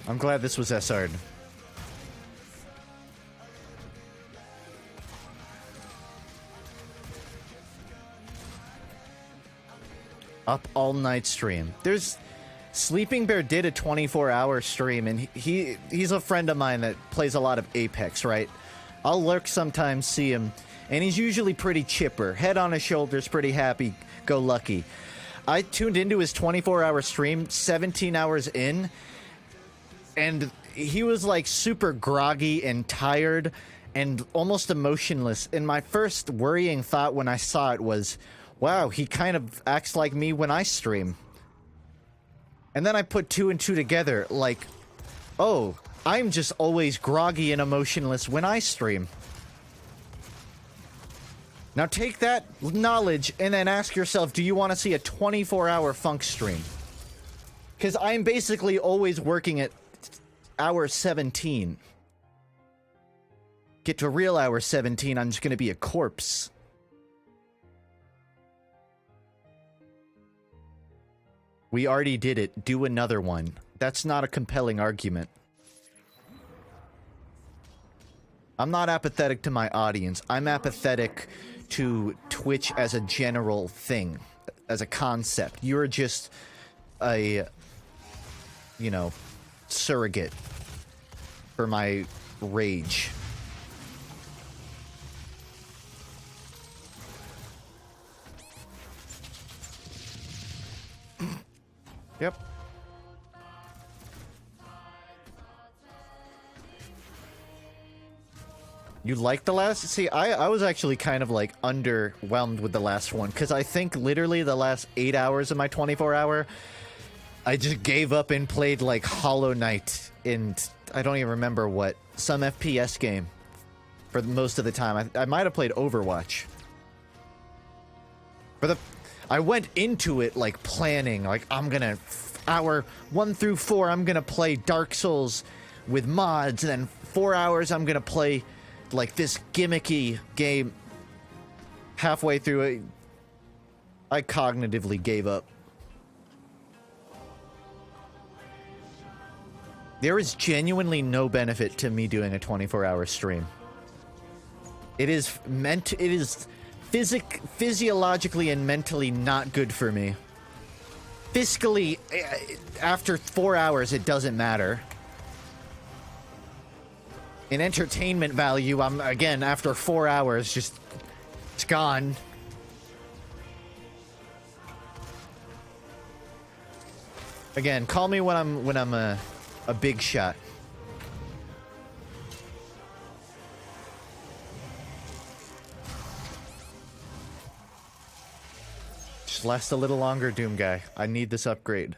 I'm glad this was SR'd. Up all night stream. There's Sleeping Bear did a 24-hour stream, and he's a friend of mine that plays a lot of Apex, right? I'll lurk sometimes, see him, and he's usually pretty chipper, head on his shoulders, pretty happy, go lucky. I tuned into his 24-hour stream 17 hours in, and he was like super groggy and tired and almost emotionless. And my first worrying thought when I saw it was, wow, he kind of acts like me when I stream. And then I put two and two together, like, oh, I'm just always groggy and emotionless when I stream. Now take that knowledge and then ask yourself, do you want to see a 24-hour funk stream? Because I'm basically always working at hour 17. Get to real hour 17, I'm just going to be a corpse. We already did it. Do another one. That's not a compelling argument. I'm not apathetic to my audience. I'm apathetic to Twitch as a general thing, as a concept. You're just a, you know, surrogate for my rage. Yep. You like the last? See, I was actually kind of like underwhelmed with the last one, because I think literally the last 8 hours of my 24-hour, I just gave up and played like Hollow Knight and I don't even remember what, some FPS game for most of the time. I might have played Overwatch. I went into it like planning, like I'm gonna hour 1 through 4 I'm gonna play Dark Souls with mods, and then 4 hours I'm gonna play like this gimmicky game. Halfway through it, I cognitively gave up. There is genuinely no benefit to me doing a 24-hour stream. It is physiologically and mentally not good for me. Fiscally, after 4 hours, it doesn't matter. In entertainment value, I'm, again, after 4 hours, just, it's gone. Again, call me when I'm a big shot. Just last a little longer, Doom Guy. I need this upgrade.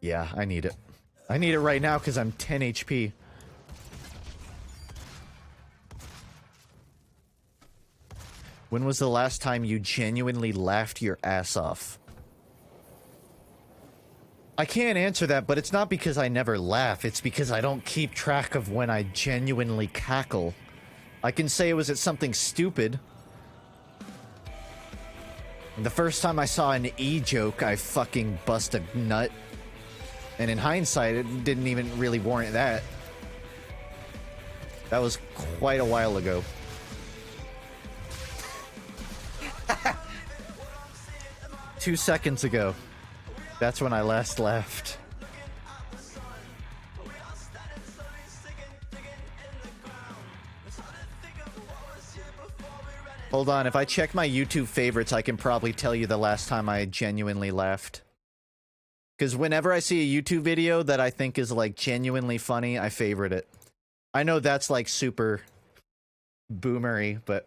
Yeah, I need it. I need it right now because I'm 10 HP. When was the last time you genuinely laughed your ass off? I can't answer that, but it's not because I never laugh. It's because I don't keep track of when I genuinely cackle. I can say it was at something stupid. The first time I saw an E-joke, I fucking bust a nut. And in hindsight, it didn't even really warrant that. That was quite a while ago. Two seconds ago. That's when I last laughed. Hold on, if I check my YouTube favorites, I can probably tell you the last time I genuinely laughed. Because whenever I see a YouTube video that I think is, like, genuinely funny, I favorite it. I know that's, like, super boomery, but...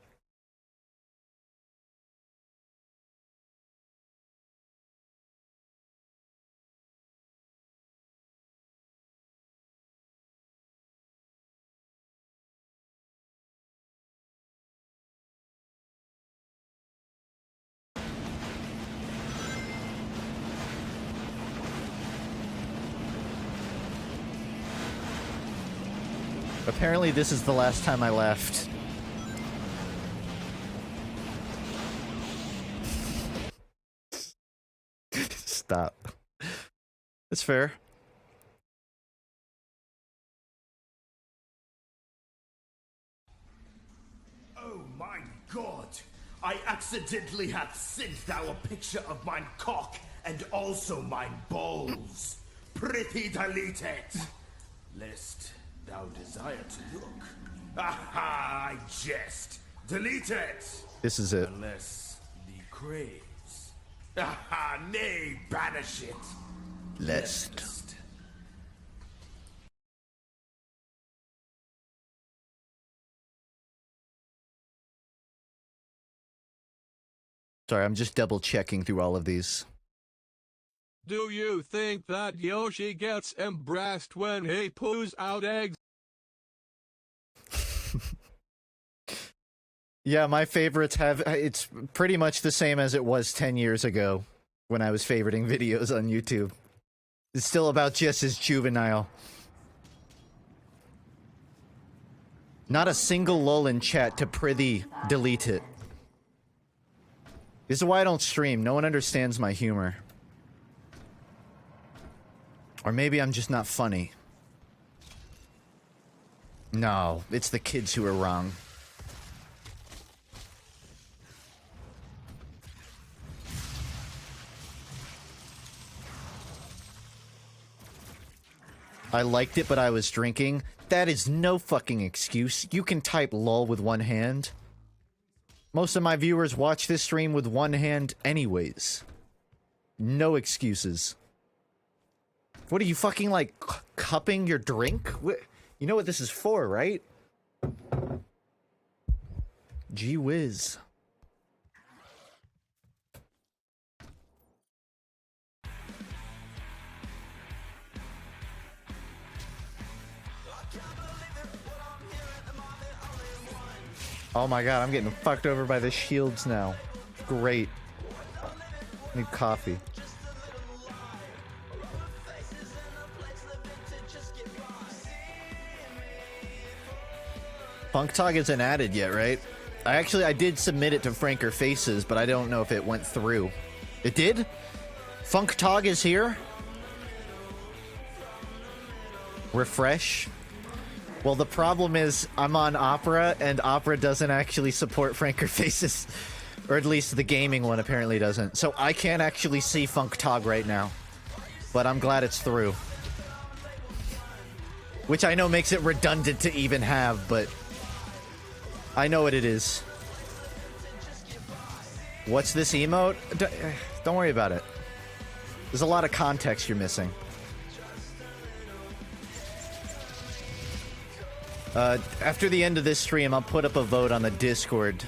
Apparently this is the last time I laughed. Stop. It's fair. Oh my god! I accidentally have sent thou a picture of mine cock and also mine balls. Pretty delete it! Lest thou desire to look. Aha! I jest. Delete it! This is it. Unless thee craves. Aha! Nay, banish it. Lest. Sorry, I'm just double checking through all of these. Do you think that Yoshi gets embarrassed when he poos out eggs? Yeah, my favorites have... It's pretty much the same as it was 10 years ago when I was favoriting videos on YouTube. It's still about just as juvenile. Not a single lull in chat to prithee delete it. This is why I don't stream. No one understands my humor. Or maybe I'm just not funny. No, it's the kids who are wrong. I liked it, but I was drinking. That is no fucking excuse. You can type lol with one hand. Most of my viewers watch this stream with one hand anyways. No excuses. What are you fucking, like, cupping your drink? What? You know what this is for, right? Gee whiz. Oh my god, I'm getting fucked over by the shields now. Great. Need coffee. FUNKe isn't added yet, right? I did submit it to Franker Faces, but I don't know if it went through. It did? FUNKe is here? Refresh? Well, the problem is I'm on Opera, and Opera doesn't actually support Franker Faces. Or at least the gaming one apparently doesn't. So I can't actually see FUNKe right now. But I'm glad it's through. Which I know makes it redundant to even have, but... I know what it is. What's this emote? Don't worry about it. There's a lot of context you're missing. After the end of this stream, I'll put up a vote on the Discord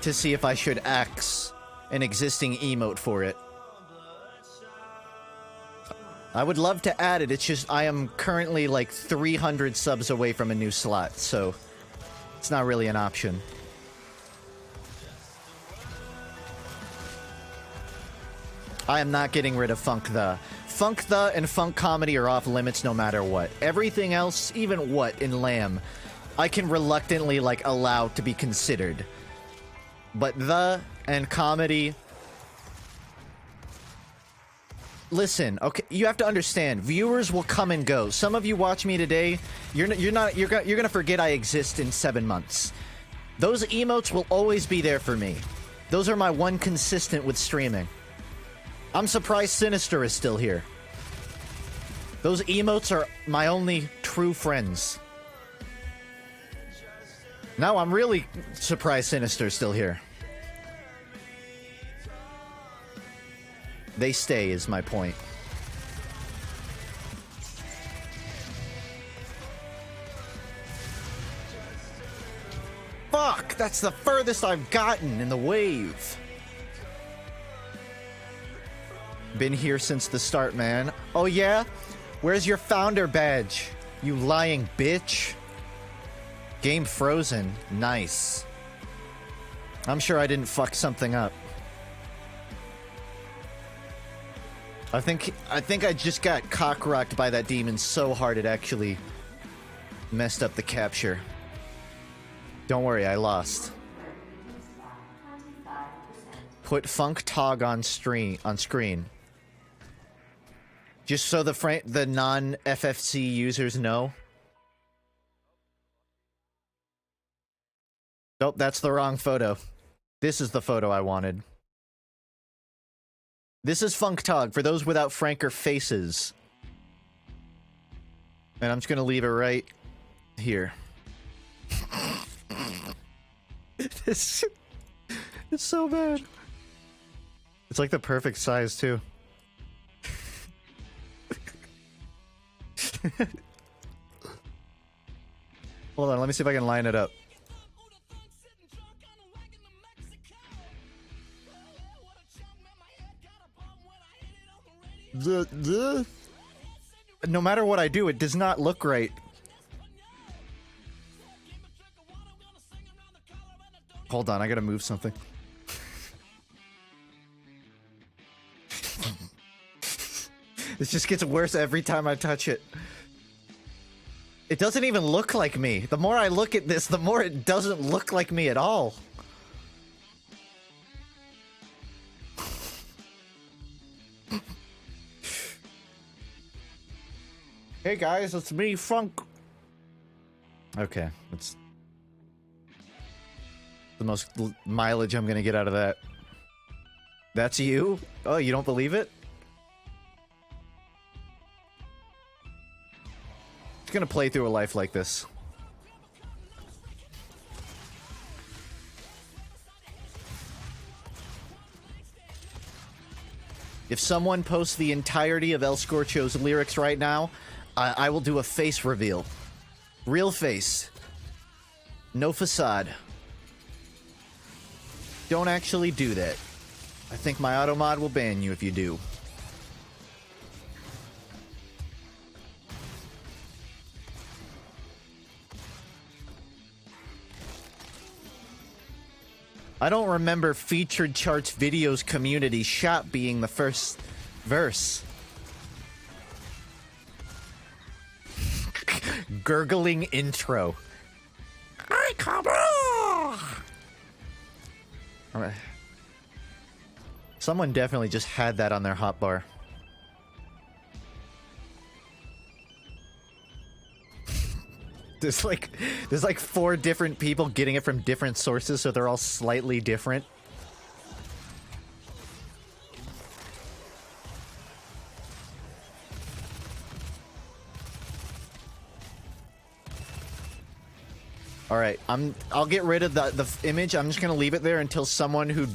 to see if I should axe an existing emote for it. I would love to add it, it's just I am currently like 300 subs away from a new slot, so it's not really an option. I am not getting rid of FUNKe. FUNKe and Funk Comedy are off limits no matter what. Everything else, even what in Lamb, I can reluctantly like allow to be considered. But the and comedy, Listen, okay, you have to understand. Viewers will come and go. Some of you watch me today. You're gonna forget I exist in 7 months. Those emotes will always be there for me. Those are my one consistent with streaming. I'm surprised Sinister is still here. Those emotes are my only true friends. Now I'm really surprised Sinister's still here. They stay, is my point. Fuck! That's the furthest I've gotten in the wave. Been here since the start, man. Oh yeah? Where's your founder badge? You lying bitch. Game frozen. Nice. I'm sure I didn't fuck something up. I think I just got cockrocked by that demon so hard it actually messed up the capture. Don't worry, I lost. Put FUNKe on screen. Just so the non-FFC users know. Nope, that's the wrong photo. This is the photo I wanted. This is FUNKe for those without franker faces. And I'm just gonna leave it right here. It's so bad. It's like the perfect size too. Hold on, let me see if I can line it up. No matter what I do, it does not look right. Hold on, I gotta move something. This just gets worse every time I touch it. It doesn't even look like me. The more I look at this, the more it doesn't look like me at all. Hey guys, it's me, FUNKe. Okay, that's the most mileage I'm gonna get out of that. That's you? Oh, you don't believe it? It's gonna play through a life like this. If someone posts the entirety of El Scorcho's lyrics right now, I will do a face reveal. Real face. No facade. Don't actually do that. I think my auto mod will ban you if you do. I don't remember Featured Charts Videos Community Shop being the first verse. Gurgling intro. Alright. Someone definitely just had that on their hotbar. There's like 4 different people getting it from different sources, so they're all slightly different. Alright, I'll get rid of the image. I'm just gonna leave it there until someone who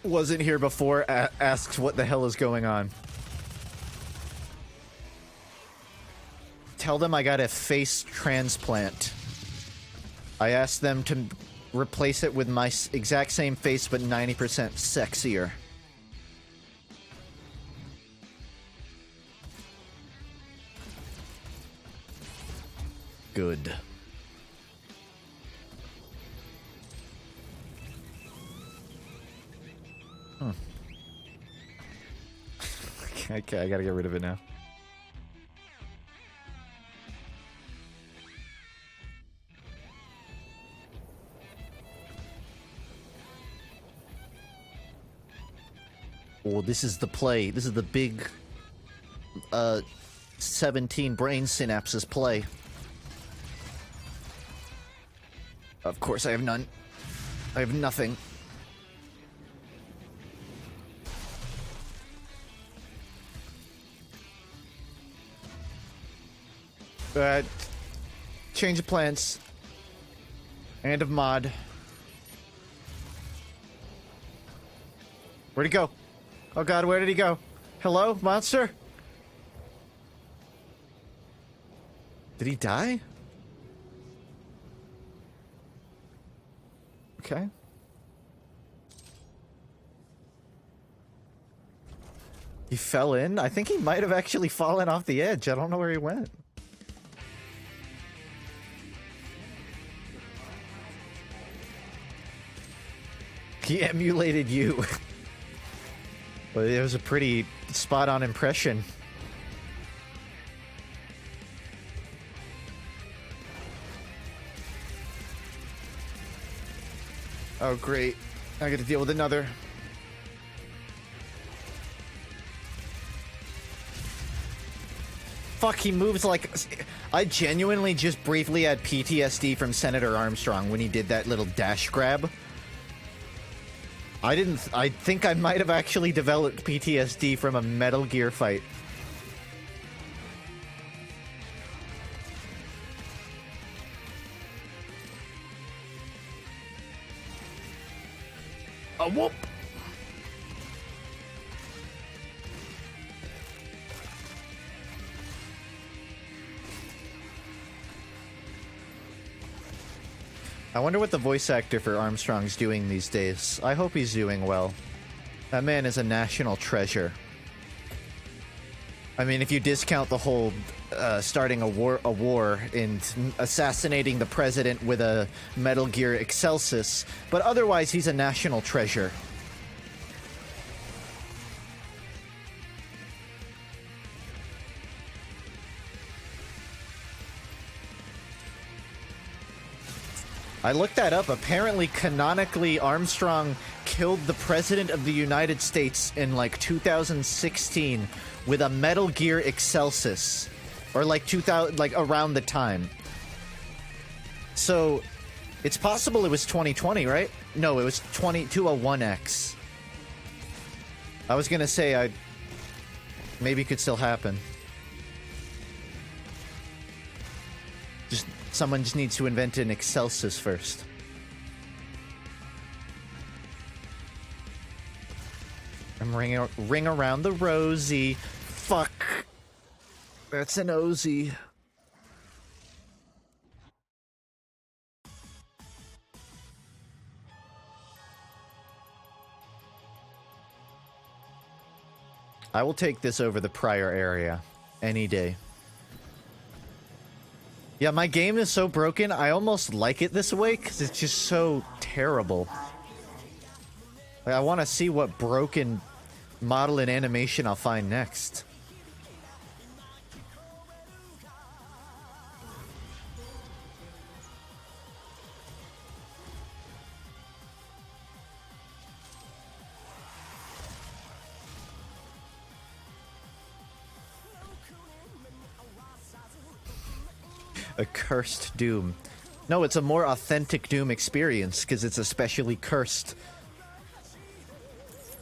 wasn't here before asks what the hell is going on. Tell them I got a face transplant. I asked them to replace it with my exact same face, but 90% sexier. Good. Okay, I gotta get rid of it now. Oh, this is the play. This is the big 17 brain synapses play. Of course I have none. I have nothing. Change of plans. End of mod. Where'd he go? Oh god, where did he go? Hello, monster? Did he die? Okay. He fell in? I think he might have actually fallen off the edge. I don't know where he went. He emulated you. Well, it was a pretty spot-on impression. Oh, great. I gotta deal with another. Fuck, he moves like... I genuinely just briefly had PTSD from Senator Armstrong when he did that little dash grab. I think I might have actually developed PTSD from a Metal Gear fight. A whoop! I wonder what the voice actor for Armstrong's doing these days. I hope he's doing well. That man is a national treasure. I mean, if you discount the whole starting a war and assassinating the president with a Metal Gear Excelsis, but otherwise he's a national treasure. I looked that up. Apparently, canonically, Armstrong killed the President of the United States in, like, 2016 with a Metal Gear Excelsis. Or, like, 2000, like, around the time. So, it's possible it was 2020, right? No, it was 201X. I was gonna say, maybe it could still happen. Someone just needs to invent an Excelsis first. I'm ring around the rosy. Fuck. That's an Ozy. I will take this over the prior area any day. Yeah, my game is so broken, I almost like it this way, because it's just so terrible. Like, I want to see what broken model and animation I'll find next. A cursed Doom. No, it's a more authentic Doom experience, because it's especially cursed.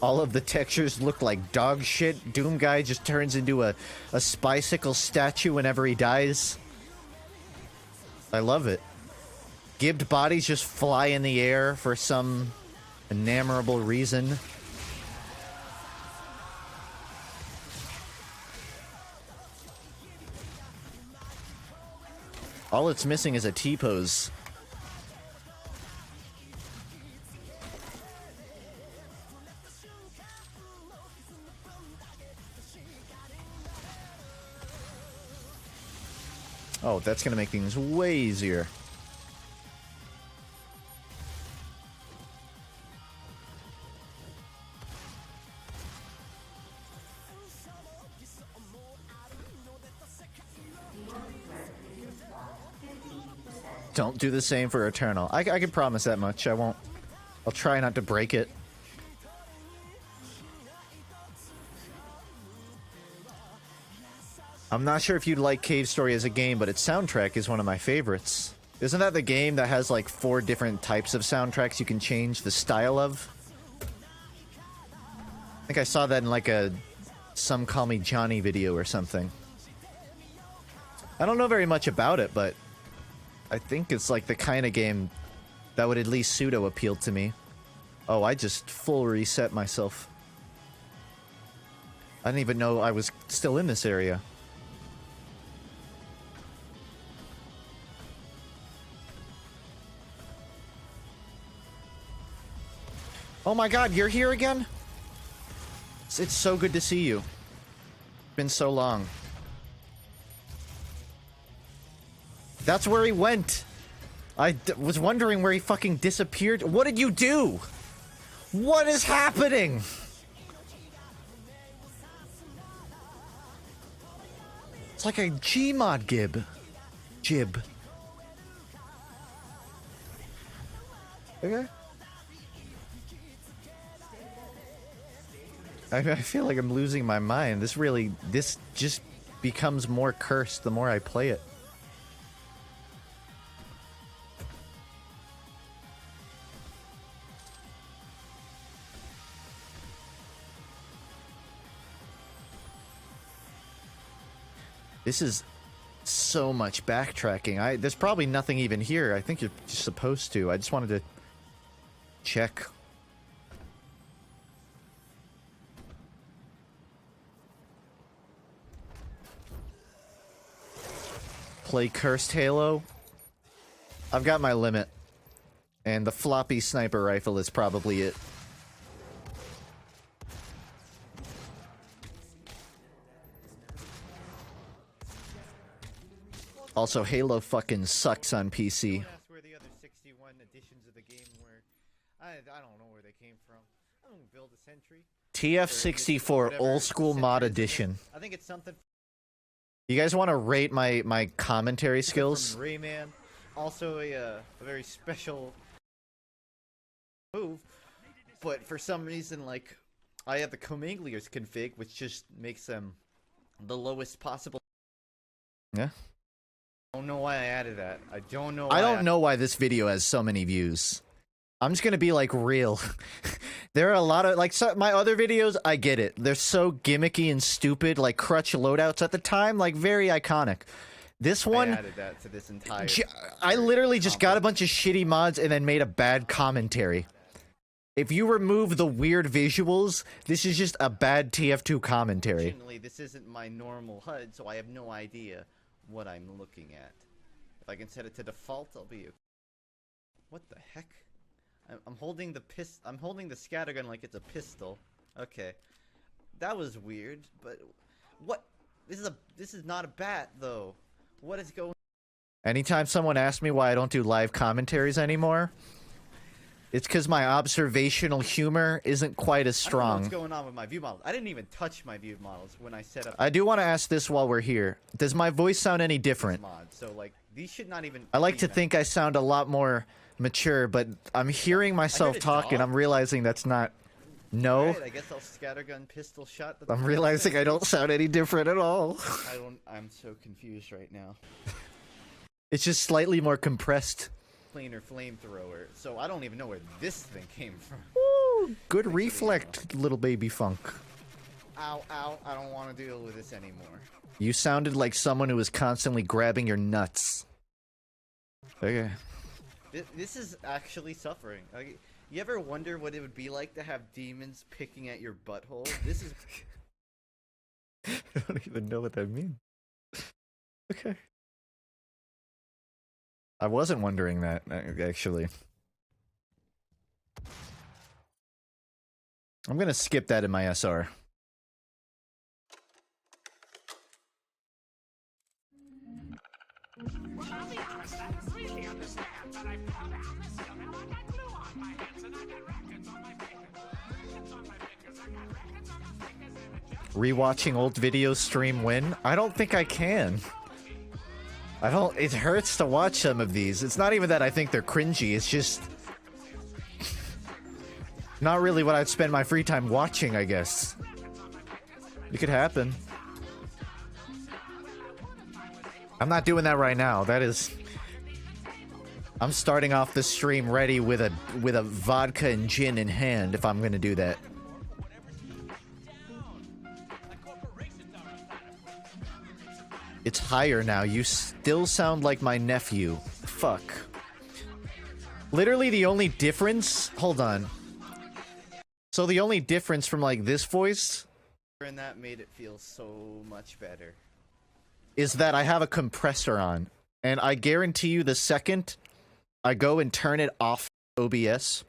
All of the textures look like dog shit. Doom guy just turns into a spicicle statue whenever he dies. I love it. Gibbed bodies just fly in the air for some enamorable reason. All it's missing is a T-pose. Oh, that's gonna make things way easier. Don't do the same for Eternal. I can promise that much. I won't. I'll try not to break it. I'm not sure if you'd like Cave Story as a game, but its soundtrack is one of my favorites. Isn't that the game that has like 4 different types of soundtracks you can change the style of? I think I saw that in like a Some Call Me Johnny video or something. I don't know very much about it, but I think it's like the kind of game that would at least pseudo appeal to me. Oh, I just full reset myself. I didn't even know I was still in this area. Oh my god, you're here again? It's so good to see you. It's been so long. That's where he went. I was wondering where he fucking disappeared. What did you do? What is happening? It's like a Gmod jib. Okay. I feel like I'm losing my mind. This just becomes more cursed the more I play it. This is so much backtracking. There's probably nothing even here. I think you're just supposed to. I just wanted to check. Play Cursed Halo. I've got my limit. And the floppy sniper rifle is probably it. Also, Halo fucking sucks on PC. That's where the other 61 editions of the game were. I don't know where they came from. I don't build a Sentry. TF64 Old School Mod Edition. I think it's something. You guys want to rate my commentary skills? From Rayman. Also a very special move. But for some reason, like, I have the commangliers config, which just makes them the lowest possible. Yeah. I don't know why I added that. I don't know. I don't know why this video has so many views. I'm just gonna be like real. There are a lot of like my other videos. I get it. They're so gimmicky and stupid, like crutch loadouts at the time, like very iconic. This one, I added that to this entire. I literally just got a bunch of shitty mods and then made a bad commentary. If you remove the weird visuals, this is just a bad TF2 commentary. Unfortunately, this isn't my normal HUD, so I have no idea what I'm looking at. If I can set it to default, I'll be. What the heck? I'm holding the I'm holding the scattergun like it's a pistol. Okay, that was weird. But what? This is not a bat though. What is going? Anytime someone asks me why I don't do live commentaries anymore, it's because my observational humor isn't quite as I don't know strong. what's going on with my view models? I didn't even touch my view models when I set up. I do want to ask this while we're here. Does my voice sound any different? Mod. So like these should not even. I like to think I sound a lot more mature, but I'm hearing myself talk and I'm realizing that's not. No. Right, I guess I'll scattergun pistol shot. I'm realizing I don't sound any different at all. I'm so confused right now. It's just slightly more compressed. Planar flamethrower. So I don't even know where this thing came from. Woo! Good reflect, little baby Funk. Ow, ow, I don't want to deal with this anymore. You sounded like someone who was constantly grabbing your nuts. Okay. This is actually suffering. Like, you ever wonder what it would be like to have demons picking at your butthole? This is... I don't even know what that means. Okay. I wasn't wondering that, actually. I'm gonna skip that in my SR. Well, I'll be honest, I didn't really understand, but I fell down the ceiling, I got glue on my hands, and I got rackets on my fingers. Rackets on my fingers, I got rackets on my fingers, and it just... Rewatching old videos stream win? I don't think I can. It hurts to watch some of these. It's not even that I think they're cringy, it's just... not really what I'd spend my free time watching, I guess. It could happen. I'm not doing that right now. That is... I'm starting off the stream ready with a vodka and gin in hand if I'm gonna do that. It's higher now. You still sound like my nephew. Fuck. Literally the only difference... Hold on. So the only difference from, like, this voice... And that made it feel so much better. ...is that I have a compressor on. And I guarantee you the second I go and turn it off OBS,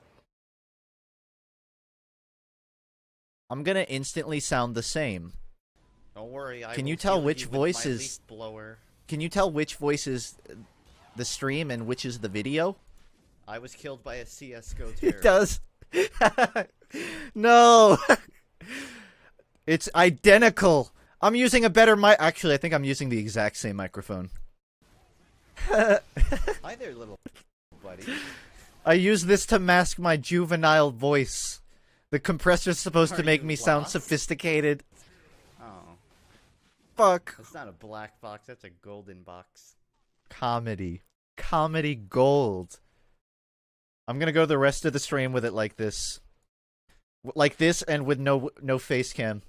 I'm gonna instantly sound the same. Don't worry, I Can will you tell heal which you with voice my is... leaf blower. Can you tell which voice is the stream and which is the video? I was killed by a CSGO terrorist. It does. No. It's identical. I'm using a better mic. Actually, I think I'm using the exact same microphone. Hi there, little buddy. I use this to mask my juvenile voice. The compressor's supposed to Are make you me sound lost? sophisticated. Oh. Fuck. That's not a black box, that's a golden box. Comedy. Comedy gold. I'm gonna go the rest of the stream with it like this. Like this and with no face cam.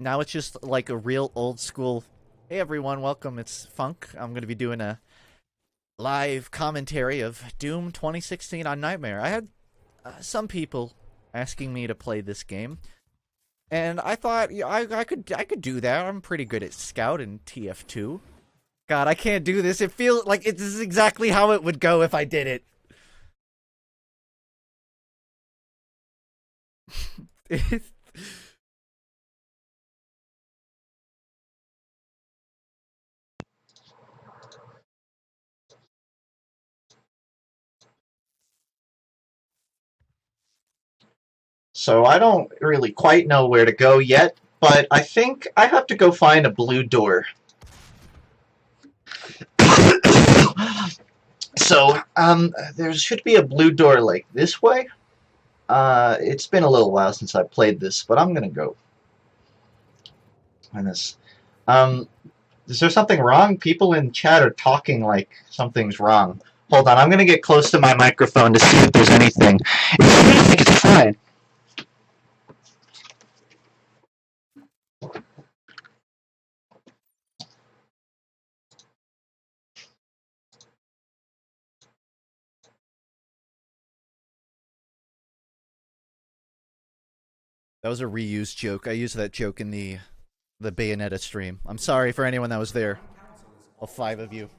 Now it's just like a real old school... Hey everyone, welcome, it's Funk. I'm gonna be doing a live commentary of Doom 2016 on Nightmare. I had some people asking me to play this game, and I thought, yeah, I could do that. I'm pretty good at Scout and TF2. God, I can't do this. It feels like this is exactly how it would go if I did it. So I don't really quite know where to go yet, but I think I have to go find a blue door. So, there should be a blue door like this way. It's been a little while since I played this, but I'm gonna go. And this. Is there something wrong? People in chat are talking like something's wrong. Hold on, I'm gonna get close to my microphone to see if there's anything. I think it's fine. That was a reused joke. I used that joke in the Bayonetta stream. I'm sorry for anyone that was there. All 5 of you.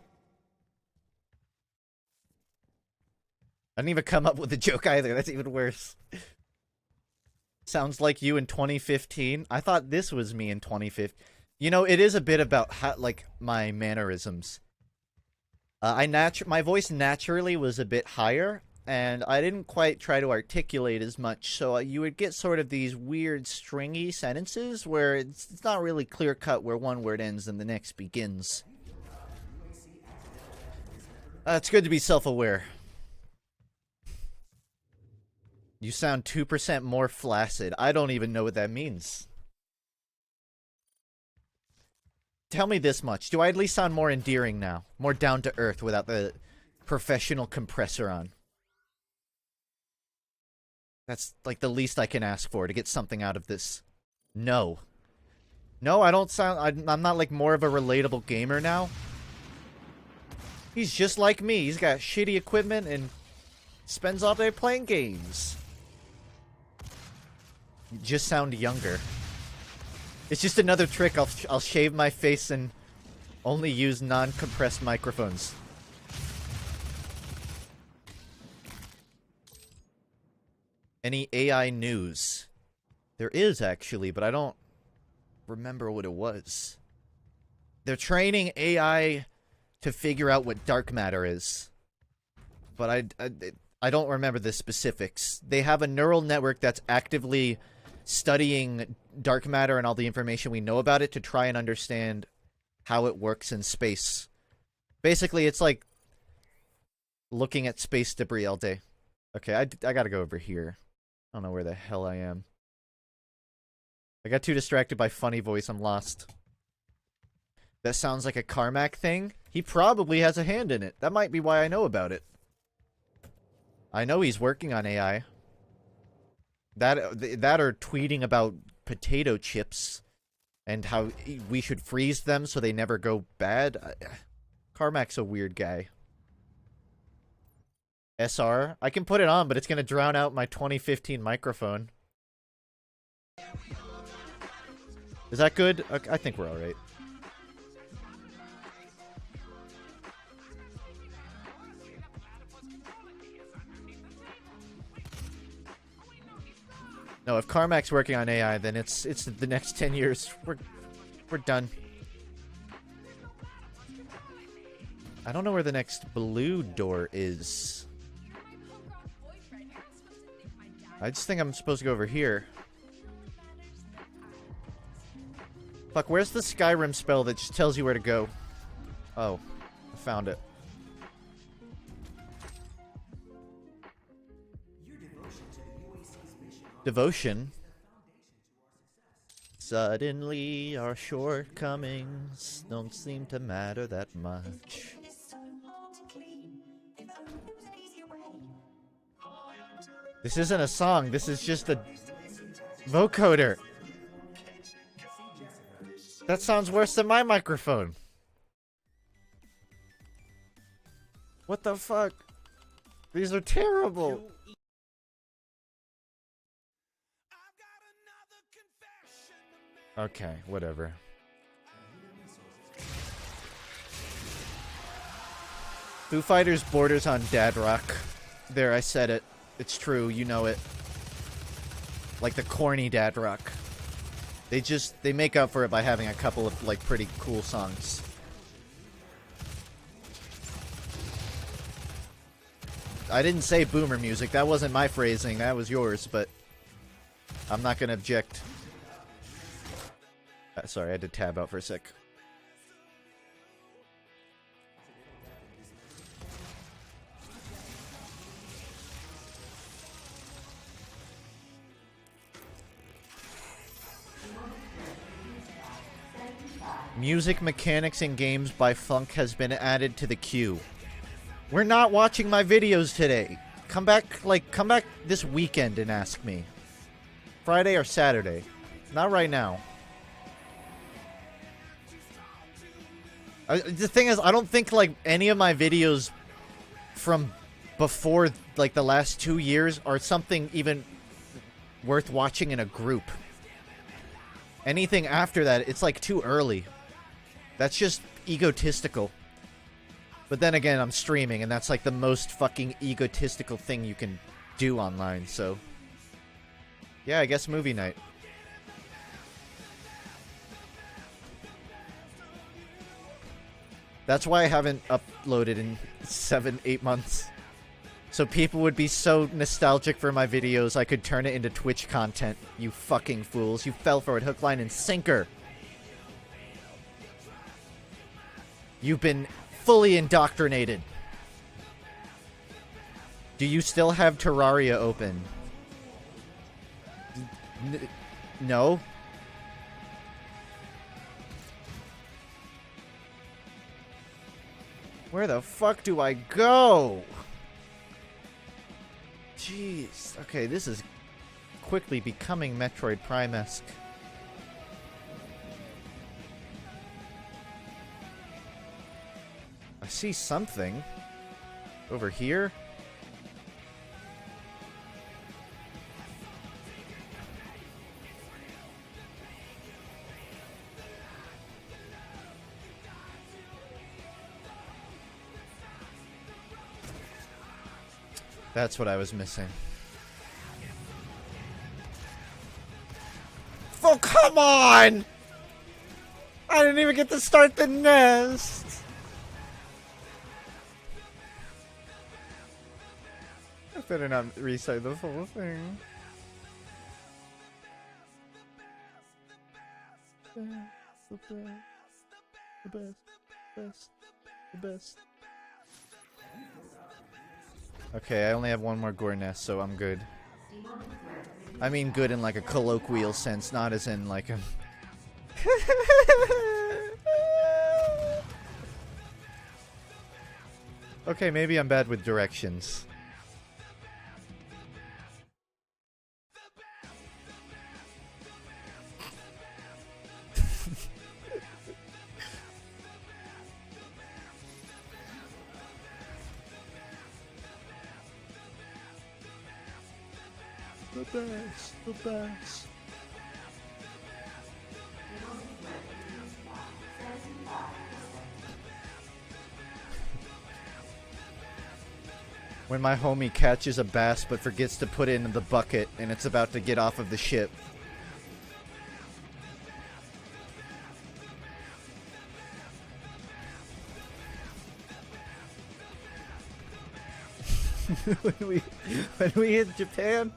I didn't even come up with a joke either. That's even worse. Sounds like you in 2015. I thought this was me in 2015. You know, it is a bit about how, like, my mannerisms. My voice naturally was a bit higher, and I didn't quite try to articulate as much, so you would get sort of these weird stringy sentences where it's not really clear-cut where one word ends and the next begins. It's good to be self-aware. You sound 2% more flaccid. I don't even know what that means. Tell me this much. Do I at least sound more endearing now? More down-to-earth without the professional compressor on? That's like the least I can ask for to get something out of this. No. No, I don't sound... I'm not like more of a relatable gamer now. He's just like me. He's got shitty equipment and spends all day playing games. You just sound younger. It's just another trick. I'll shave my face and only use non-compressed microphones. Any AI news? There is, actually, but I don't remember what it was. They're training AI to figure out what dark matter is. But I don't remember the specifics. They have a neural network that's actively studying dark matter and all the information we know about it to try and understand how it works in space. Basically, it's like looking at space debris all day. Okay, I gotta go over here. I don't know where the hell I am. I got too distracted by funny voice, I'm lost. That sounds like a Carmack thing? He probably has a hand in it. That might be why I know about it. I know he's working on AI. That or tweeting about potato chips and how we should freeze them so they never go bad. Carmack's a weird guy. SR? I can put it on, but it's gonna drown out my 2015 microphone. Is that good? I think we're alright. No, if Carmack's working on AI, then it's the next 10 years. We're done. I don't know where the next blue door is. I just think I'm supposed to go over here. Fuck, where's the Skyrim spell that just tells you where to go? Oh, I found it. Devotion. Suddenly our shortcomings don't seem to matter that much. This isn't a song, this is just a vocoder. That sounds worse than my microphone. What the fuck? These are terrible. Okay, whatever. Foo Fighters borders on dad rock. There, I said it. It's true, you know it. Like the corny dad rock. They make up for it by having a couple of, like, pretty cool songs. I didn't say boomer music. That wasn't my phrasing. That was yours, but I'm not gonna object. Sorry, I had to tab out for a sec. Music mechanics in games by FUNKe has been added to the queue. We're not watching my videos today. Come back this weekend and ask me. Friday or Saturday. Not right now. The thing is, I don't think, like, any of my videos from before, like, the last 2 years are something even worth watching in a group. Anything after that, it's, like, too early. That's just egotistical. But then again, I'm streaming, and that's, like, the most fucking egotistical thing you can do online, so... yeah, I guess movie night. That's why I haven't uploaded in 7-8 months. So people would be so nostalgic for my videos, I could turn it into Twitch content. You fucking fools. You fell for it hook, line, and sinker. You've been fully indoctrinated. Do you still have Terraria open? No? Where the fuck do I go? Jeez. Okay, this is quickly becoming Metroid Prime-esque. I see something. Over here? That's what I was missing. Oh, come on! I didn't even get to start the nest! I better not restart the whole thing. The best. Okay, I only have one more gore nest, so I'm good. I mean good in like a colloquial sense, not as in like a... Okay, maybe I'm bad with directions. The best, the best. When my homie catches a bass but forgets to put it in the bucket and it's about to get off of the ship. when we hit Japan.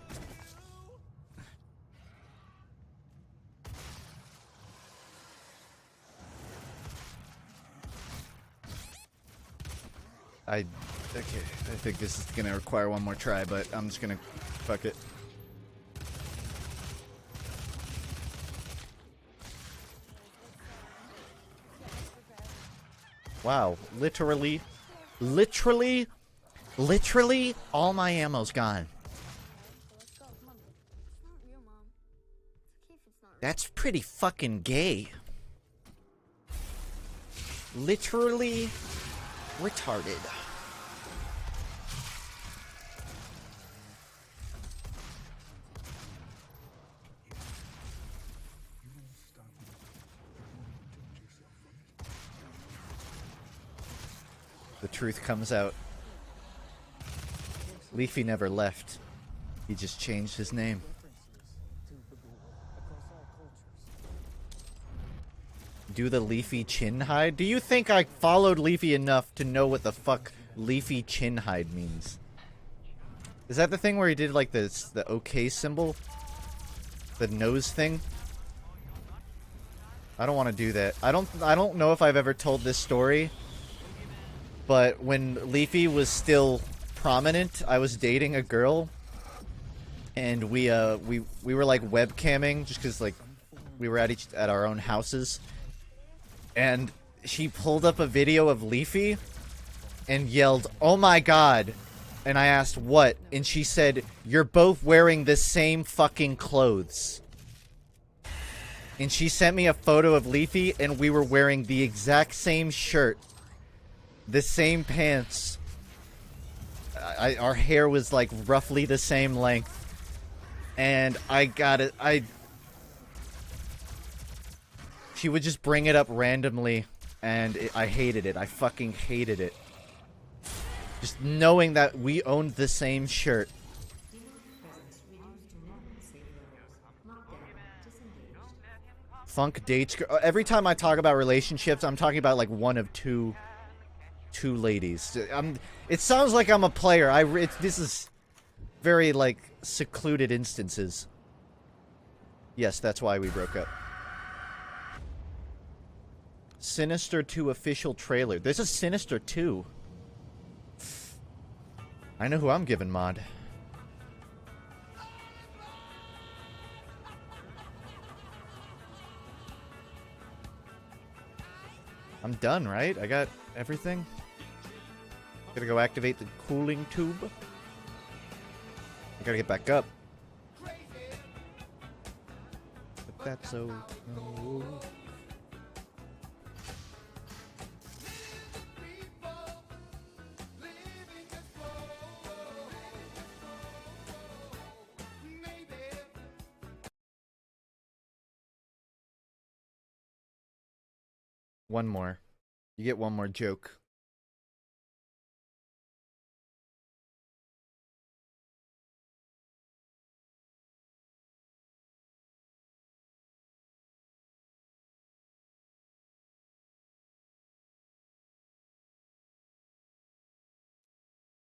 Okay, I think this is gonna require one more try, but I'm just gonna fuck it. Wow, literally, all my ammo's gone. That's pretty fucking gay. Literally retarded. The truth comes out. Leafy never left. He just changed his name. Do the Leafy chin hide? Do you think I followed Leafy enough to know what the fuck Leafy chin hide means? Is that the thing where he did like this, the OK symbol? The nose thing? I don't want to do that. I don't know if I've ever told this story. But when Leafy was still prominent, I was dating a girl, and we were like webcamming just because like we were at our own houses, and she pulled up a video of Leafy and yelled, "Oh my god!" And I asked what, and she said, "You're both wearing the same fucking clothes." And she sent me a photo of Leafy, and we were wearing the exact same shirt. The same pants. Our hair was like roughly the same length. And I got it. She would just bring it up randomly. And I hated it. I fucking hated it. Just knowing that we owned the same shirt. Funk dates. Every time I talk about relationships, I'm talking about like one of two ladies. It sounds like I'm a player. This is very like secluded instances. Yes, that's why we broke up. Sinister 2 official trailer. There's a Sinister 2. I know who I'm giving mod. I'm done, right? I got everything. Gotta go activate the cooling tube. I gotta get back up. But that's so... No. One more. You get one more joke.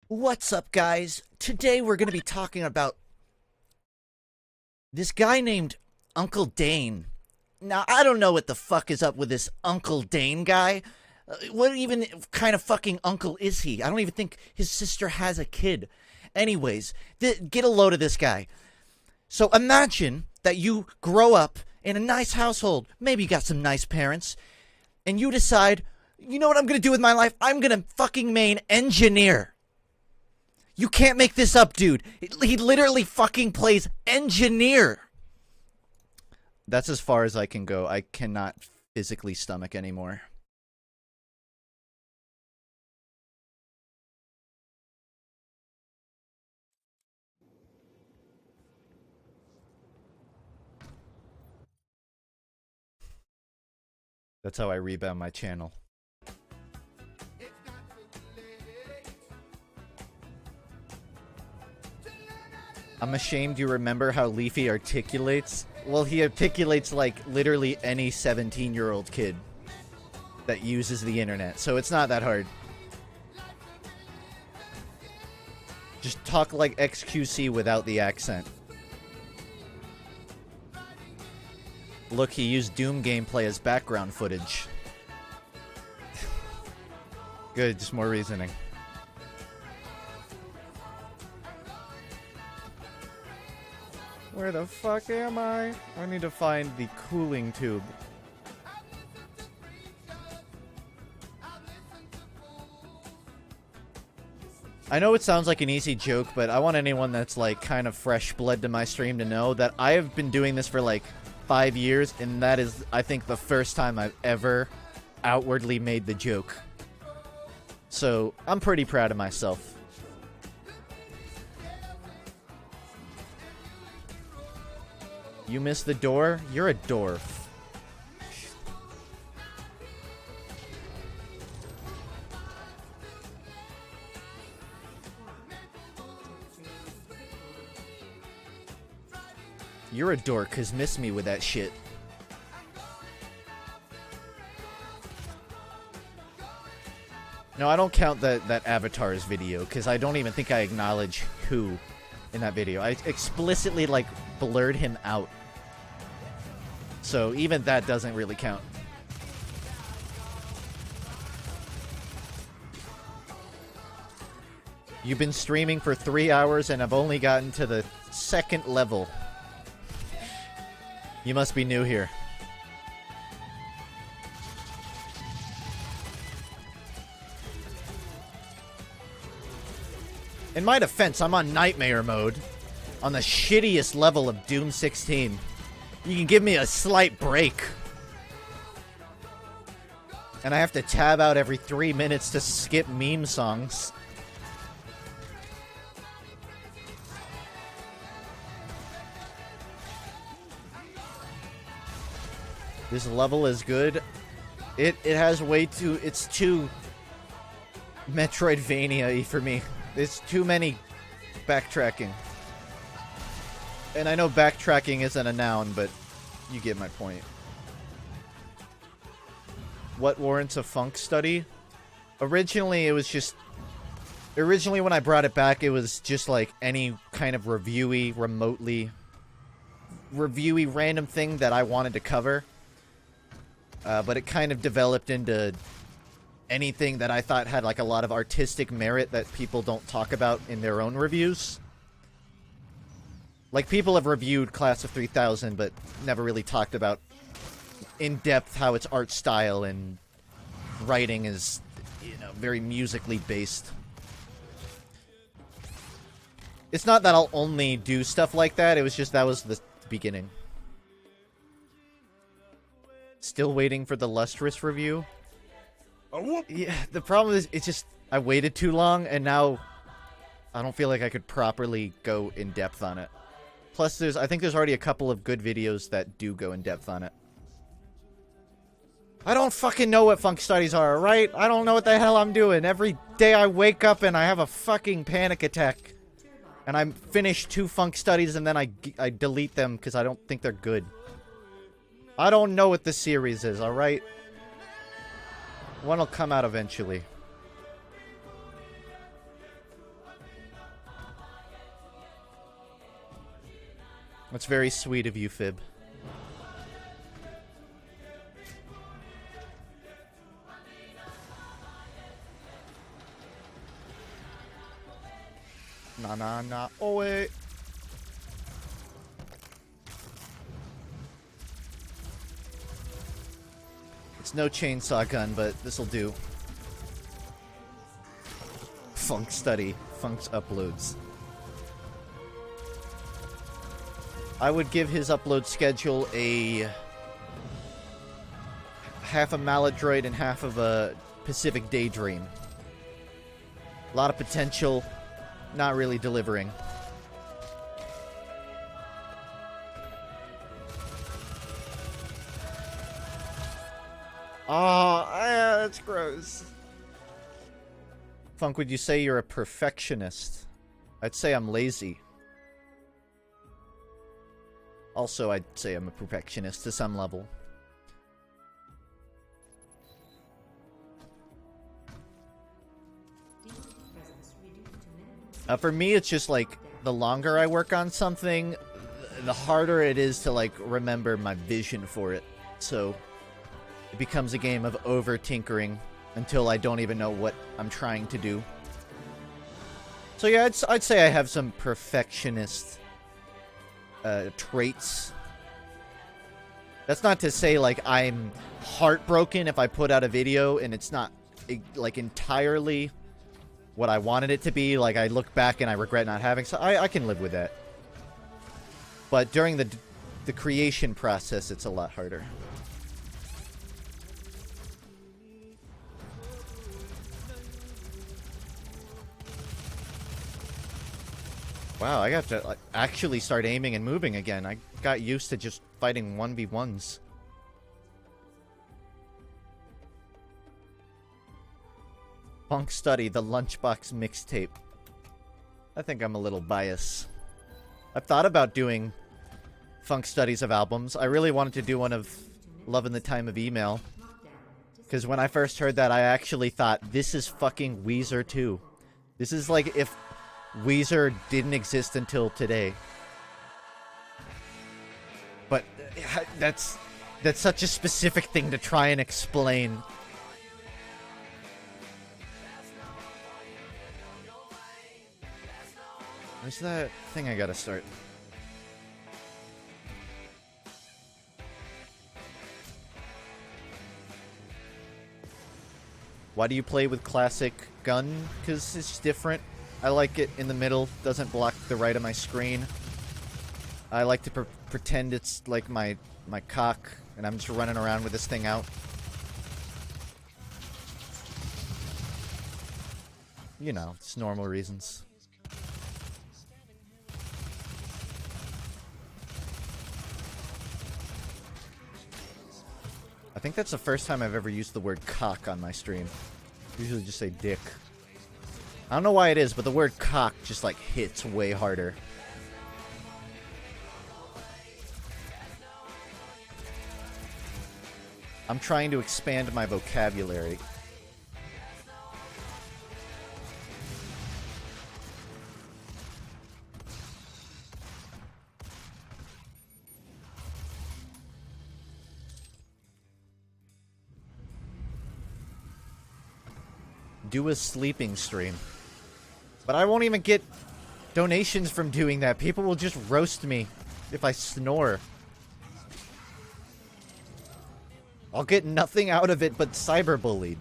What's up, guys? Today we're going to be talking about this guy named Uncle Dane. Now, I don't know what the fuck is up with this Uncle Dane guy. What even kind of fucking uncle is he? I don't even think his sister has a kid. Anyways, get a load of this guy. So imagine that you grow up in a nice household, maybe you got some nice parents, and you decide, you know what I'm gonna do with my life? I'm gonna fucking main engineer. You can't make this up, dude. He literally fucking plays engineer. That's as far as I can go. I cannot physically stomach anymore. That's how I rebound my channel. I'm ashamed you remember how Leafy articulates. Well, he articulates like literally any 17-year-old kid that uses the internet, so it's not that hard. Just talk like XQC without the accent. Look, he used Doom gameplay as background footage. Good, just more reasoning. Where the fuck am I? I need to find the cooling tube. I know it sounds like an easy joke, but I want anyone that's like kind of fresh blood to my stream to know that I have been doing this for like 5 years, and that is, I think, the first time I've ever outwardly made the joke. So, I'm pretty proud of myself. You missed the door? You're a dwarf. You're a dork, cause miss me with that shit. No, I don't count that Avatar's video, cause I don't even think I acknowledge who in that video. I explicitly, like, blurred him out. So even that doesn't really count. You've been streaming for 3 hours and I've only gotten to the 2nd level. You must be new here. In my defense, I'm on Nightmare mode. On the shittiest level of Doom 16. You can give me a slight break. And I have to tab out every 3 minutes to skip meme songs. This level is good. It has way too... It's too Metroidvania-y for me. There's too many backtracking. And I know backtracking isn't a noun, but you get my point. What warrants a funk study? Originally, it was just... Originally, when I brought it back, it was just like any kind of reviewy, reviewy random thing that I wanted to cover. But it kind of developed into anything that I thought had like a lot of artistic merit that people don't talk about in their own reviews. Like, people have reviewed Class of 3000, but never really talked about in depth how its art style and writing is, you know, very musically based. It's not that I'll only do stuff like that, it was just that was the beginning. Still waiting for the Lustrous review? Yeah, the problem is, it's just, I waited too long, and now I don't feel like I could properly go in depth on it. Plus, I think there's already a couple of good videos that do go in depth on it. I don't fucking know what funk studies are, right? I don't know what the hell I'm doing. Every day I wake up and I have a fucking panic attack. And I finish 2 funk studies and then I delete them because I don't think they're good. I don't know what the series is, alright? One will come out eventually. That's very sweet of you, Fib. Na na na, oh wait. It's no chainsaw gun, but this'll do. Funk study. Funk's uploads. I would give his upload schedule a half a Maladroid and half of a Pacific Daydream. A lot of potential, not really delivering. Oh, that's gross. Funk, would you say you're a perfectionist? I'd say I'm lazy. Also, I'd say I'm a perfectionist to some level. For me, it's just like, the longer I work on something, the harder it is to, like, remember my vision for it. So, it becomes a game of over-tinkering until I don't even know what I'm trying to do. So yeah, I'd say I have some perfectionist traits. That's not to say, like, I'm heartbroken if I put out a video and it's not, like, entirely what I wanted it to be. Like, I look back and I regret not having, so I can live with that. But during the creation process, it's a lot harder. Wow, I have to, like, actually start aiming and moving again. I got used to just fighting 1v1s. Funk Study, the Lunchbox mixtape. I think I'm a little biased. I've thought about doing Funk Studies of albums. I really wanted to do one of Love in the Time of Email. Because when I first heard that, I actually thought, this is fucking Weezer 2. This is like if Weezer didn't exist until today. But that's such a specific thing to try and explain. Where's that thing I gotta start? Why do you play with classic gun? Because it's different. I like it in the middle, doesn't block the right of my screen. I like to pretend it's like my cock, and I'm just running around with this thing out. You know, it's normal reasons. I think that's the first time I've ever used the word cock on my stream. I usually just say dick. I don't know why it is, but the word cock just, like, hits way harder. I'm trying to expand my vocabulary. Do a sleeping stream. But I won't even get donations from doing that. People will just roast me if I snore. I'll get nothing out of it but cyberbullied.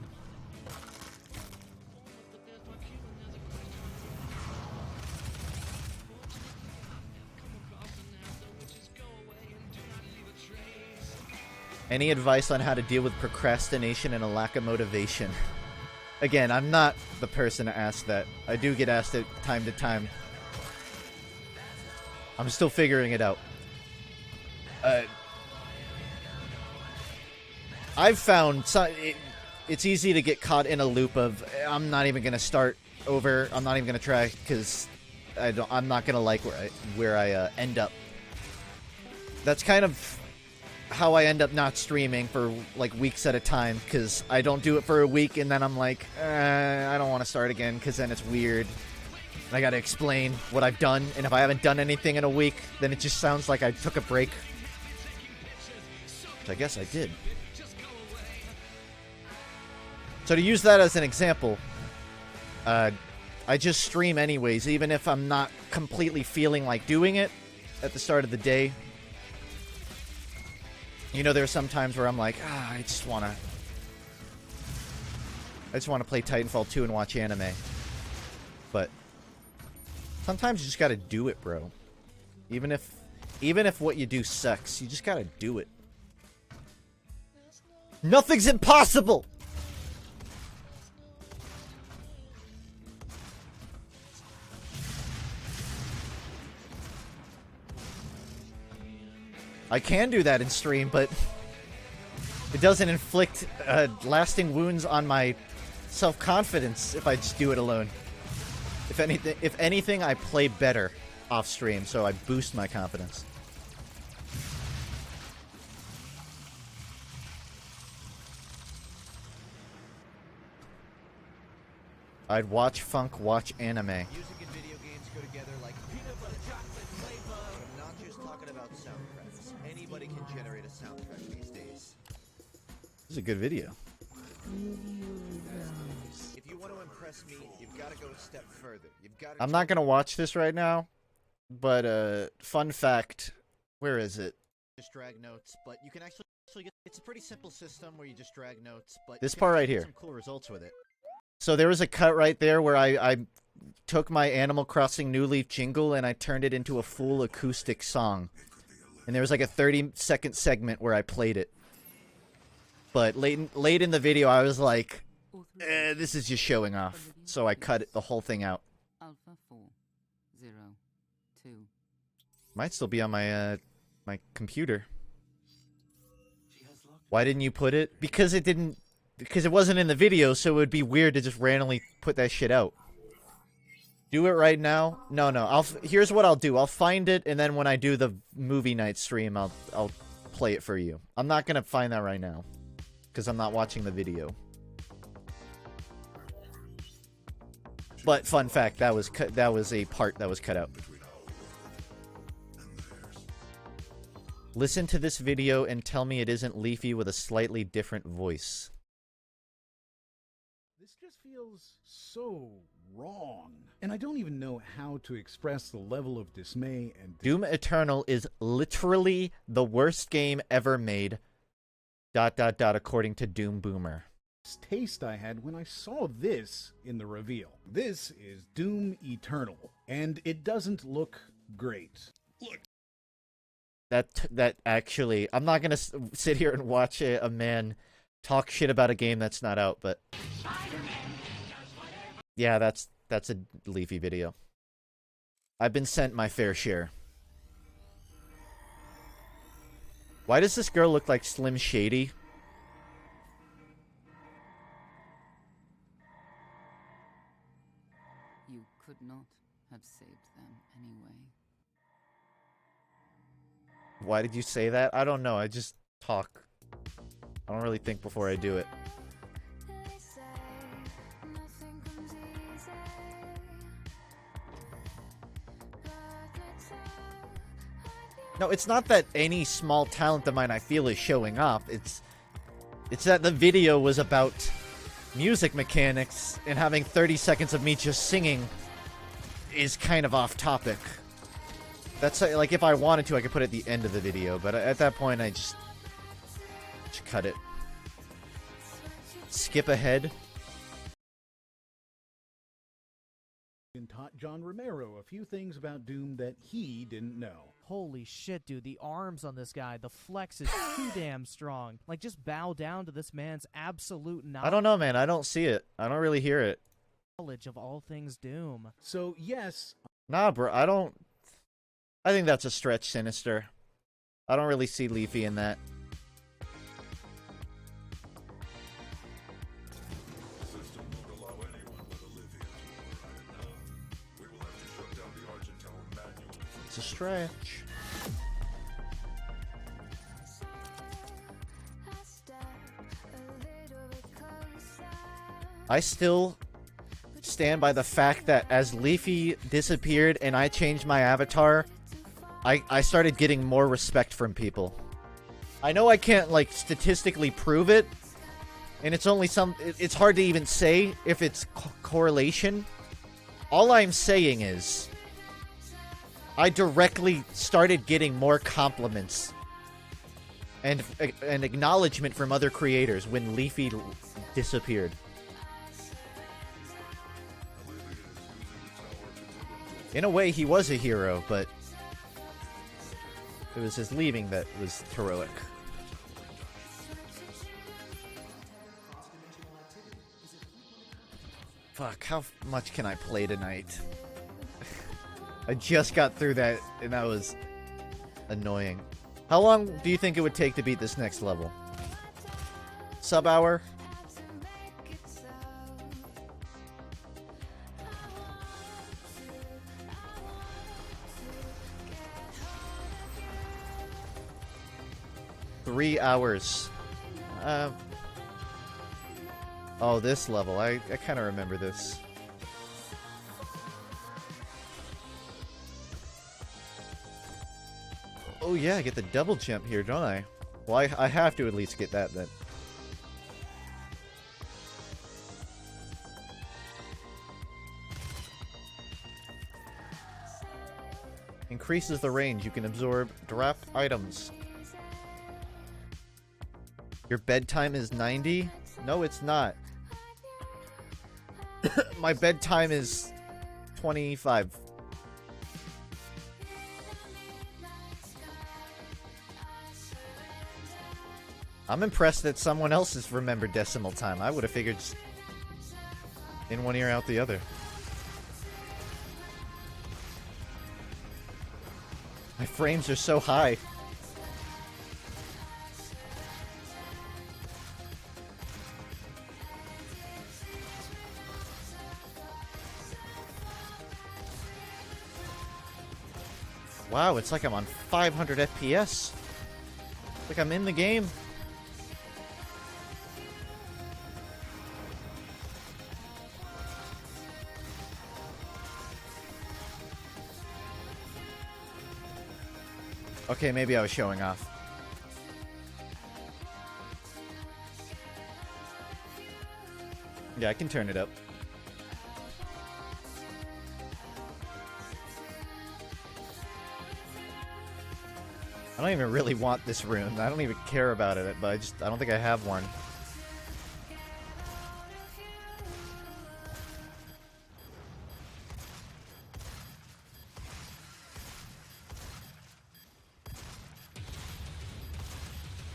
Any advice on how to deal with procrastination and a lack of motivation? Again, I'm not the person to ask that. I do get asked it time to time. I'm still figuring it out. I've found it's easy to get caught in a loop of, I'm not even going to start over. I'm not even going to try because I'm not going to like where I end up. That's kind of how I end up not streaming for, like, weeks at a time, because I don't do it for a week, and then I'm like, I don't want to start again, because then it's weird. And I gotta explain what I've done, and if I haven't done anything in a week, then it just sounds like I took a break. Which I guess I did. So to use that as an example, I just stream anyways, even if I'm not completely feeling like doing it at the start of the day. You know, there's some times where I'm like, I just wanna play Titanfall 2 and watch anime. But sometimes you just gotta do it, bro. Even if what you do sucks, you just gotta do it. Nothing's impossible! I can do that in stream, but it doesn't inflict lasting wounds on my self-confidence if I just do it alone. If anything, I play better off stream, so I boost my confidence. I'd watch FUNKe watch anime. Music and video games go together like peanut butter chocolate flavor. I'm not just talking about soundtracks. Anybody can generate a soundtrack these days. This is a good video. If you want to impress me, you've got to go a step further. You've got to I'm not gonna watch this right now, but fun fact, where is it? just drag notes, but you can actually get. It's a pretty simple system where you just drag notes, but This you can part actually right get here. Some cool results with it. So there was a cut right there where I took my Animal Crossing New Leaf jingle and I turned it into a full acoustic song. And there was like a 30-second segment where I played it. But late in the video, I was like, this is just showing off. So I cut the whole thing out. Alpha 402. Might still be on my my computer. Why didn't you put it? Because it didn't. Because it wasn't in the video, so it would be weird to just randomly put that shit out. Do it right now? No. Here's what I'll do. I'll find it, and then when I do the movie night stream, I'll play it for you. I'm not gonna find that right now, because I'm not watching the video. But fun fact, that was a part that was cut out. Listen to this video and tell me it isn't Leafy with a slightly different voice. This just feels so wrong. And I don't even know how to express the level of dismay and... Doom Eternal is literally the worst game ever made. ... according to Doom Boomer. ...taste I had when I saw this in the reveal. This is Doom Eternal, and it doesn't look great. Look. That actually... I'm not gonna sit here and watch a man talk shit about a game that's not out, but... Yeah, that's a Leafy video. I've been sent my fair share. Why does this girl look like Slim Shady? You could not have saved them anyway. Why did you say that? I don't know. I just talk. I don't really think before I do it. No, it's not that any small talent of mine I feel is showing off. It's that the video was about music mechanics, and having 30 seconds of me just singing is kind of off topic. That's like, if I wanted to, I could put it at the end of the video, but at that point, I just cut it. Skip ahead. And taught John Romero a few things about Doom that he didn't know. Holy shit, dude, the arms on this guy, the flex is too damn strong. Like, just bow down to this man's absolute knowledge. I don't know, man. I don't see it. I don't really hear it. Knowledge of all things Doom. So, yes. Nah, bro, I think that's a stretch, Sinister. I don't really see Leafy in that. It's a stretch. I still stand by the fact that as Leafy disappeared and I changed my avatar, I started getting more respect from people. I know I can't, like, statistically prove it, and it's only it's hard to even say if it's correlation. All I'm saying is, I directly started getting more compliments And an acknowledgement from other creators when Leafy disappeared. In a way, he was a hero, but it was his leaving that was heroic. Fuck, how much can I play tonight? I just got through that, and that was annoying. How long do you think it would take to beat this next level? Sub-hour? $3 hours. Oh, this level. I kind of remember this. Oh yeah, I get the double jump here, don't I? Well, I have to at least get that then. Increases the range. You can absorb dropped items. Your bedtime is 90? No, it's not. My bedtime is 25. I'm impressed that someone else has remembered decimal time. I would have figured in one ear, out the other. My frames are so high. Wow, it's like I'm on 500 FPS. Like I'm in the game. Okay, maybe I was showing off. Yeah, I can turn it up. I don't even really want this rune. I don't even care about it, but I don't think I have one.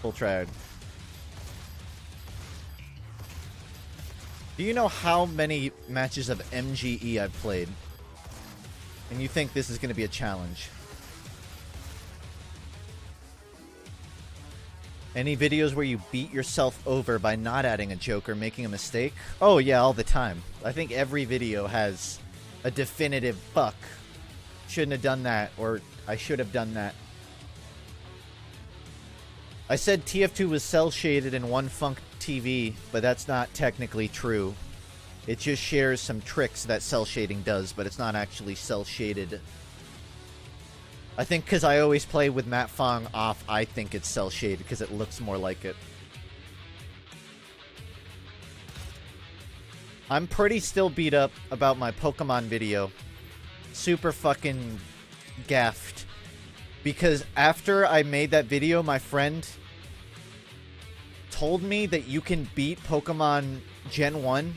Full trad. Do you know how many matches of MGE I've played? And you think this is going to be a challenge? Any videos where you beat yourself over by not adding a joke or making a mistake? Oh yeah, all the time. I think every video has a definitive fuck. Shouldn't have done that, or I should have done that. I said TF2 was cel-shaded in one FUNKe TV, but that's not technically true. It just shares some tricks that cel shading does, but it's not actually cel-shaded. I think because I always play with Matt Fong off, I think it's cel-shaded because it looks more like it. I'm pretty still beat up about my Pokemon video. Super fucking gaffed. Because after I made that video, my friend told me that you can beat Pokemon Gen 1,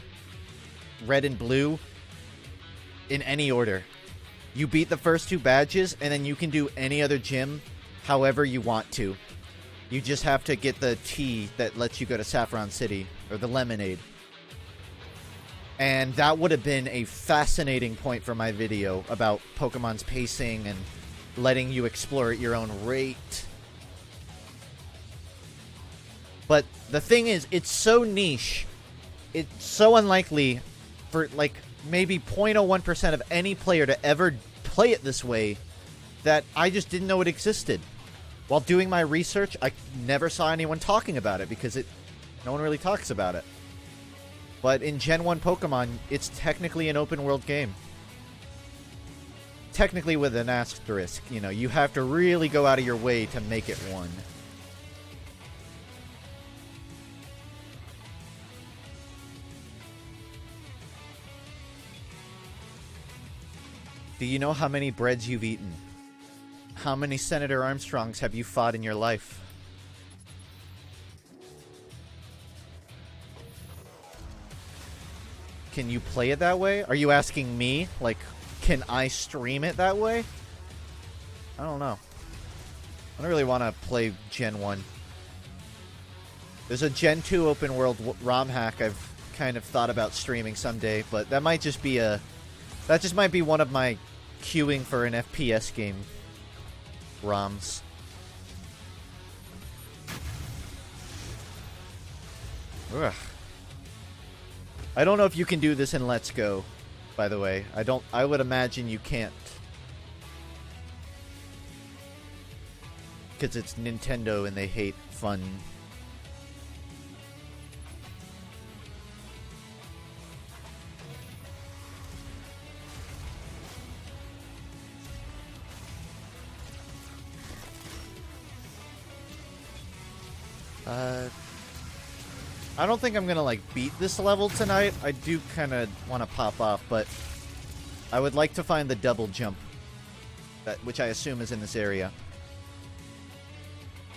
Red and Blue, in any order. You beat the first two badges, and then you can do any other gym however you want to. You just have to get the tea that lets you go to Saffron City, or the lemonade. And that would have been a fascinating point for my video about Pokemon's pacing and letting you explore at your own rate. But the thing is, it's so niche, it's so unlikely for, like, maybe 0.01% of any player to ever play it this way, that I just didn't know it existed. While doing my research, I never saw anyone talking about it because no one really talks about it. But in Gen 1 Pokemon, it's technically an open world game. Technically with an asterisk, you know, you have to really go out of your way to make it one. Do you know how many breads you've eaten? How many Senator Armstrongs have you fought in your life? can you play it that way? Are you asking me? Like, can I stream it that way? I don't know. I don't really want to play Gen 1. There's a Gen 2 open world ROM hack I've kind of thought about streaming someday, but that might just be a... That just might be one of my queuing for an FPS game ROMs. Ugh. I don't know if you can do this in Let's Go, by the way. I would imagine you can't. Because it's Nintendo and they hate fun. I don't think I'm gonna, like, beat this level tonight. I do kind of want to pop off, but I would like to find the double jump, which I assume is in this area.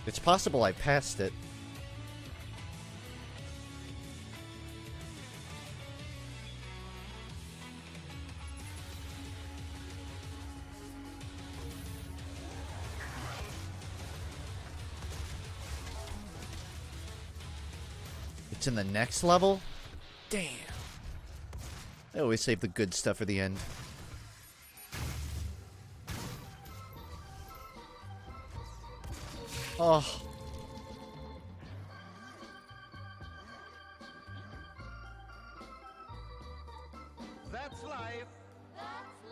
It's possible I passed it. It's in the next level? Damn. I always save the good stuff for the end. Oh. That's life. That's life.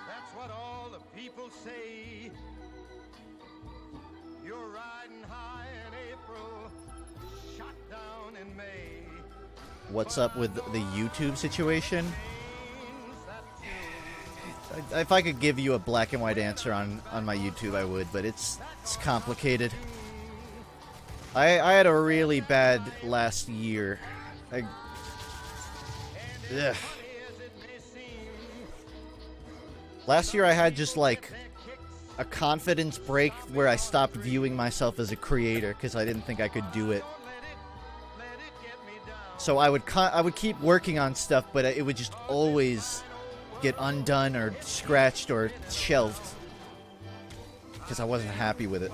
That's what all the people say. You're riding high in April, shot down in May. What's up with the YouTube situation? If I could give you a black and white answer on my YouTube, I would, but it's complicated. I had a really bad last year. Ugh. Last year I had just like a confidence break where I stopped viewing myself as a creator because I didn't think I could do it. So I would keep working on stuff, but it would just always get undone or scratched or shelved because I wasn't happy with it.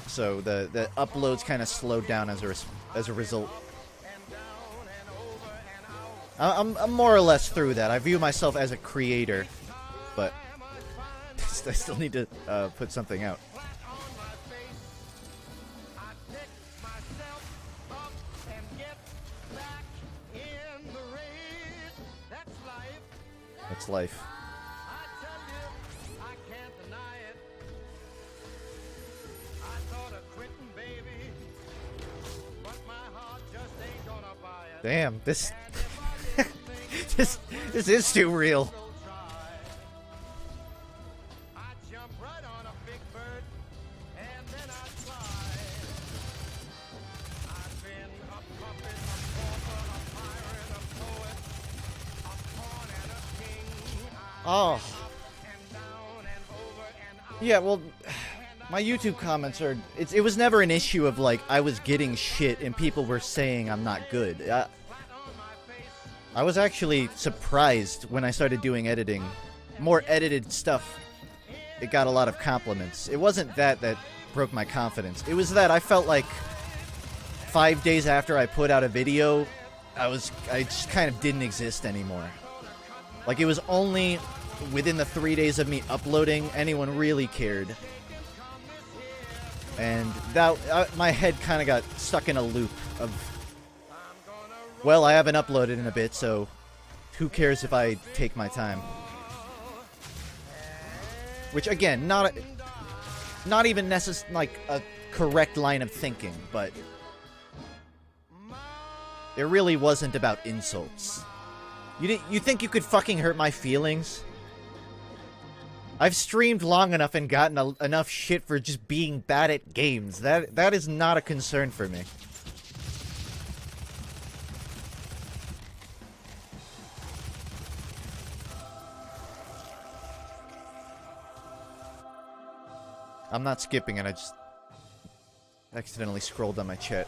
So the uploads kind of slowed down as a result. I'm more or less through that. I view myself as a creator, but I still need to put something out. That's life. Damn, this this is too real. Oh. Yeah, well, my YouTube comments are... It was never an issue of, like, I was getting shit and people were saying I'm not good. I was actually surprised when I started doing editing. More edited stuff. It got a lot of compliments. It wasn't that broke my confidence. It was that I felt like 5 days after I put out a video, I just kind of didn't exist anymore. Like, it was only within the 3 days of me uploading anyone really cared. And that my head kind of got stuck in a loop of, well, I haven't uploaded in a bit, so who cares if I take my time? Which, again, not even like a correct line of thinking, but it really wasn't about insults. You think you could fucking hurt my feelings? I've streamed long enough and gotten enough shit for just being bad at games. That is not a concern for me. I'm not skipping it, I just accidentally scrolled on my chat.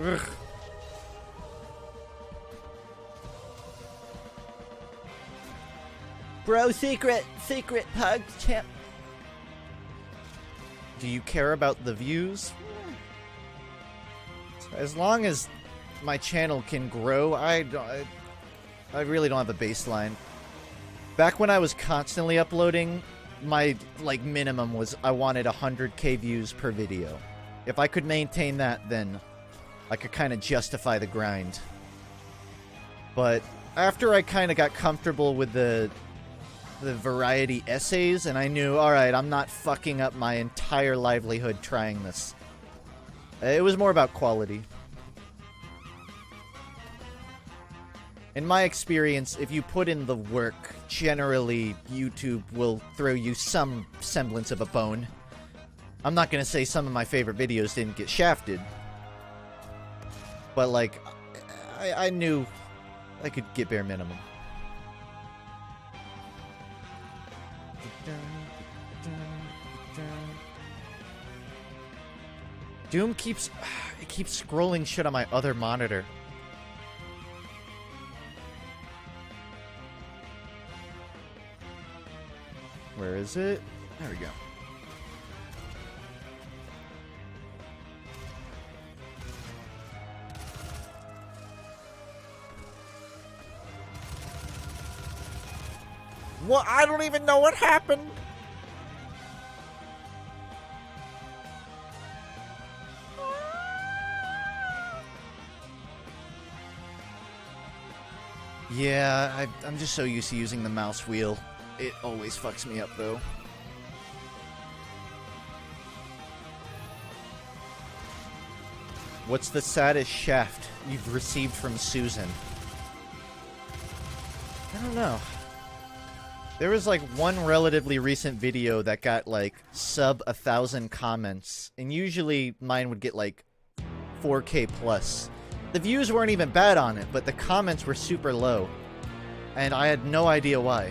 Ugh. Bro, secret pug champ. Do you care about the views? As long as my channel can grow, I really don't have a baseline. Back when I was constantly uploading, my like minimum was I wanted 100k views per video. If I could maintain that, then I could kind of justify the grind. But after I kind of got comfortable with the variety essays, and I knew, alright, I'm not fucking up my entire livelihood trying this. It was more about quality. In my experience, if you put in the work, generally YouTube will throw you some semblance of a bone. I'm not gonna say some of my favorite videos didn't get shafted. But like, I knew I could get bare minimum. Doom keeps scrolling shit on my other monitor. Where is it? There we go. Well, I don't even know what happened. Yeah, I'm just so used to using the mouse wheel. It always fucks me up, though. What's the saddest shaft you've received from Susan? I don't know. There was like one relatively recent video that got like sub 1,000 comments, and usually mine would get like 4K plus. The views weren't even bad on it, but the comments were super low, and I had no idea why.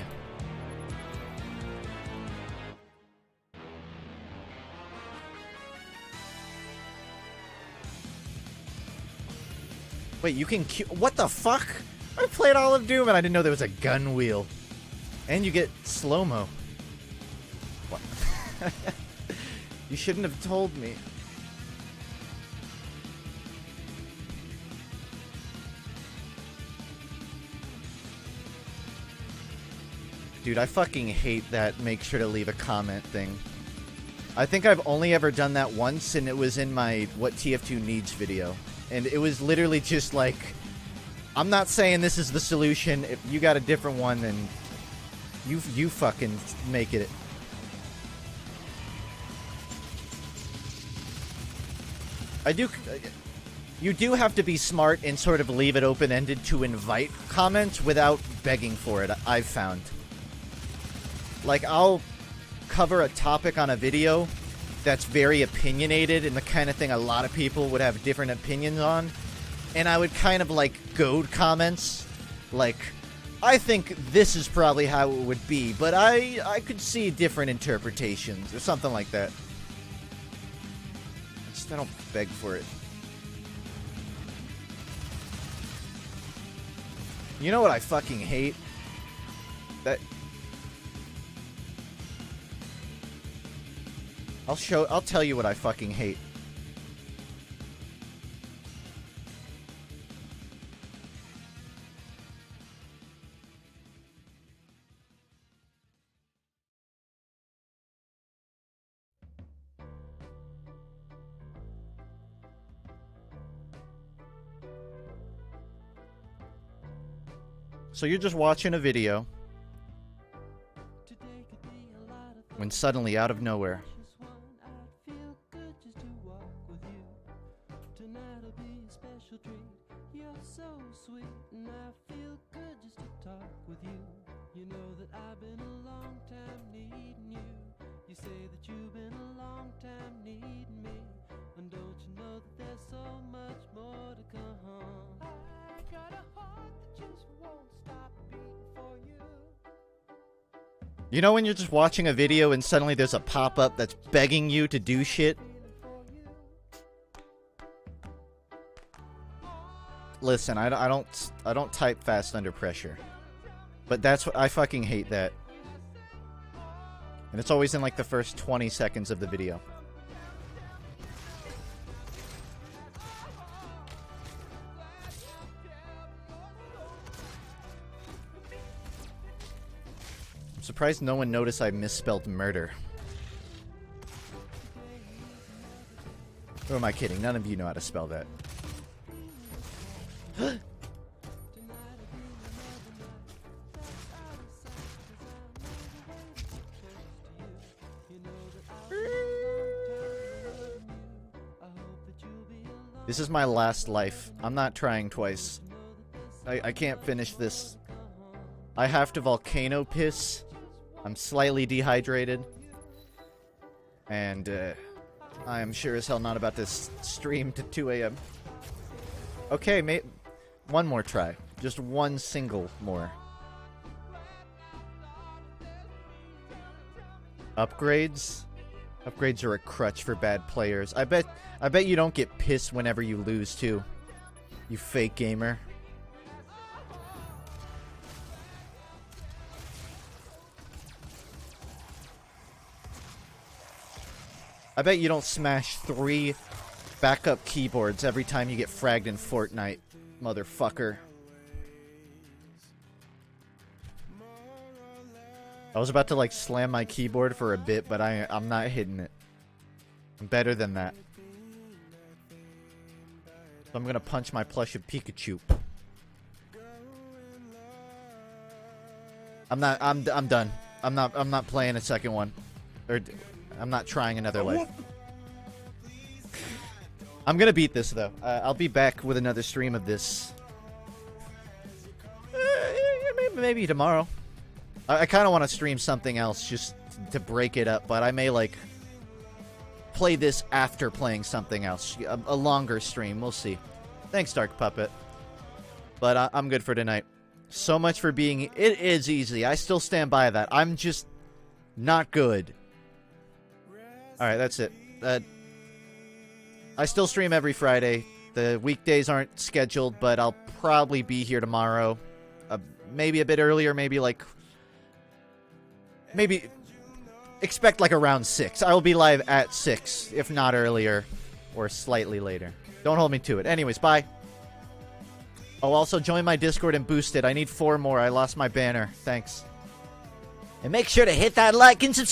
Wait, you can what the fuck? I played all of Doom and I didn't know there was a gun wheel. And you get slow-mo. What? You shouldn't have told me. Dude, I fucking hate that make sure to leave a comment thing. I think I've only ever done that once, and it was in my What TF2 Needs video. And it was literally just like, I'm not saying this is the solution. If you got a different one, then you fucking make it. You do have to be smart and sort of leave it open-ended to invite comments without begging for it, I've found. Like, I'll cover a topic on a video that's very opinionated and the kind of thing a lot of people would have different opinions on, and I would kind of like goad comments like, I think this is probably how it would be, but I could see different interpretations or something like that. I don't beg for it. You know what I fucking hate? I'll tell you what I fucking hate. So you're just watching a video when suddenly, out of nowhere, you know when you're just watching a video and suddenly there's a pop-up that's begging you to do shit? listen, I don't type fast under pressure. But that's what I fucking hate that. And it's always in like the first 20 seconds of the video. I'm surprised no one noticed I misspelled murder. Who am I kidding? None of you know how to spell that. This is my last life. I'm not trying twice. I can't finish this. I have to volcano piss. I'm slightly dehydrated. And, I am sure as hell not about to stream to 2 a.m. Okay, one more try. Just one single more. Upgrades? Upgrades are a crutch for bad players. I bet you don't get pissed whenever you lose, too. You fake gamer. I bet you don't smash 3 backup keyboards every time you get fragged in Fortnite, motherfucker. I was about to, like, slam my keyboard for a bit, but I'm not hitting it. I'm better than that. So I'm gonna punch my plush of Pikachu. I'm done. I'm not playing a second one. Or I'm not trying another life. I'm gonna beat this, though. I'll be back with another stream of this. Maybe tomorrow. I kind of want to stream something else just to break it up, but I may, like, play this after playing something else. A longer stream. We'll see. Thanks, Dark Puppet. But I'm good for tonight. So much for being... It is easy. I still stand by that. I'm just not good. Alright, that's it. I still stream every Friday. The weekdays aren't scheduled, but I'll probably be here tomorrow. Maybe a bit earlier, maybe like... Maybe... Expect like around 6. I will be live at 6, if not earlier, or slightly later. Don't hold me to it. Anyways, bye. Oh, also join my Discord and boost it. I need 4 more. I lost my banner. Thanks. And make sure to hit that like and subscribe.